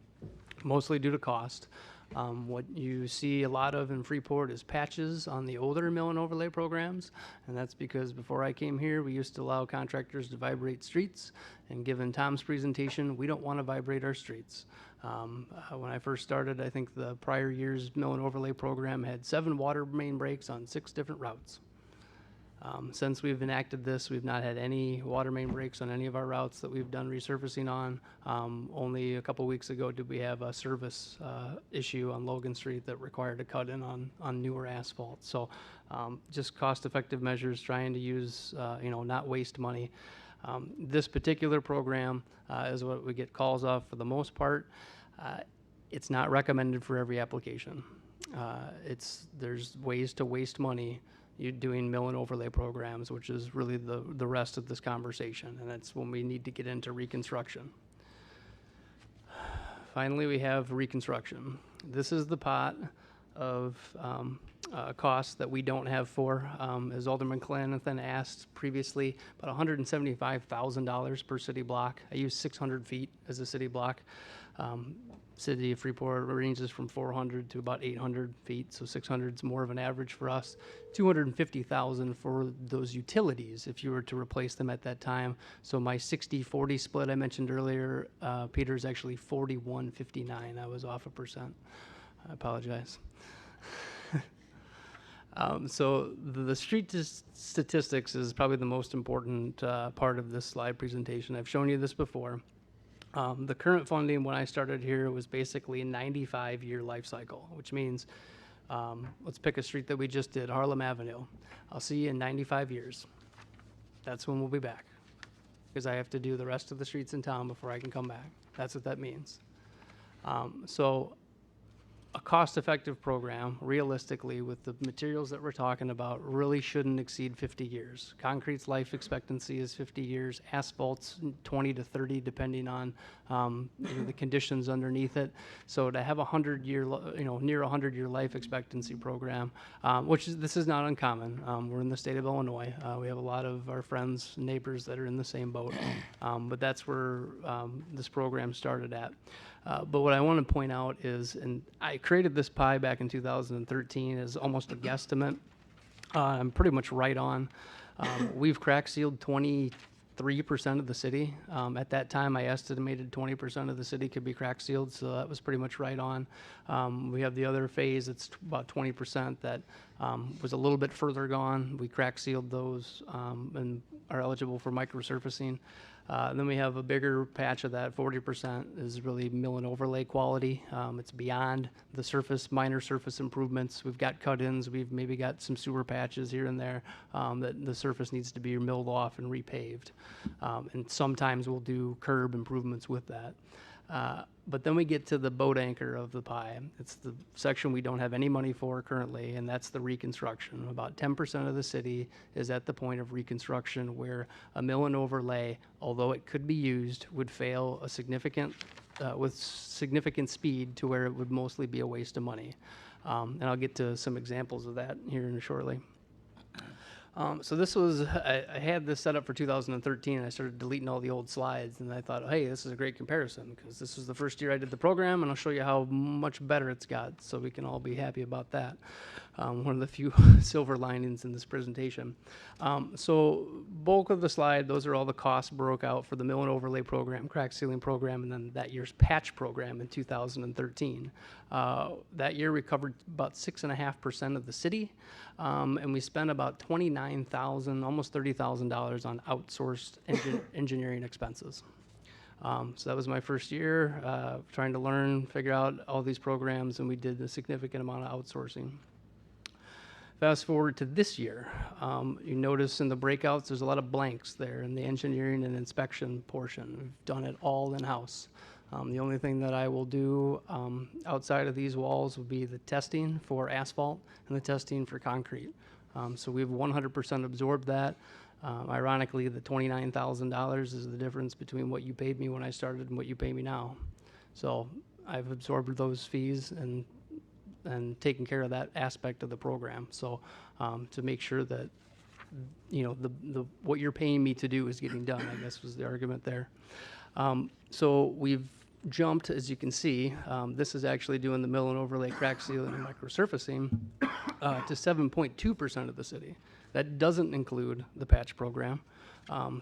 mostly due to cost. What you see a lot of in Freeport is patches on the older mill and overlay programs, and that's because before I came here, we used to allow contractors to vibrate streets, and given Tom's presentation, we don't want to vibrate our streets. When I first started, I think the prior year's mill and overlay program had 7 water main breaks on 6 different routes. Since we've enacted this, we've not had any water main breaks on any of our routes that we've done resurfacing on. Only a couple weeks ago did we have a service issue on Logan Street that required a cut in on newer asphalt. So just cost-effective measures, trying to use, not waste money. This particular program is what we get calls off for the most part. It's not recommended for every application. There's ways to waste money. You're doing mill and overlay programs, which is really the rest of this conversation, and that's when we need to get into reconstruction. Finally, we have reconstruction. This is the pot of costs that we don't have for. As Alderman Clanathan asked previously, about $175,000 per city block. I use 600 feet as a city block. City of Freeport ranges from 400 to about 800 feet, so 600 is more of an average for us. 250,000 for those utilities if you were to replace them at that time. So my 60-40 split I mentioned earlier, Peter, is actually 41-59. I was off a percent. I apologize. So the street statistics is probably the most important part of this slide presentation. I've shown you this before. The current funding when I started here was basically a 95-year life cycle, which means, let's pick a street that we just did, Harlem Avenue. I'll see you in 95 years. That's when we'll be back, because I have to do the rest of the streets in town before I can come back. That's what that means. So a cost-effective program, realistically, with the materials that we're talking about, really shouldn't exceed 50 years. Concrete's life expectancy is 50 years, asphalt's 20 to 30, depending on the conditions underneath it. So to have a 100-year, near 100-year life expectancy program, this is not uncommon. We're in the state of Illinois. We have a lot of our friends, neighbors that are in the same boat, but that's where this program started at. But what I want to point out is, and I created this pie back in 2013 as almost a guesstimate. I'm pretty much right on. We've crack sealed 23% of the city. At that time, I estimated 20% of the city could be crack sealed, so that was pretty much right on. We have the other phase, it's about 20% that was a little bit further gone. We crack sealed those and are eligible for microsurfacing. Then we have a bigger patch of that, 40% is really mill and overlay quality. It's beyond the minor surface improvements. We've got cut-ins, we've maybe got some sewer patches here and there that the surface needs to be milled off and repaved. And sometimes we'll do curb improvements with that. But then we get to the boat anchor of the pie. It's the section we don't have any money for currently, and that's the reconstruction. About 10% of the city is at the point of reconstruction where a mill and overlay, although it could be used, would fail with significant speed to where it would mostly be a waste of money. And I'll get to some examples of that here shortly. So this was, I had this set up for 2013, and I started deleting all the old slides, and I thought, hey, this is a great comparison, because this was the first year I did the program, and I'll show you how much better it's got, so we can all be happy about that. One of the few silver linings in this presentation. So bulk of the slide, those are all the costs broke out for the mill and overlay program, crack sealing program, and then that year's patch program in 2013. That year we covered about 6.5% of the city, and we spent about $29,000, almost $30,000 on outsourced engineering expenses. So that was my first year trying to learn, figure out all these programs, and we did a significant amount of outsourcing. Fast forward to this year, you notice in the breakouts there's a lot of blanks there in the engineering and inspection portion. We've done it all in-house. The only thing that I will do outside of these walls will be the testing for asphalt and the testing for concrete. So we've 100% absorbed that. Ironically, the $29,000 is the difference between what you paid me when I started and what you pay me now. So I've absorbed those fees and taken care of that aspect of the program. So to make sure that what you're paying me to do is getting done, I guess was the argument there. So we've jumped, as you can see, this is actually doing the mill and overlay, crack sealing, and microsurfacing to 7.2% of the city. That doesn't include the patch program.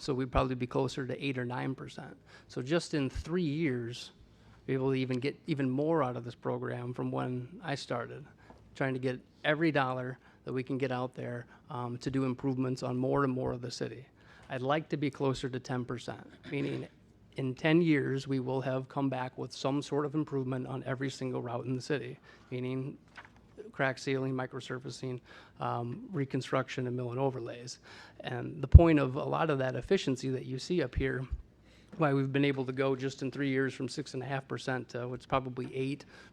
So we'd probably be closer to 8 or 9%. So just in 3 years, be able to even get even more out of this program from when I started, trying to get every dollar that we can get out there to do improvements on more and more of the city. I'd like to be closer to 10%, meaning in 10 years, we will have come back with some sort of improvement on every single route in the city, meaning crack sealing, microsurfacing, reconstruction, and mill and overlays. And the point of a lot of that efficiency that you see up here, why we've been able to go just in 3 years from 6.5% to what's probably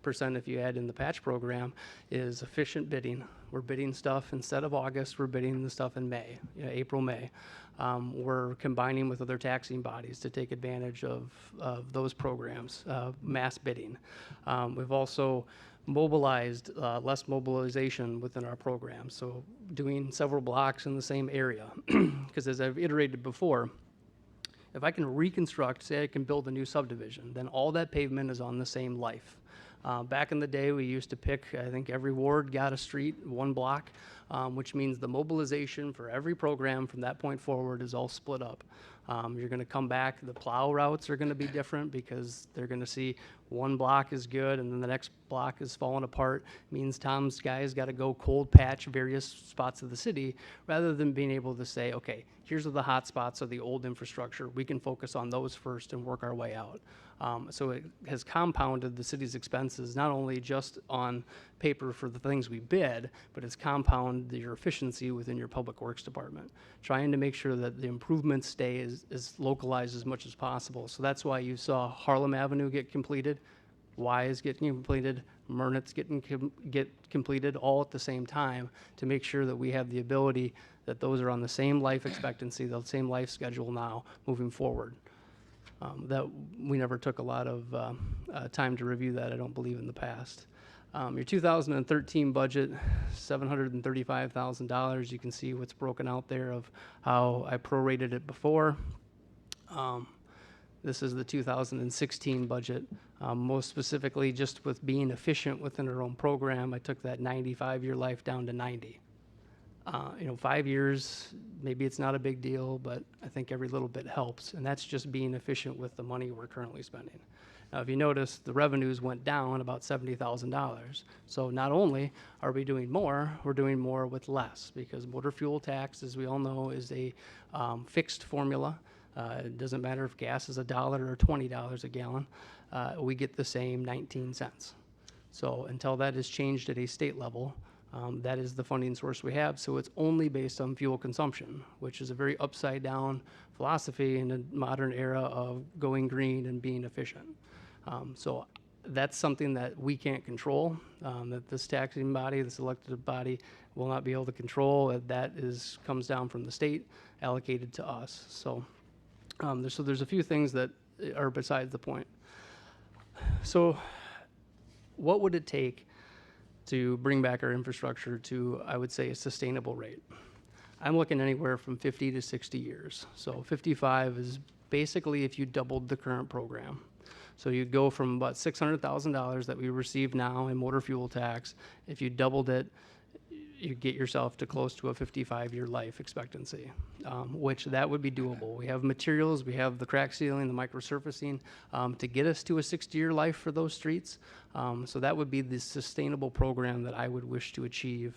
8% if you add in the patch program, is efficient bidding. We're bidding stuff instead of August, we're bidding the stuff in May, April, May. We're combining with other taxing bodies to take advantage of those programs, mass bidding. We've also mobilized less mobilization within our program, so doing several blocks in the same area. Because as I've iterated before, if I can reconstruct, say I can build a new subdivision, then all that pavement is on the same life. Back in the day, we used to pick, I think every ward got a street, one block, which means the mobilization for every program from that point forward is all split up. You're going to come back, the plow routes are going to be different because they're going to see one block is good and then the next block is falling apart. Means Tom's guys got to go cold patch various spots of the city rather than being able to say, okay, here's the hot spots of the old infrastructure. We can focus on those first and work our way out. So it has compounded the city's expenses, not only just on paper for the things we bid, but it's compounded your efficiency within your public works department, trying to make sure that the improvements stay as localized as much as possible. So that's why you saw Harlem Avenue get completed. Y is getting completed, Mernit's get completed all at the same time to make sure that we have the ability that those are on the same life expectancy, the same life schedule now moving forward. That we never took a lot of time to review that, I don't believe, in the past. Your 2013 budget, $735,000. You can see what's broken out there of how I prorated it before. This is the 2016 budget. Most specifically, just with being efficient within our own program, I took that 95-year life down to 90. 5 years, maybe it's not a big deal, but I think every little bit helps, and that's just being efficient with the money we're currently spending. Now, if you notice, the revenues went down about $70,000. So not only are we doing more, we're doing more with less, because motor fuel tax, as we all know, is a fixed formula. It doesn't matter if gas is $1 or $20 a gallon. We get the same 19 cents. So until that is changed at a state level, that is the funding source we have. So it's only based on fuel consumption, which is a very upside down philosophy in the modern era of going green and being efficient. So that's something that we can't control, that this taxing body, this elected body, will not be able to control. That comes down from the state, allocated to us. So there's a few things that are besides the point. So what would it take to bring back our infrastructure to, I would say, a sustainable rate? I'm looking anywhere from 50 to 60 years. So 55 is basically if you doubled the current program. So you'd go from about $600,000 that we receive now in motor fuel tax. If you doubled it, you get yourself to close to a 55-year life expectancy, which that would be doable. We have materials, we have the crack sealing, the microsurfacing to get us to a 60-year life for those streets. So that would be the sustainable program that I would wish to achieve,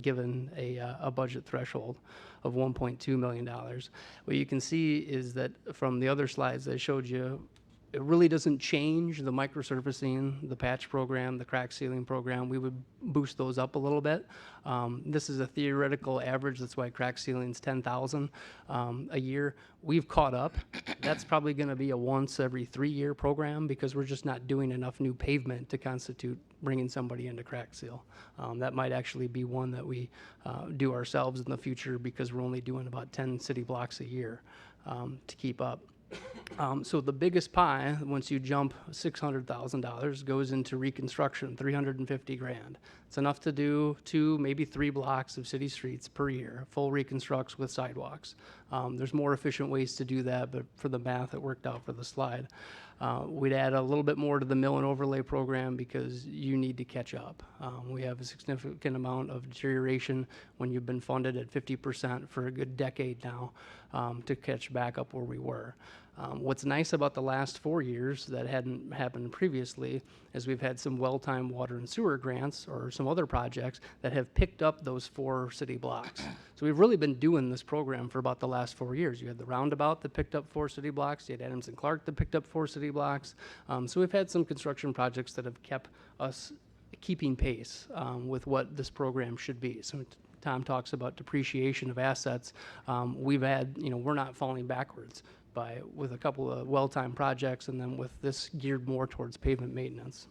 given a budget threshold of $1.2 million. What you can see is that from the other slides I showed you, it really doesn't change the microsurfacing, the patch program, the crack sealing program. We would boost those up a little bit. This is a theoretical average. That's why crack sealing is $10,000 a year. We've caught up. That's probably going to be a once every 3-year program because we're just not doing enough new pavement to constitute bringing somebody into crack seal. That might actually be one that we do ourselves in the future because we're only doing about 10 city blocks a year to keep up. So the biggest pie, once you jump $600,000, goes into reconstruction, $350,000. It's enough to do 2, maybe 3 blocks of city streets per year, full reconstructs with sidewalks. There's more efficient ways to do that, but for the math, it worked out for the slide. We'd add a little bit more to the mill and overlay program because you need to catch up. We have a significant amount of deterioration when you've been funded at 50% for a good decade now to catch back up where we were. What's nice about the last 4 years that hadn't happened previously is we've had some well-timed water and sewer grants or some other projects that have picked up those 4 city blocks. So we've really been doing this program for about the last 4 years. You had the roundabout that picked up 4 city blocks. You had Adams and Clark that picked up 4 city blocks. So we've had some construction projects that have kept us keeping pace with what this program should be. So Tom talks about depreciation of assets. We've had, we're not falling backwards with a couple of well-timed projects and then with this geared more towards pavement maintenance.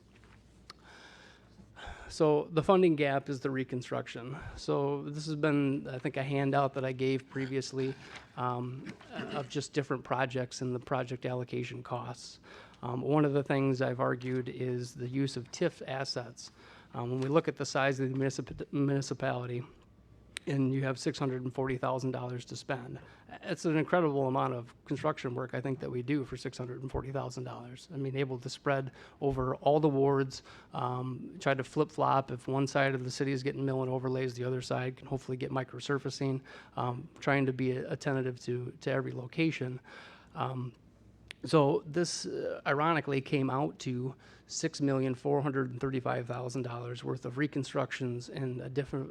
So the funding gap is the reconstruction. So this has been, I think, a handout that I gave previously of just different projects and the project allocation costs. One of the things I've argued is the use of TIF assets. When we look at the size of the municipality, and you have $640,000 to spend. It's an incredible amount of construction work, I think, that we do for $640,000. I mean, able to spread over all the wards, try to flip-flop. If one side of the city is getting mill and overlays, the other side can hopefully get microsurfacing, trying to be attentive to every location. So this ironically came out to $6,435,000 worth of reconstructions and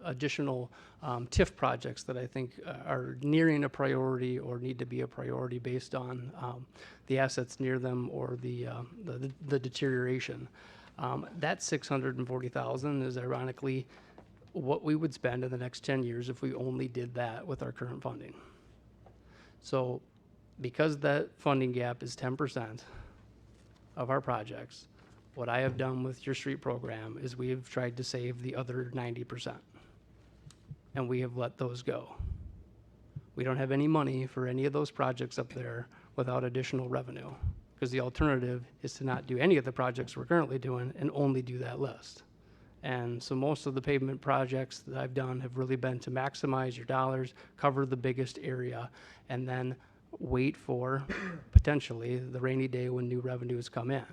additional TIF projects that I think are nearing a priority or need to be a priority based on the assets near them or the deterioration. That $640,000 is ironically what we would spend in the next 10 years if we only did that with our current funding. So because that funding gap is 10% of our projects, What I have done with your street program is we have tried to save the other 90%. And we have let those go. We don't have any money for any of those projects up there without additional revenue. Because the alternative is to not do any of the projects we're currently doing and only do that list. And so most of the pavement projects that I've done have really been to maximize your dollars, cover the biggest area, and then wait for potentially the rainy day when new revenues come in.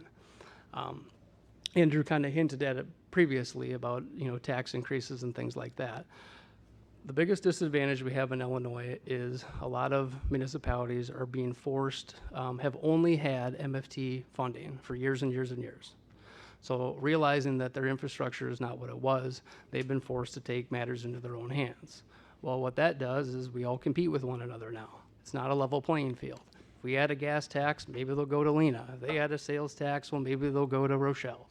Andrew kind of hinted at it previously about, tax increases and things like that. The biggest disadvantage we have in Illinois is a lot of municipalities are being forced, have only had MFT funding for years and years and years. So realizing that their infrastructure is not what it was, they've been forced to take matters into their own hands. Well, what that does is we all compete with one another now. It's not a level playing field. If we add a gas tax, maybe they'll go to Lena. If they add a sales tax, well, maybe they'll go to Rochelle.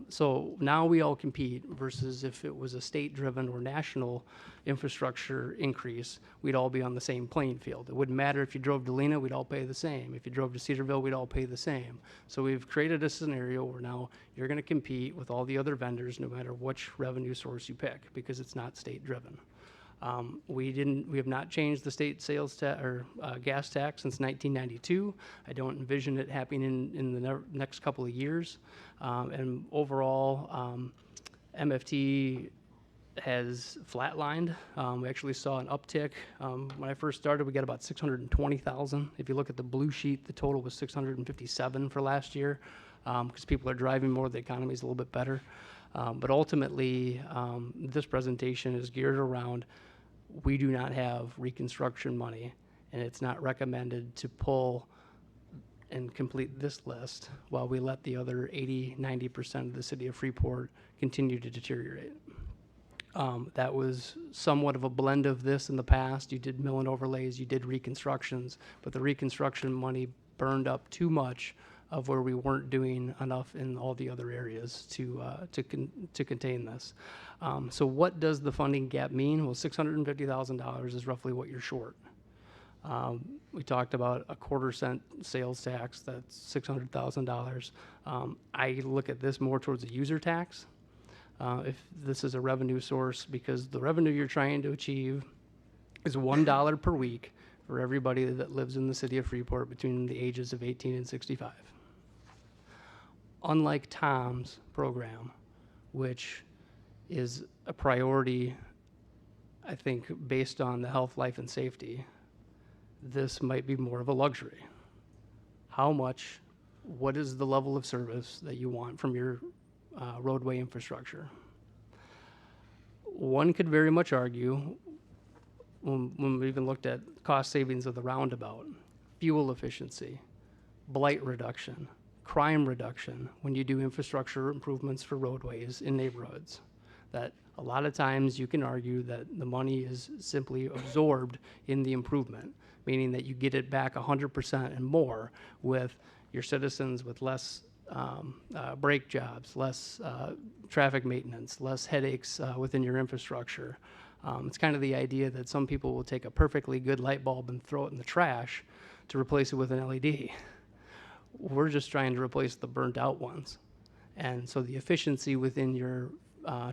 So now we all compete versus if it was a state-driven or national infrastructure increase, we'd all be on the same playing field. It wouldn't matter if you drove to Lena, we'd all pay the same. If you drove to Cedarville, we'd all pay the same. So we've created a scenario where now you're going to compete with all the other vendors no matter which revenue source you pick because it's not state-driven. We have not changed the state sales gas tax since 1992. I don't envision it happening in the next couple of years. And overall, MFT has flatlined. We actually saw an uptick. When I first started, we got about 620,000. If you look at the blue sheet, the total was 657 for last year because people are driving more, the economy is a little bit better. But ultimately, this presentation is geared around we do not have reconstruction money, and it's not recommended to pull and complete this list while we let the other 80-90% of the city of Freeport continue to deteriorate. That was somewhat of a blend of this in the past. You did mill and overlays, you did reconstructions, but the reconstruction money burned up too much of where we weren't doing enough in all the other areas to contain this. So what does the funding gap mean? Well, $650,000 is roughly what you're short. We talked about a 1/4 sales tax, that's $600,000. I look at this more towards a user tax. If this is a revenue source, because the revenue you're trying to achieve is $1 per week for everybody that lives in the city of Freeport between the ages of 18 and 65. Unlike Tom's program, which is a priority, I think, based on the health, life, and safety, this might be more of a luxury. How much, what is the level of service that you want from your roadway infrastructure? One could very much argue, when we even looked at cost savings of the roundabout, fuel efficiency, blight reduction, crime reduction when you do infrastructure improvements for roadways in neighborhoods, that a lot of times you can argue that the money is simply absorbed in the improvement, meaning that you get it back 100% and more with your citizens with less brake jobs, less traffic maintenance, less headaches within your infrastructure. It's kind of the idea that some people will take a perfectly good light bulb and throw it in the trash to replace it with an LED. We're just trying to replace the burnt out ones. And so the efficiency within your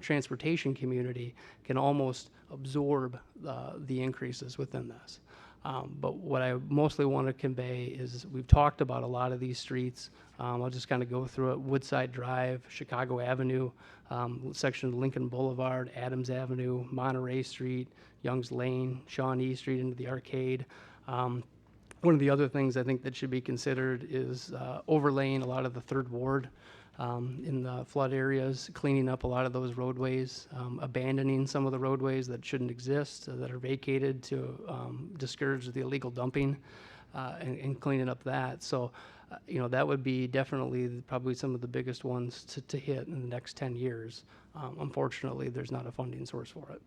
transportation community can almost absorb the increases within this. But what I mostly want to convey is we've talked about a lot of these streets. I'll just kind of go through it. Woodside Drive, Chicago Avenue, section of Lincoln Boulevard, Adams Avenue, Monterey Street, Young's Lane, Shawnee Street into the arcade. One of the other things I think that should be considered is overlaying a lot of the Third Ward in the flood areas, cleaning up a lot of those roadways, abandoning some of the roadways that shouldn't exist, that are vacated to discourage the illegal dumping, and cleaning up that. So, that would be definitely probably some of the biggest ones to hit in the next 10 years. Unfortunately, there's not a funding source for it.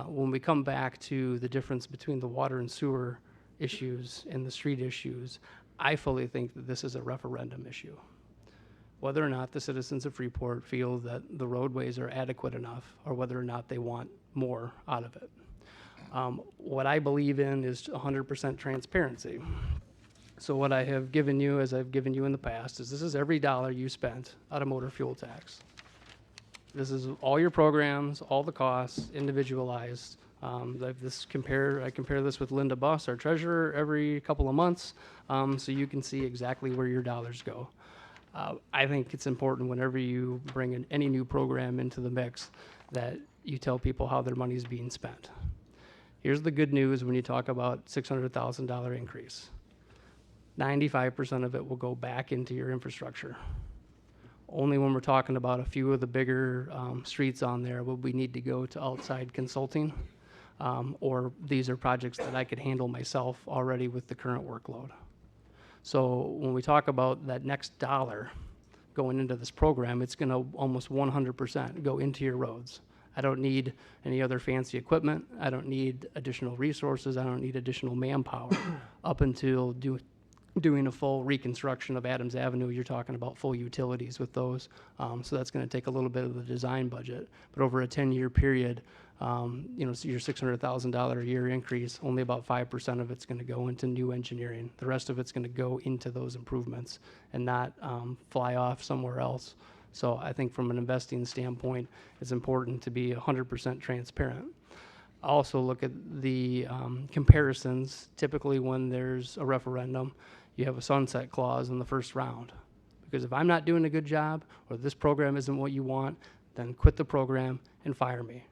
When we come back to the difference between the water and sewer issues and the street issues, I fully think that this is a referendum issue. Whether or not the citizens of Freeport feel that the roadways are adequate enough or whether or not they want more out of it. What I believe in is 100% transparency. So what I have given you, as I've given you in the past, is this is every dollar you spent out of motor fuel tax. This is all your programs, all the costs, individualized. I compare this with Linda Buss, our treasurer, every couple of months, so you can see exactly where your dollars go. I think it's important whenever you bring in any new program into the mix that you tell people how their money is being spent. Here's the good news when you talk about $600,000 increase. 95% of it will go back into your infrastructure. Only when we're talking about a few of the bigger streets on there will we need to go to outside consulting, or these are projects that I could handle myself already with the current workload. So when we talk about that next dollar going into this program, it's going to almost 100% go into your roads. I don't need any other fancy equipment. I don't need additional resources. I don't need additional manpower. Up until doing a full reconstruction of Adams Avenue, you're talking about full utilities with those. So that's going to take a little bit of the design budget. But over a 10-year period, so your $600,000 a year increase, only about 5% of it's going to go into new engineering. The rest of it's going to go into those improvements and not fly off somewhere else. So I think from an investing standpoint, it's important to be 100% transparent. I also look at the comparisons. Typically when there's a referendum, you have a sunset clause in the first round. Because if I'm not doing a good job, or this program isn't what you want, then quit the program and fire me.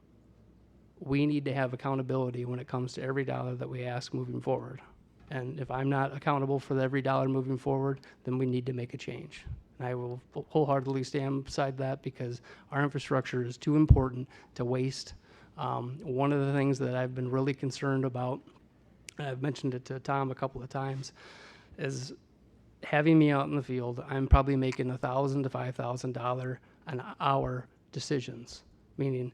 We need to have accountability when it comes to every dollar that we ask moving forward. And if I'm not accountable for every dollar moving forward, then we need to make a change. And I will wholeheartedly stand beside that because our infrastructure is too important to waste. One of the things that I've been really concerned about, and I've mentioned it to Tom a couple of times, is having me out in the field, I'm probably making $1,000 to $5,000 an hour decisions, meaning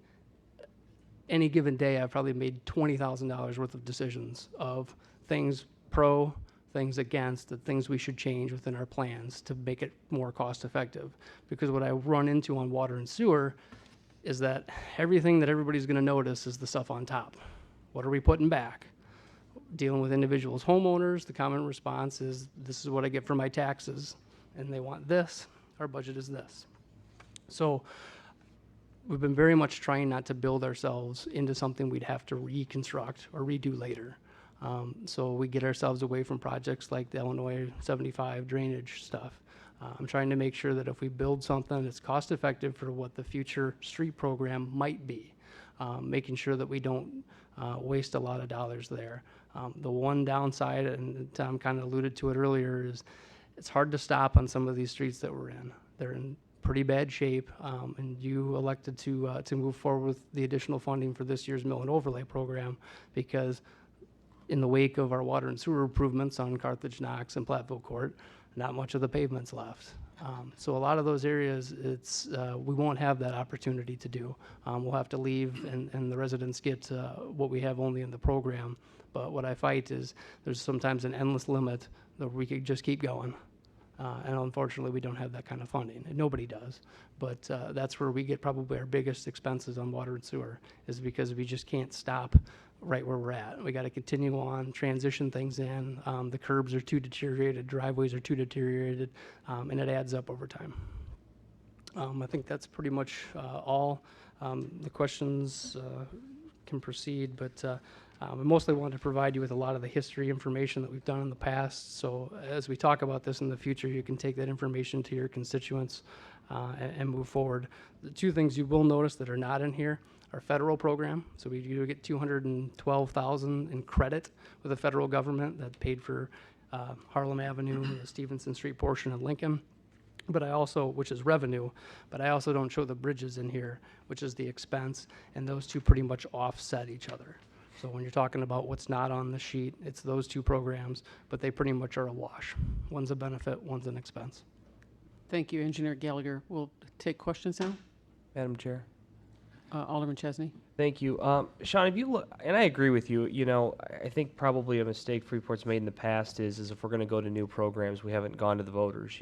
any given day I've probably made $20,000 worth of decisions of things pro, things against, the things we should change within our plans to make it more cost effective. Because what I run into on water and sewer is that everything that everybody's going to notice is the stuff on top. What are we putting back? Dealing with individuals, homeowners, the common response is, this is what I get for my taxes, and they want this, our budget is this. So we've been very much trying not to build ourselves into something we'd have to reconstruct or redo later. So we get ourselves away from projects like the Illinois 75 drainage stuff. I'm trying to make sure that if we build something that's cost effective for what the future street program might be, making sure that we don't waste a lot of dollars there. The one downside, and Tom kind of alluded to it earlier, is it's hard to stop on some of these streets that we're in. They're in pretty bad shape, and you elected to move forward with the additional funding for this year's mill and overlay program because in the wake of our water and sewer improvements on Carthage Knox and Platteville Court, not much of the pavement's left. So a lot of those areas, we won't have that opportunity to do. We'll have to leave and the residents get what we have only in the program. But what I fight is there's sometimes an endless limit that we could just keep going. And unfortunately, we don't have that kind of funding. And nobody does. But that's where we get probably our biggest expenses on water and sewer, is because we just can't stop right where we're at. We got to continue on, transition things in. The curbs are too deteriorated, driveways are too deteriorated, and it adds up over time. I think that's pretty much all. The questions can proceed, but I mostly wanted to provide you with a lot of the history information that we've done in the past. So as we talk about this in the future, you can take that information to your constituents and move forward. The two things you will notice that are not in here are federal program. So we do get $212,000 in credit with the federal government that paid for Harlem Avenue, the Stevenson Street portion of Lincoln. But I also, which is revenue, but I also don't show the bridges in here, which is the expense, and those two pretty much offset each other. So when you're talking about what's not on the sheet, it's those two programs, but they pretty much are a wash. One's a benefit, one's an expense. Thank you, Engineer Gallagher. We'll take questions now. Madam Chair. Alderman Chesney. Thank you. Sean, if you look, and I agree with you, I think probably a mistake Freeport's made in the past is if we're going to go to new programs, we haven't gone to the voters,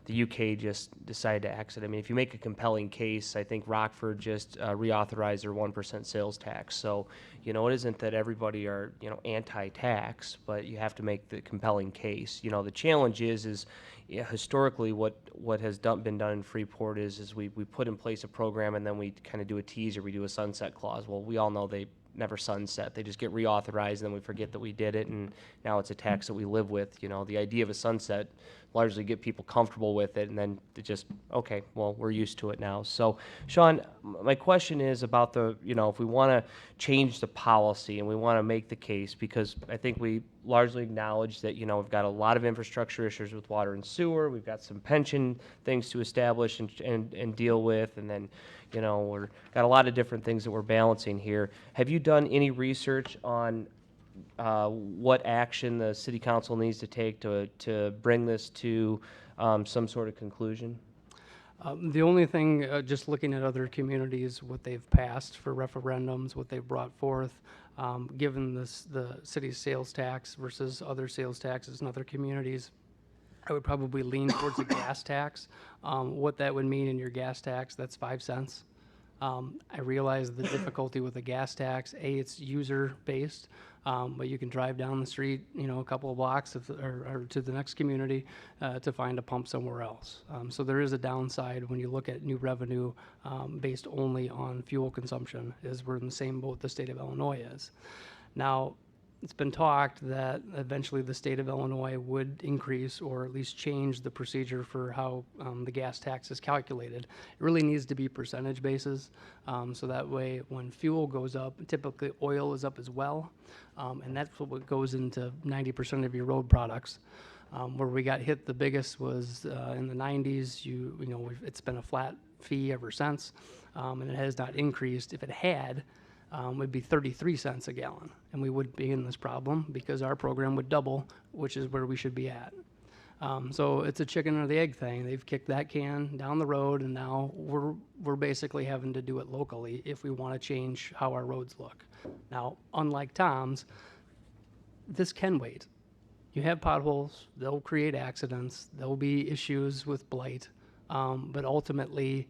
the UK just decided to exit. I mean, if you make a compelling case, I think Rockford just reauthorized their 1% sales tax. So, you know, it isn't that everybody are, you know, anti-tax, but you have to make the compelling case. You know, the challenge is yeah, historically what has been done in Freeport is we put in place a program and then we kind of do a teaser, we do a sunset clause. Well, we all know they never sunset. They just get reauthorized and then we forget that we did it, and now it's a tax that we live with. You know, the idea of a sunset largely get people comfortable with it, and then it just, okay, well, we're used to it now. So, Sean, my question is about the, you know, if we want to change the policy and we want to make the case, because I think we largely acknowledge that, you know, we've got a lot of infrastructure issues with water and sewer, we've got some pension things to establish and deal with, and then, you know, we're got a lot of different things that we're balancing here. Have you done any research on what action the city council needs to take to bring this to some sort of conclusion? The only thing, just looking at other communities, what they've passed for referendums, what they've brought forth, given the city's sales tax versus other sales taxes in other communities, I would probably lean towards the gas tax. What that would mean in your gas tax, that's 5 cents. I realize the difficulty with the gas tax. It's user-based, but you can drive down the street, you know, a couple of blocks or to the next community to find a pump somewhere else. So there is a downside when you look at new revenue based only on fuel consumption, as we're in the same boat the state of Illinois is. Now, it's been talked that eventually the state of Illinois would increase or at least change the procedure for how the gas tax is calculated. It really needs to be percentage basis, so that way when fuel goes up, typically oil is up as well, and that's what goes into 90% of your road products. Where we got hit the biggest was in the 90s. You know, it's been a flat fee ever since, and it has not increased. If it had, would be 33 cents a gallon, and we wouldn't be in this problem because our program would double, which is where we should be at. So it's a chicken or the egg thing. They've kicked that can down the road, and now we're basically having to do it locally if we want to change how our roads look. Now, unlike Tom's, this can wait. You have potholes, they'll create accidents, there'll be issues with blight, but ultimately,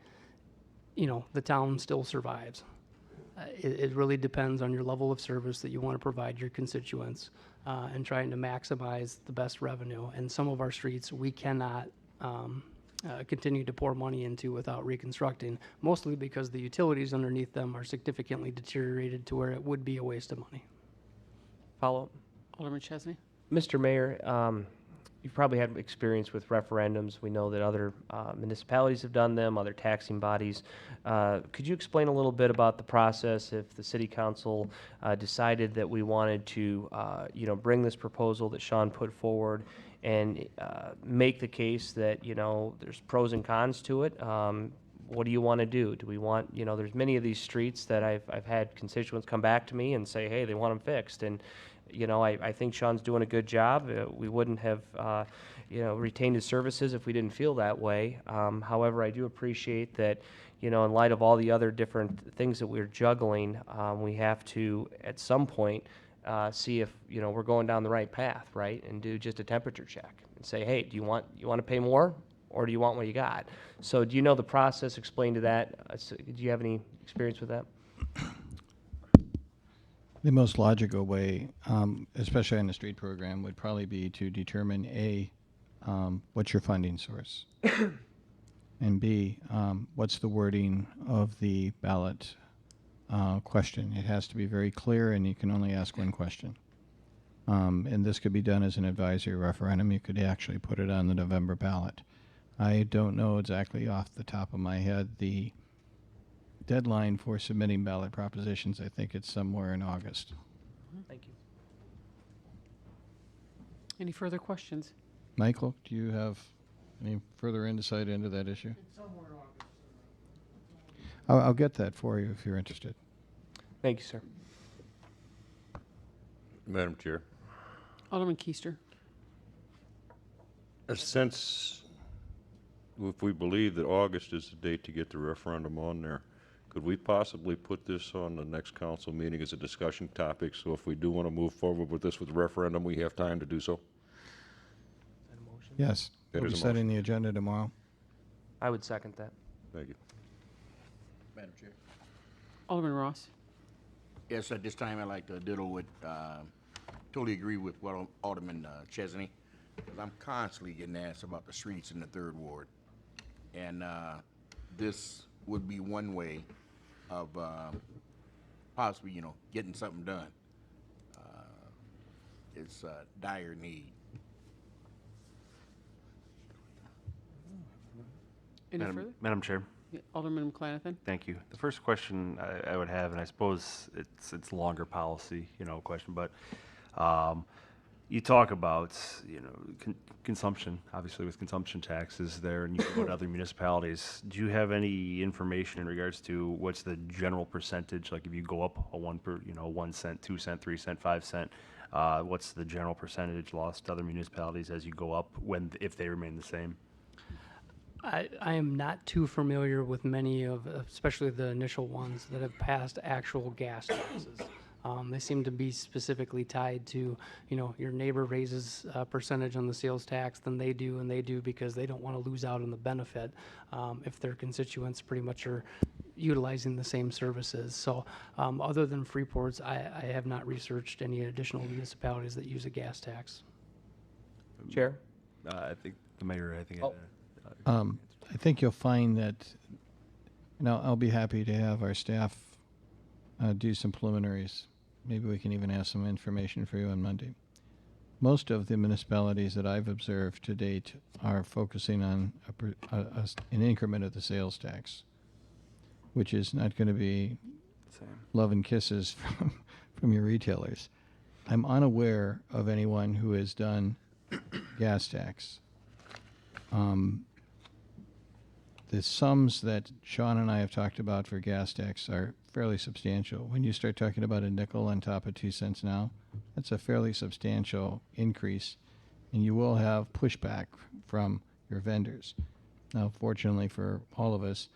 you know, the town still survives. It really depends on your level of service that you want to provide your constituents and trying to maximize the best revenue. And some of our streets we cannot continue to pour money into without reconstructing, mostly because the utilities underneath them are significantly deteriorated to where it would be a waste of money. Follow up? Alderman Chesney? Mr. Mayor, you've probably had experience with referendums. We know that other municipalities have done them, other taxing bodies. Could you explain a little bit about the process if the city council decided that we wanted to, you know, bring this proposal that Sean put forward and make the case that, you know, there's pros and cons to it? What do you want to do? Do we want, you know, there's many of these streets that I've had constituents come back to me and say, hey, they want them fixed. And you know, I think Sean's doing a good job. We wouldn't have, you know, retained his services if we didn't feel that way. However, I do appreciate that, you know, in light of all the other different things that we're juggling, we have to, at some point, see if, you know, we're going down the right path, right? And do just a temperature check and say, hey, do you want to pay more, or do you want what you got? So do you know the process? Explain to that. Do you have any experience with that? The most logical way, especially on the street program, would probably be to determine A, what's your funding source, and B, what's the wording of the ballot question. It has to be very clear, and you can only ask one question. And this could be done as an advisory referendum. You could actually put it on the November ballot. I don't know exactly off the top of my head the deadline for submitting ballot propositions. I think it's somewhere in August. Thank you. Any further questions? Michael, do you have any further insight into that issue? It's somewhere in August. I'll get that for you if you're interested. Thank you, sir. Madam Chair, Alderman Keister? since if we believe that August is the date to get the referendum on there, could we possibly put this on the next council meeting as a discussion topic, so if we do want to move forward with this with referendum, we have time to do so? Is that a motion? Yes. That We'll be is a setting the agenda tomorrow. I would second that. Thank you. Madam Chair. Alderman Ross. Yes, at this time, I'd like to ditto with, totally agree with what Alderman Chesney, because I'm constantly getting asked about the streets in the Third Ward. And this would be one way of possibly, getting something done. It's a dire need. Any further? Madam Chair, Yeah, Alderman McClanathan. thank you. The first question I would have, and I suppose it's longer policy, question, but you talk about, consumption, obviously with consumption taxes there, and you go to other municipalities. Do you have any information in regards to what's the general percentage? Like if you go up a 1 cent, 2 cent, 3 cent, 5 cent, what's the general percentage lost to other municipalities as you go up if they remain the same? I am not too familiar with many of, especially the initial ones that have passed actual gas taxes. They seem to be specifically tied to, your neighbor raises a percentage on the sales tax, then they do, and they do because they don't want to lose out on the benefit if their constituents pretty much are utilizing the same services. So other than Freeport's, I have not researched any additional municipalities that use a gas tax. Chair? I think the mayor, I think you'll find that, I'll be happy to have our staff do some preliminaries. Maybe we can even have some information for you on Monday. Most of the municipalities that I've observed to date are focusing on an increment of the sales tax, which is not going to be love and kisses from your retailers. I'm unaware of anyone who has done gas tax. The sums that Sean and I have talked about for gas tax are fairly substantial. When you start talking about a nickel on top of 2 cents now, that's a fairly substantial increase, and you will have pushback from your vendors. Now, fortunately for all of us,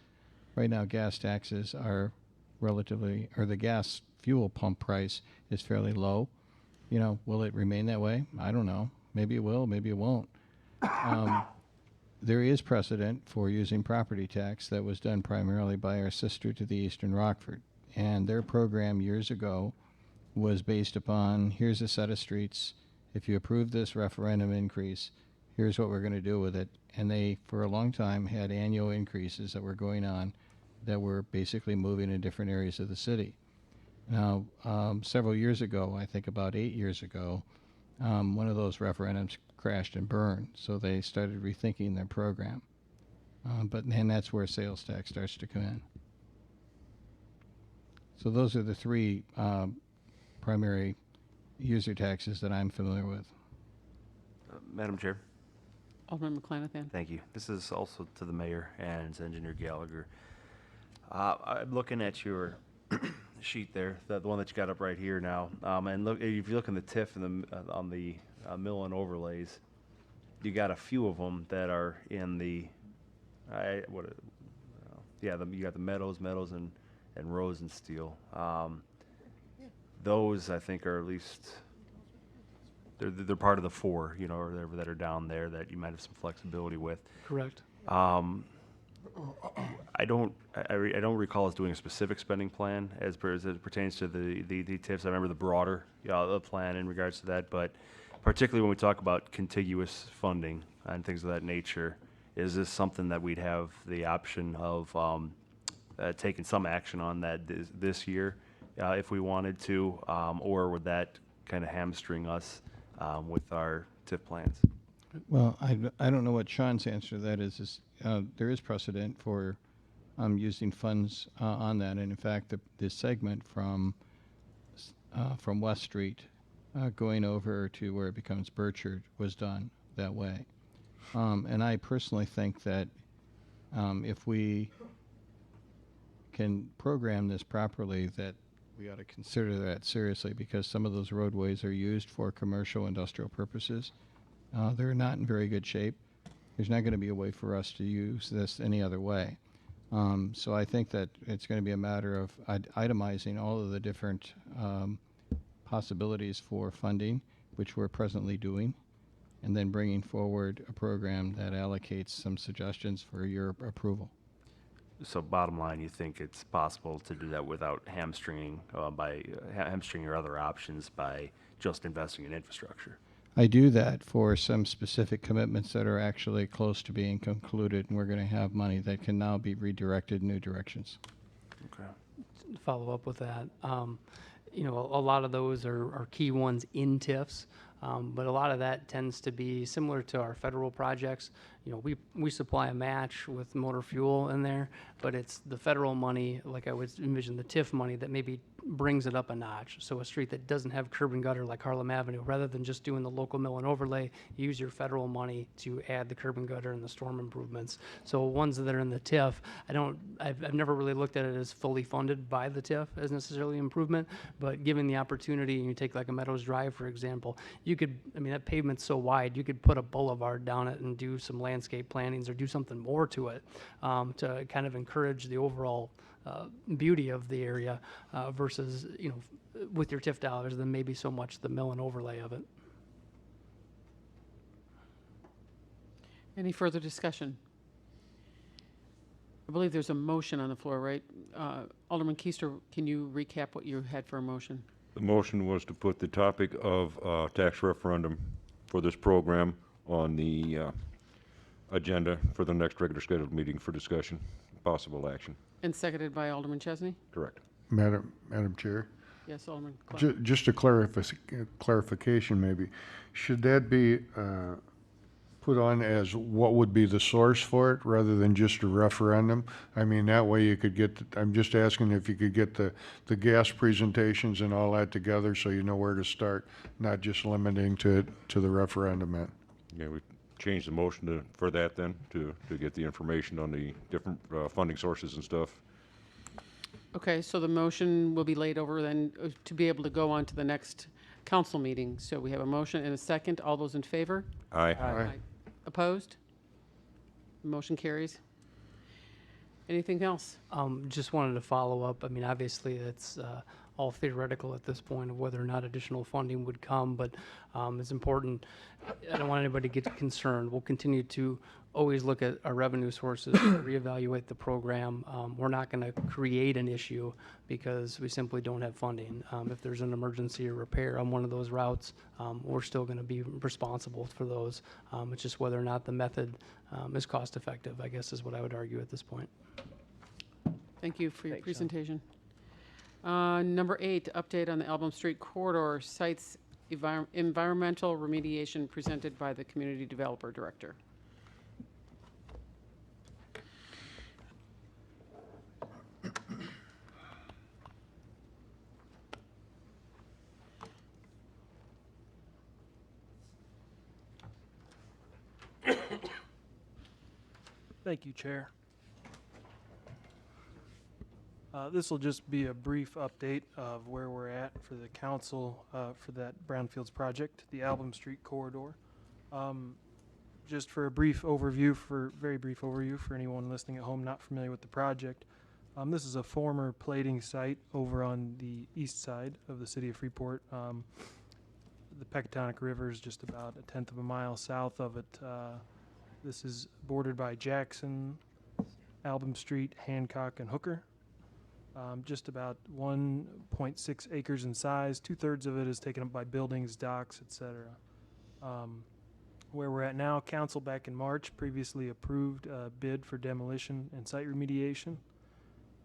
right now gas taxes are the gas fuel pump price is fairly low. Will it remain that way? I don't know. Maybe it will, maybe it won't. There is precedent for using property tax that was done primarily by our sister to the Eastern Rockford. And their program years ago was based upon, here's a set of streets. If you approve this referendum increase, here's what we're going to do with it. And they, for a long time, had annual increases that were going on that were basically moving in different areas of the city. Now, several years ago, I think about 8 years ago, one of those referendums crashed and burned, so they started rethinking their program. And that's where sales tax starts to come in. So those are the three primary user taxes that I'm familiar with. Madam Chair. Alderman McClanathan. Thank you. This is also to the mayor and Engineer Gallagher. I'm looking at your sheet there, the one that you got up right here now. And look, if you look in the TIF and on the mill and overlays, you got a few of them that are in the, you got the Meadows and Rose and Steel. Those I think are at least they're part of the four, or whatever that are down there that you might have some flexibility with. Correct. I don't recall us doing a specific spending plan as it pertains to the TIFs. I remember the broader the plan in regards to that, but particularly when we talk about contiguous funding and things of that nature, is this something that we'd have the option of taking some action on that this year if we wanted to, or would that kind of hamstring us with our TIF plans? Well, I don't know what Sean's answer to that is there is precedent for using funds on that, and in fact, the segment from West Street going over to where it becomes Burchard was done that way. And I personally think that if we can program this properly, that we ought to consider that seriously, because some of those roadways are used for commercial industrial purposes. They're not in very good shape. There's not going to be a way for us to use this any other way. So I think that it's going to be a matter of itemizing all of the different possibilities for funding, which we're presently doing, and then bringing forward a program that allocates some suggestions for your approval. So bottom line, you think it's possible to do that without hamstringing hamstringing your other options by just investing in infrastructure? I do that for some specific commitments that are actually close to being concluded, and we're going to have money that can now be redirected in new directions. Okay. Follow up with that. You know, a lot of those are key ones in TIFs, but a lot of that tends to be similar to our federal projects. You know, we supply a match with motor fuel in there, but it's the federal money, like I would envision the TIF money, that maybe brings it up a notch. So a street that doesn't have curb and gutter like Harlem Avenue, rather than just doing the local mill and overlay, you use your federal money to add the curb and gutter and the storm improvements. So ones that are in the TIF, I've never really looked at it as fully funded by the TIF as necessarily improvement, but given the opportunity, and you take like a Meadows Drive, for example, you could, I mean, that pavement's so wide, you could put a boulevard down it and do some landscape plantings or do something more to it to kind of encourage the overall beauty of the area versus, you know, with your TIF dollars, then maybe so much the mill and overlay of it. Any further discussion? I believe there's a motion on the floor, right? Alderman Keister, can you recap what you had for a motion? The motion was to put the topic of tax referendum for this program on the agenda for the next regular scheduled meeting for discussion, possible action. And seconded by Alderman Chesney? Correct. Madam Chair, Yes, Alderman Clark. just a clarification maybe. Should that be put on as what would be the source for it rather than just a referendum? I mean, that way you could get, I'm just asking if you could get the gas presentations and all that together so you know where to start, not just limiting to the referendum. Yeah, we changed the motion for that then, to get the information on the different funding sources and stuff. Okay, so the motion will be laid over then to be able to go on to the next council meeting. So we have a motion and a second. All those in favor? Aye. Aye. Opposed? Motion carries. Anything else? Just wanted to follow up. I mean, obviously, it's all theoretical at this point of whether or not additional funding would come, but it's important. I don't want anybody to get concerned. We'll continue to always look at our revenue sources, reevaluate the program. We're not going to create an issue because we simply don't have funding. If there's an emergency or repair on one of those routes, we're still going to be responsible for those. It's just whether or not the method is cost effective, I guess, is what I would argue at this point. Thank you for your presentation. Number 8, update on the Album Street Corridor Sites Environmental Remediation presented by the Community Developer Director. Thank you, Chair. This will just be a brief update of where we're at for the council for that Brownfields project, the Album Street Corridor. Just for a brief overview, very brief overview for anyone listening at home not familiar with the project. This is a former plating site over on the east side of the city of Freeport. The Pecatonic River is just about 1/10 of a mile south of it. This is bordered by Jackson, Album Street, Hancock, and Hooker. Just about 1.6 acres in size. 2/3 of it is taken up by buildings, docks, etc. Where we're at now, council back in March previously approved a bid for demolition and site remediation.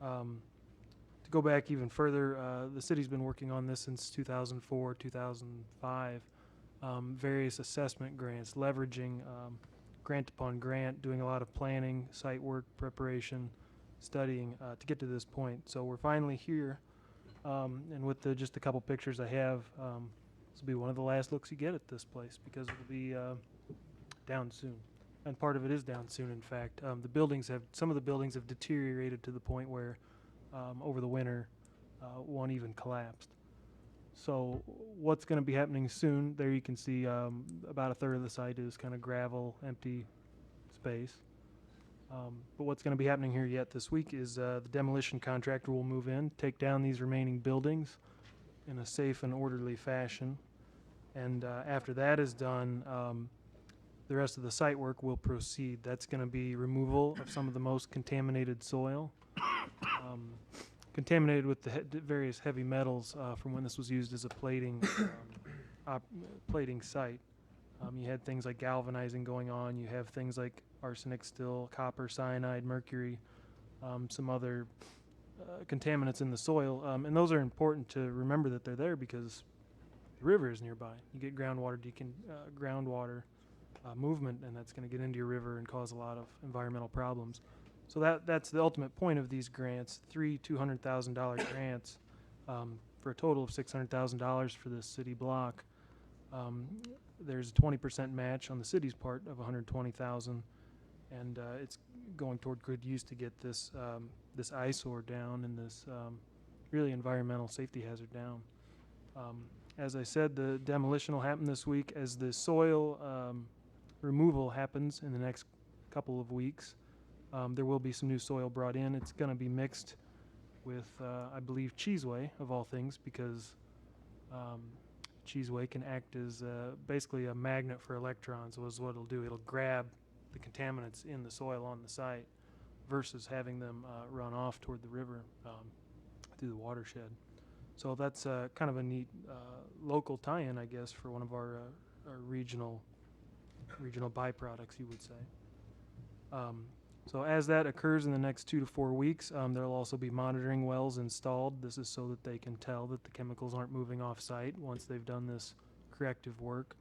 To go back even further, the city's been working on this since 2004, 2005. Various assessment grants, leveraging grant upon grant, doing a lot of planning, site work, preparation, studying to get to this point. So we're finally here, and with just a couple pictures I have, this will be one of the last looks you get at this place because it'll be down soon. And part of it is down soon, in fact. Some of the buildings have deteriorated to the point where over the winter, one even collapsed. So what's going to be happening soon, there you can see about 1/3 of the site is kind of gravel, empty space. But what's going to be happening here yet this week is the demolition contractor will move in, take down these remaining buildings in a safe and orderly fashion. And after that is done, the rest of the site work will proceed. That's going to be removal of some of the most contaminated soil, contaminated with the various heavy metals from when this was used as a plating site. You had things like galvanizing going on. You have things like arsenic still, copper, cyanide, mercury, some other contaminants in the soil. And those are important to remember that they're there because the river is nearby. You get groundwater movement, and that's going to get into your river and cause a lot of environmental problems. So that's the ultimate point of these grants, 3 $200,000 grants for a total of $600,000 for this city block. There's a 20% match on the city's part of $120,000, and it's going toward good use to get this this eyesore down and this really environmental safety hazard down. As I said, the demolition will happen this week. As the soil removal happens in the next couple of weeks, there will be some new soil brought in. It's going to be mixed with, I believe, Cheeseway, of all things, because Cheeseway can act as basically a magnet for electrons, was what it'll do. It'll grab the contaminants in the soil on the site versus having them run off toward the river through the watershed. So that's kind of a neat local tie-in, I guess, for one of our regional byproducts, you would say. So as that occurs in the next 2 to 4 weeks, there'll also be monitoring wells installed. This is so that they can tell that the chemicals aren't moving off-site once they've done this corrective work.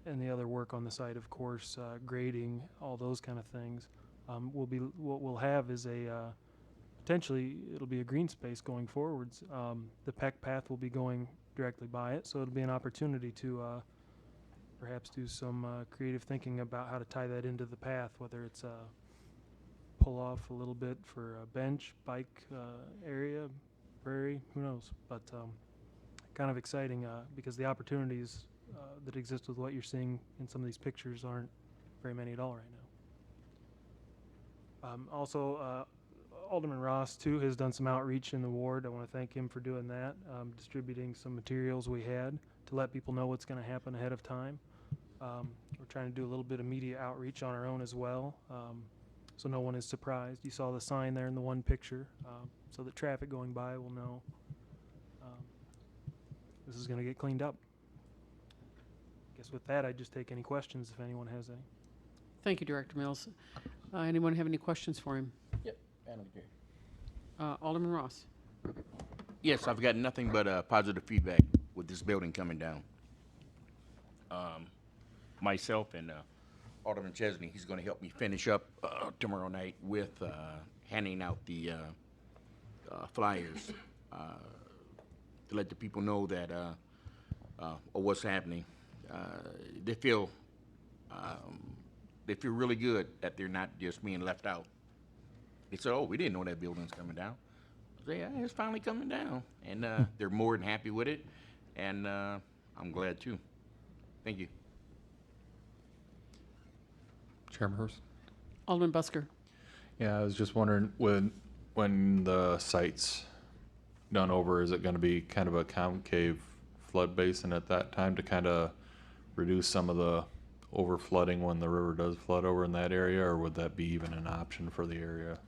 And the other work on the site, of course, grading, all those kind of things. What we'll have is potentially it'll be a green space going forwards. The Peck Path will be going directly by it, so it'll be an opportunity to perhaps do some creative thinking about how to tie that into the path, whether it's pull off a little bit for a bench, bike area, prairie, who knows. But kind of exciting because the opportunities that exist with what you're seeing in some of these pictures aren't very many at all right now. Also, Alderman Ross, too, has done some outreach in the ward. I want to thank him for doing that, distributing some materials we had to let people know what's going to happen ahead of time. We're trying to do a little bit of media outreach on our own as well, so no one is surprised. You saw the sign there in the one picture, so that traffic going by will know this is going to get cleaned up. I guess with that, I'd just take any questions if anyone has any. Thank you, Director Mills. Anyone have any questions for him? Yep. Alderman Ross. Yes, I've got nothing but positive feedback with this building coming down. Myself and Alderman Chesney, he's going to help me finish up tomorrow night with handing out the flyers to let the people know that what's happening. They feel really good that they're not just being left out. They said, "Oh, we didn't know that building's coming down." I say, "Yeah, it's finally coming down," and they're more than happy with it, and I'm glad too. Thank you. Chairman Hurst? Alderman Busker. Yeah, I was just wondering, when the site's done over, is it gonna be kind of a concave flood basin at that time to kind of reduce some of the over flooding when the river does flood over in that area, or would that be even an option for the area?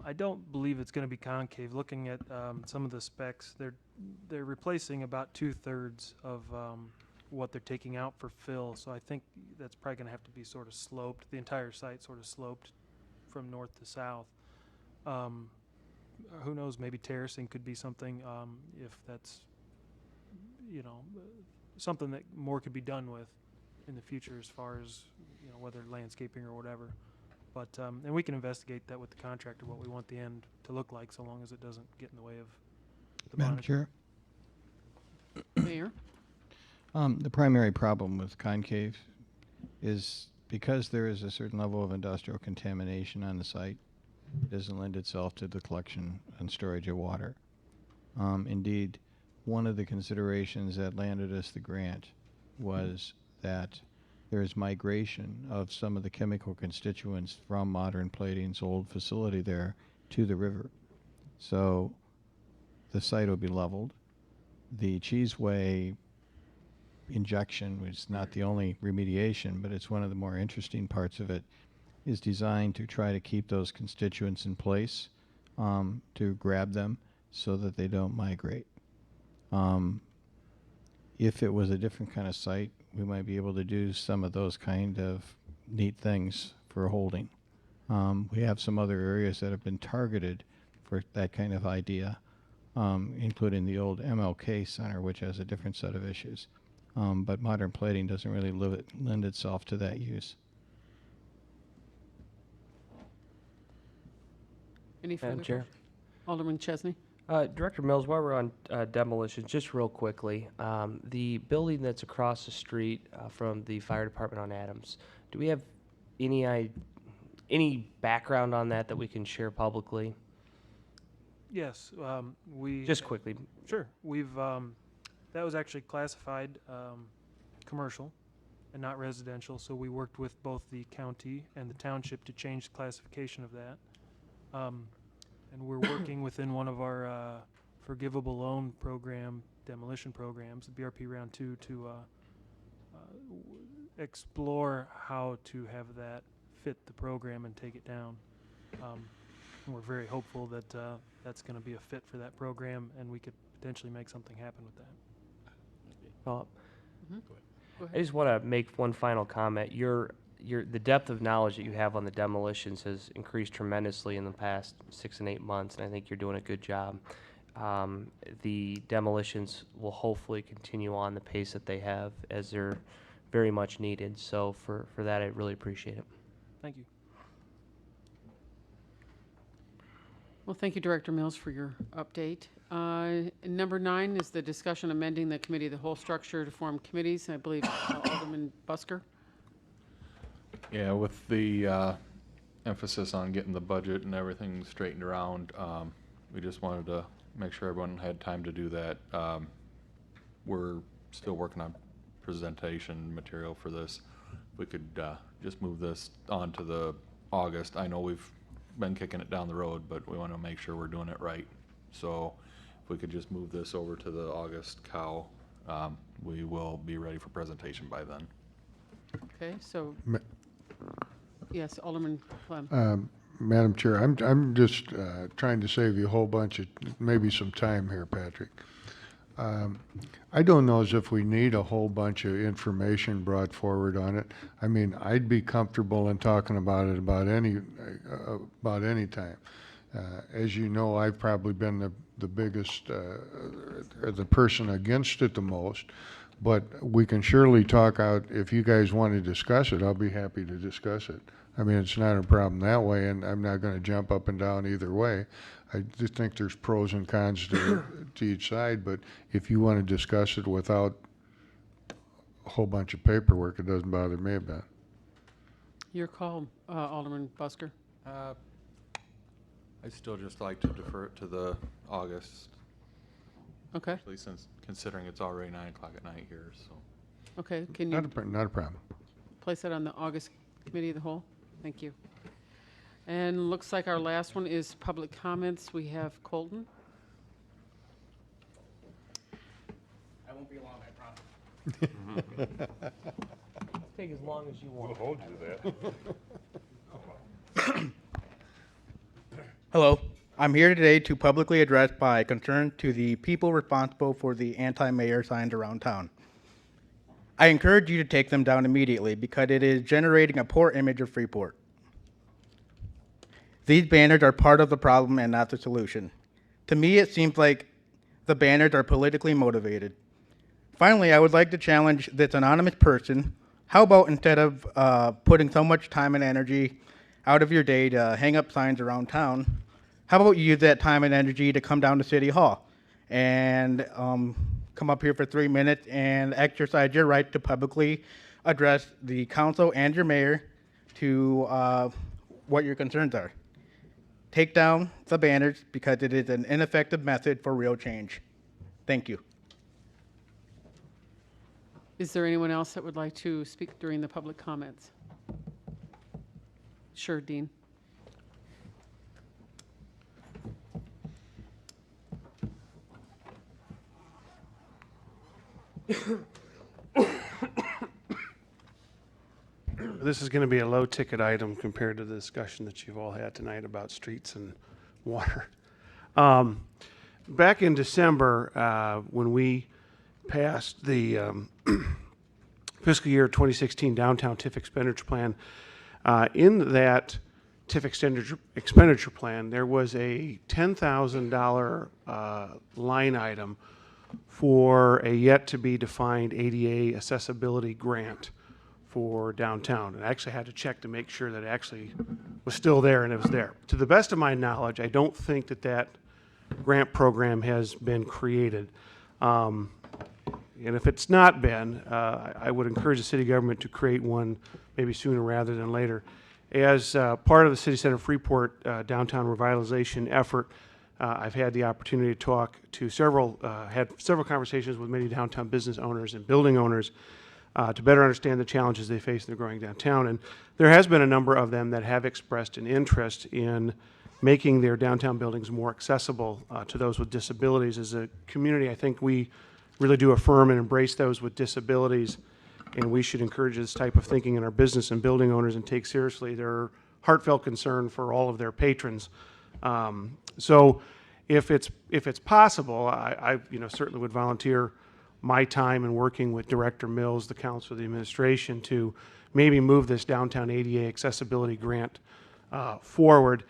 I don't believe it's going to be concave. Looking at some of the specs, they're replacing about 2/3 of what they're taking out for fill. So I think that's probably going to have to be sort of sloped. The entire site sort of sloped from north to south. Who knows? Maybe terracing could be something if that's something that more could be done with in the future as far as whether landscaping or whatever. But and we can investigate that with the contractor, what we want the end to look like, so long as it doesn't get in the way of the Madam monitoring. Chair? Mayor. The primary problem with concave is because there is a certain level of industrial contamination on the site, it doesn't lend itself to the collection and storage of water. Indeed, one of the considerations that landed us the grant was that there is migration of some of the chemical constituents from Modern Plating's old facility there to the river. So the site will be leveled. The Cheeseway injection, which is not the only remediation, but it's one of the more interesting parts of it, is designed to try to keep those constituents in place, to grab them so that they don't migrate. If it was a different kind of site, we might be able to do some of those kind of neat things for holding. We have some other areas that have been targeted for that kind of idea, including the old MLK Center, which has a different set of issues. But modern plating doesn't really lend itself to that use. Any Madam further Chair. questions? Alderman Chesney? Director Mills, while we're on demolitions, just real quickly, the building that's across the street from the fire department on Adams, do we have any background on that we can share publicly? Yes, we. Just quickly. Sure. We've, that was actually classified commercial and not residential, so we worked with both the county and the township to change the classification of that. And we're working within one of our forgivable loan program, demolition programs, the BRP Round 2, to explore how to have that fit the program and take it down. And we're very hopeful that that's going to be a fit for that program, and we could potentially make something happen with that. Well, Go I ahead. just want to make one final comment. The depth of knowledge that you have on the demolitions has increased tremendously in the past 6 and 8 months, and I think you're doing a good job. The demolitions will hopefully continue on the pace that they have, as they're very much needed. So for that, I really appreciate it. Thank you. Well, thank you, Director Mills, for your update. Number 9 is the discussion amending the committee of the whole structure to form committees. I believe Alderman Busker. Yeah, with the emphasis on getting the budget and everything straightened around, we just wanted to make sure everyone had time to do that. We're still working on presentation material for this. We could just move this on to the August. I know we've been kicking it down the road, but we want to make sure we're doing it right. So if we could just move this over to the August cow, we will be ready for presentation by then. Okay, so, yes, Alderman Clem. Madam Chair, I'm just trying to save you a whole bunch of, maybe some time here, Patrick. I don't know as if we need a whole bunch of information brought forward on it. I mean, I'd be comfortable in talking about it about any time. As you know, I've probably been the biggest, or the person against it the most, but we can surely talk out, if you guys want to discuss it, I'll be happy to discuss it. I mean, it's not a problem that way, and I'm not going to jump up and down either way. I just think there's pros and cons to each side, but if you want to discuss it without a whole bunch of paperwork, it doesn't bother me a bit. Your call, Alderman Busker. I'd still just like to defer it to the August, Okay, especially since considering it's already 9 o'clock at night here, so. okay, can Not you a problem. place that on the August Committee of the Whole? Thank you. And looks like our last one is public comments. We have Colton. I won't be long, I promise. Take as long as you want. We'll hold you to that. Hello, I'm here today to publicly address my concern to the people responsible for the anti-mayor signs around town. I encourage you to take them down immediately because it is generating a poor image of Freeport. These banners are part of the problem and not the solution. To me, it seems like the banners are politically motivated. Finally, I would like to challenge this anonymous person. How about instead of putting so much time and energy out of your day to hang up signs around town, how about you use that time and energy to come down to City Hall and come up here for 3 minutes and exercise your right to publicly address the council and your mayor to what your concerns are. Take down the banners because it is an ineffective method for real change. Thank you. Is there anyone else that would like to speak during the public comments? Sure, Dean. this is going to be a low-ticket item compared to the discussion that you've all had tonight about streets and water. Back in December, when we passed the fiscal year 2016 downtown TIF expenditure plan, in that TIF expenditure plan, there was a $10,000 line item for a yet-to-be-defined ADA accessibility grant for downtown. And I actually had to check to make sure that it actually was still there, and it was there. To the best of my knowledge, I don't think that that grant program has been created. And if it's not been, I would encourage the city government to create one maybe sooner rather than later. As part of the City Center Freeport downtown revitalization effort, I've had the opportunity to talk to had several conversations with many downtown business owners and building owners to better understand the challenges they face in their growing downtown. And there has been a number of them that have expressed an interest in making their downtown buildings more accessible to those with disabilities. As a community, I think we really do affirm and embrace those with disabilities, and we should encourage this type of thinking in our business and building owners and take seriously their heartfelt concern for all of their patrons. So if it's possible, I certainly would volunteer my time in working with Director Mills, the council, the administration, to maybe move this downtown ADA accessibility grant forward.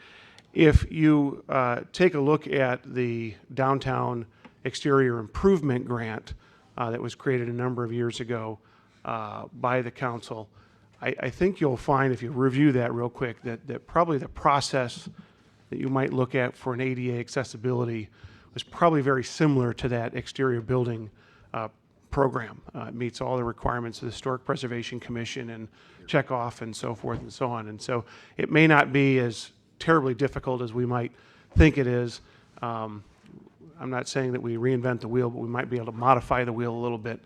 If you take a look at the downtown exterior improvement grant that was created a number of years ago by the council, I think you'll find, if you review that real quick, that probably the process that you might look at for an ADA accessibility was probably very similar to that exterior building program. It meets all the requirements of the Historic Preservation Commission and check off and so forth and so on. And so it may not be as terribly difficult as we might think it is. I'm not saying that we reinvent the wheel, but we might be able to modify the wheel a little bit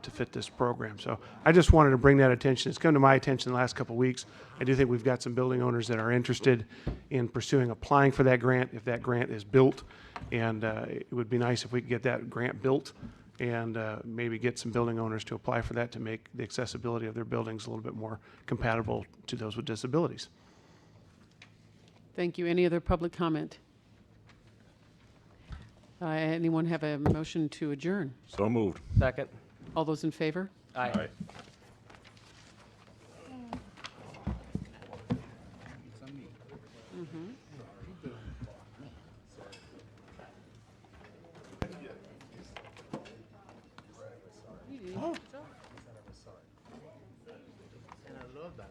to fit this program. So I just wanted to bring that attention. It's come to my attention the last couple of weeks. I do think we've got some building owners that are interested in pursuing applying for that grant if that grant is built. And it would be nice if we could get that grant built and maybe get some building owners to apply for that to make the accessibility of their buildings a little bit more compatible to those with disabilities. Thank you. Any other public comment? Anyone have a motion to adjourn? So moved. Second. All those in favor? Aye. And I love that.